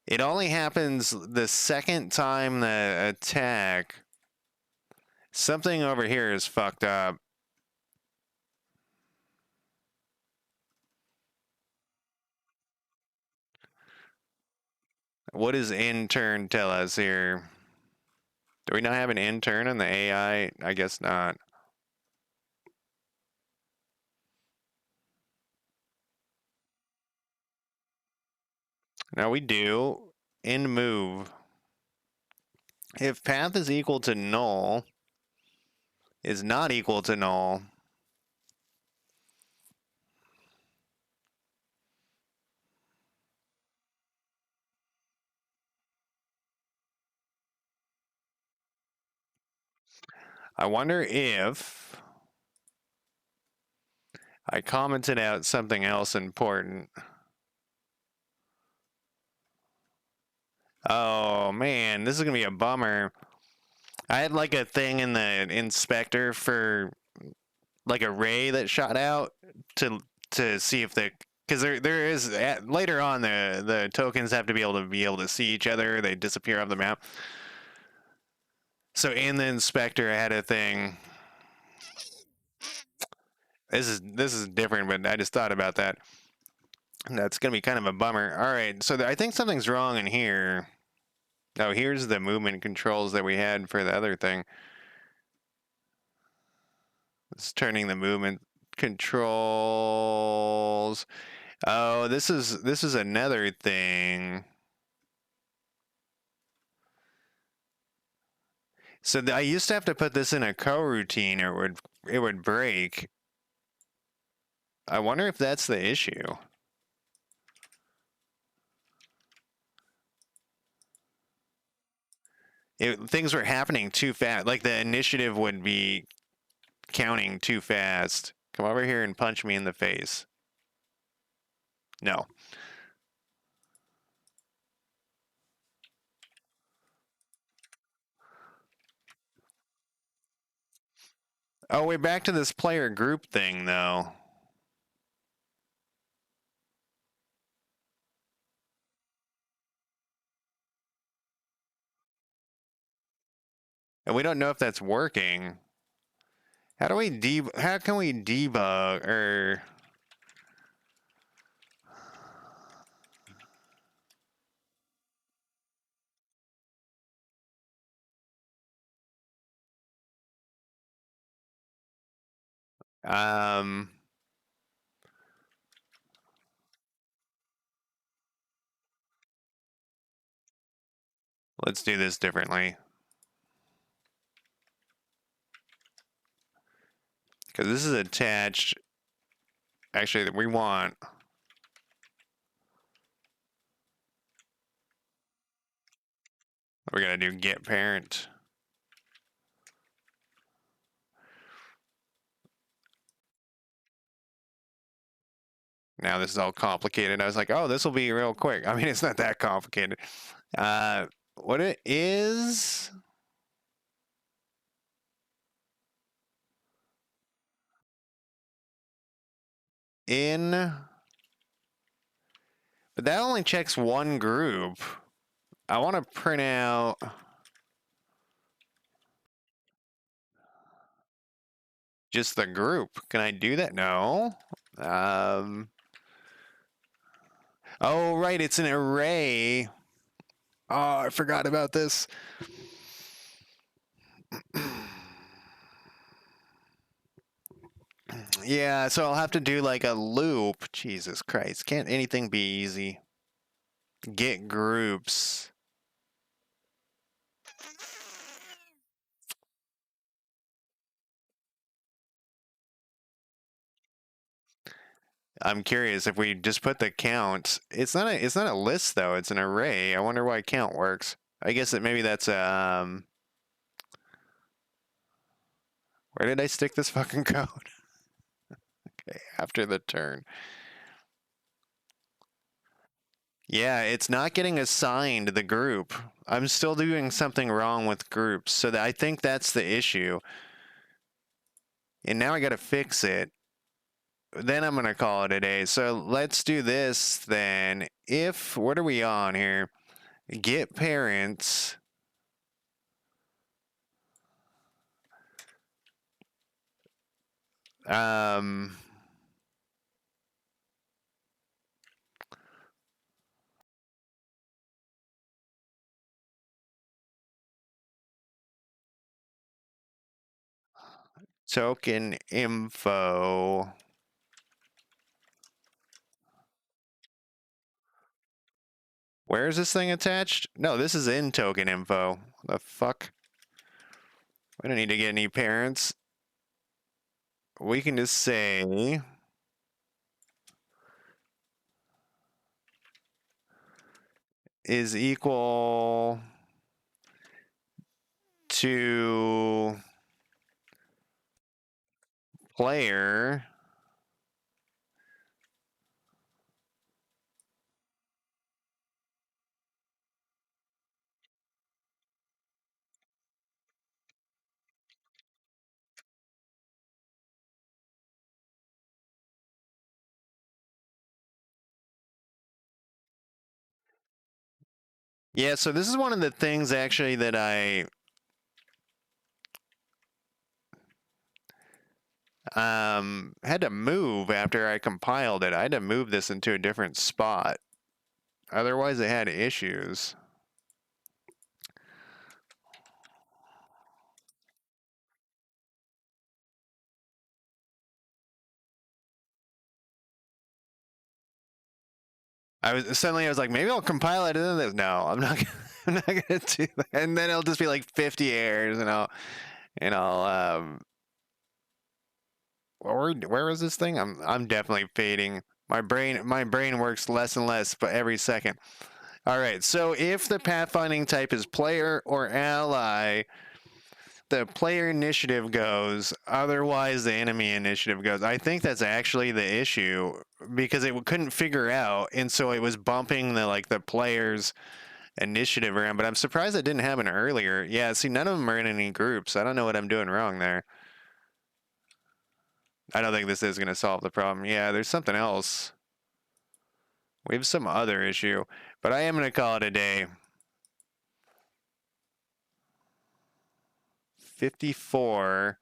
it only happens the second time the attack. Something over here is fucked up. What does intern tell us here? Do we not have an intern in the AI? I guess not. No, we do. End move. If path is equal to null, is not equal to null. I wonder if I commented out something else important. Oh man, this is gonna be a bummer. I had like a thing in the inspector for like a ray that shot out to see if the because there is later on the tokens have to be able to see each other. They disappear off the map. So in the inspector, I had a thing. This is different, but I just thought about that. That's gonna be kind of a bummer. All right, so I think something's wrong in here. Oh, here's the movement controls that we had for the other thing. It's turning the movement controls. Oh, this is another thing. So I used to have to put this in a coroutine or it would break. I wonder if that's the issue. Things were happening too fast. Like the initiative would be counting too fast. Come over here and punch me in the face. No. Oh, we're back to this player group thing, though. And we don't know if that's working. How do we how can we debug or um let's do this differently. Because this is attached. Actually, we want. We're gonna do get parent. Now this is all complicated. I was like, oh, this will be real quick. I mean, it's not that complicated. What it is? In. But that only checks one group. I want to print out just the group. Can I do that? No. Um. Oh, right. It's an array. Oh, I forgot about this. Yeah, so I'll have to do like a loop. Jesus Christ. Can't anything be easy? Get groups. I'm curious if we just put the count. It's not a list though, it's an array. I wonder why count works. I guess that maybe that's where did I stick this fucking code? Okay, after the turn. Yeah, it's not getting assigned the group. I'm still doing something wrong with groups, so that I think that's the issue. And now I got to fix it. Then I'm gonna call it a day. So let's do this then. If what are we on here? Get parents. Um, token info. Where is this thing attached? No, this is in token info. The fuck? We don't need to get any parents. We can just say is equal to player. Yeah, so this is one of the things actually that I had to move after I compiled it. I had to move this into a different spot. Otherwise, it had issues. I was like, maybe I'll compile it and then no, I'm not. I'm not gonna do that. And then it'll just be like 50 errors, and I'll where is this thing? I'm definitely fading. My brain works less and less, but every second. All right. So if the pathfinding type is player or ally, the player initiative goes. Otherwise, the enemy initiative goes. I think that's actually the issue because it couldn't figure out, and so it was bumping the players initiative around. But I'm surprised it didn't happen earlier. Yeah. See, none of them are in any groups. I don't know what I'm doing wrong there. I don't think this is going to solve the problem. Yeah, there's something else. We have some other issue, but I am going to call it a day. 54,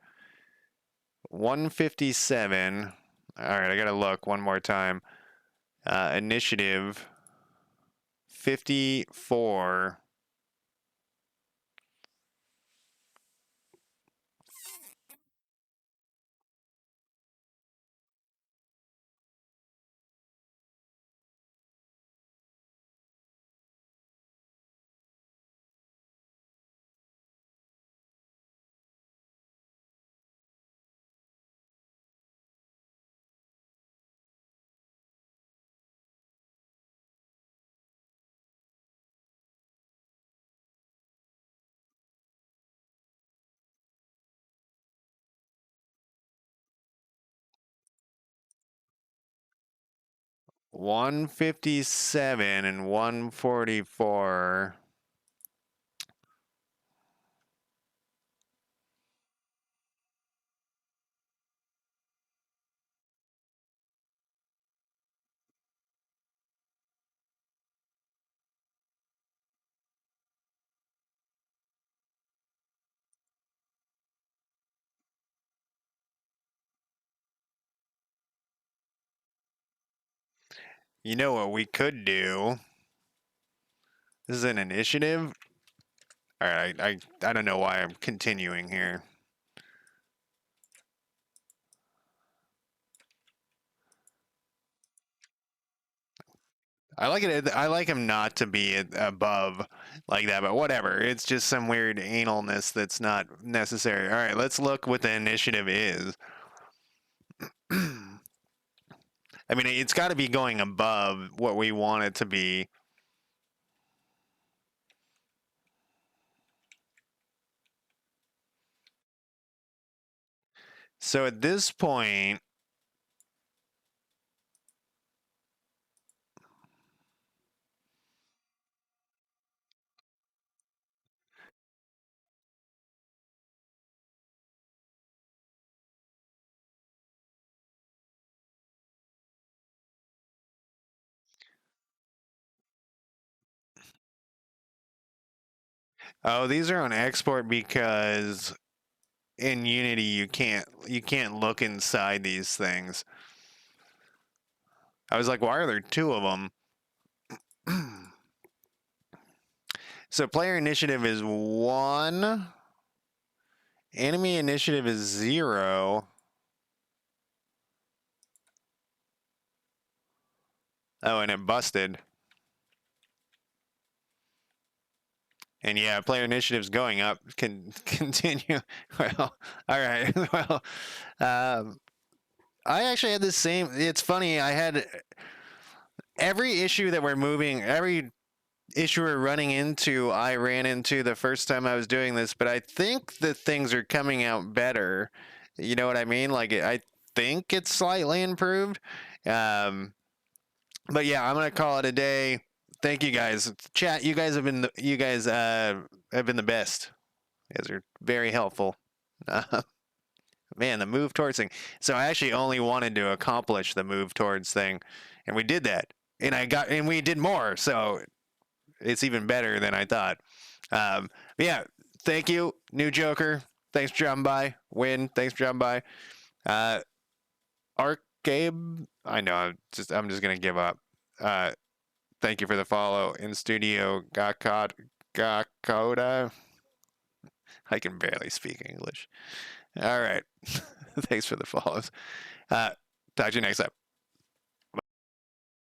157. All right, I got to look one more time. Initiative 54. One 57 and 144. You know what we could do? This is an initiative. All right, I don't know why I'm continuing here. I like it. I like him not to be above like that, but whatever. It's just some weird analness that's not necessary. All right, let's look what the initiative is. I mean, it's got to be going above what we want it to be. So at this point, oh, these are on export because in Unity you can't look inside these things. I was like, why are there two of them? So player initiative is 1. Enemy initiative is 0. Oh, and it busted. And yeah, player initiative's going up. Can continue. Well, all right. Well, I actually had the same. It's funny. I had every issue that we're moving, every issue we're running into, I ran into the first time I was doing this. But I think that things are coming out better. You know what I mean? Like I think it's slightly improved. Um, but yeah, I'm gonna call it a day. Thank you guys. Chat, you guys have been the best. You guys are very helpful. Uh, man, the move towards thing. So I actually only wanted to accomplish the move towards thing, and we did that. And we did more. So it's even better than I thought. But yeah, thank you, New Joker. Thanks for dropping by. Win, thanks for dropping by. Arcabe, I know, I'm just gonna give up. Thank you for the follow. In studio, Gakoda. I can barely speak English. All right. Thanks for the follows. Talk to you next time.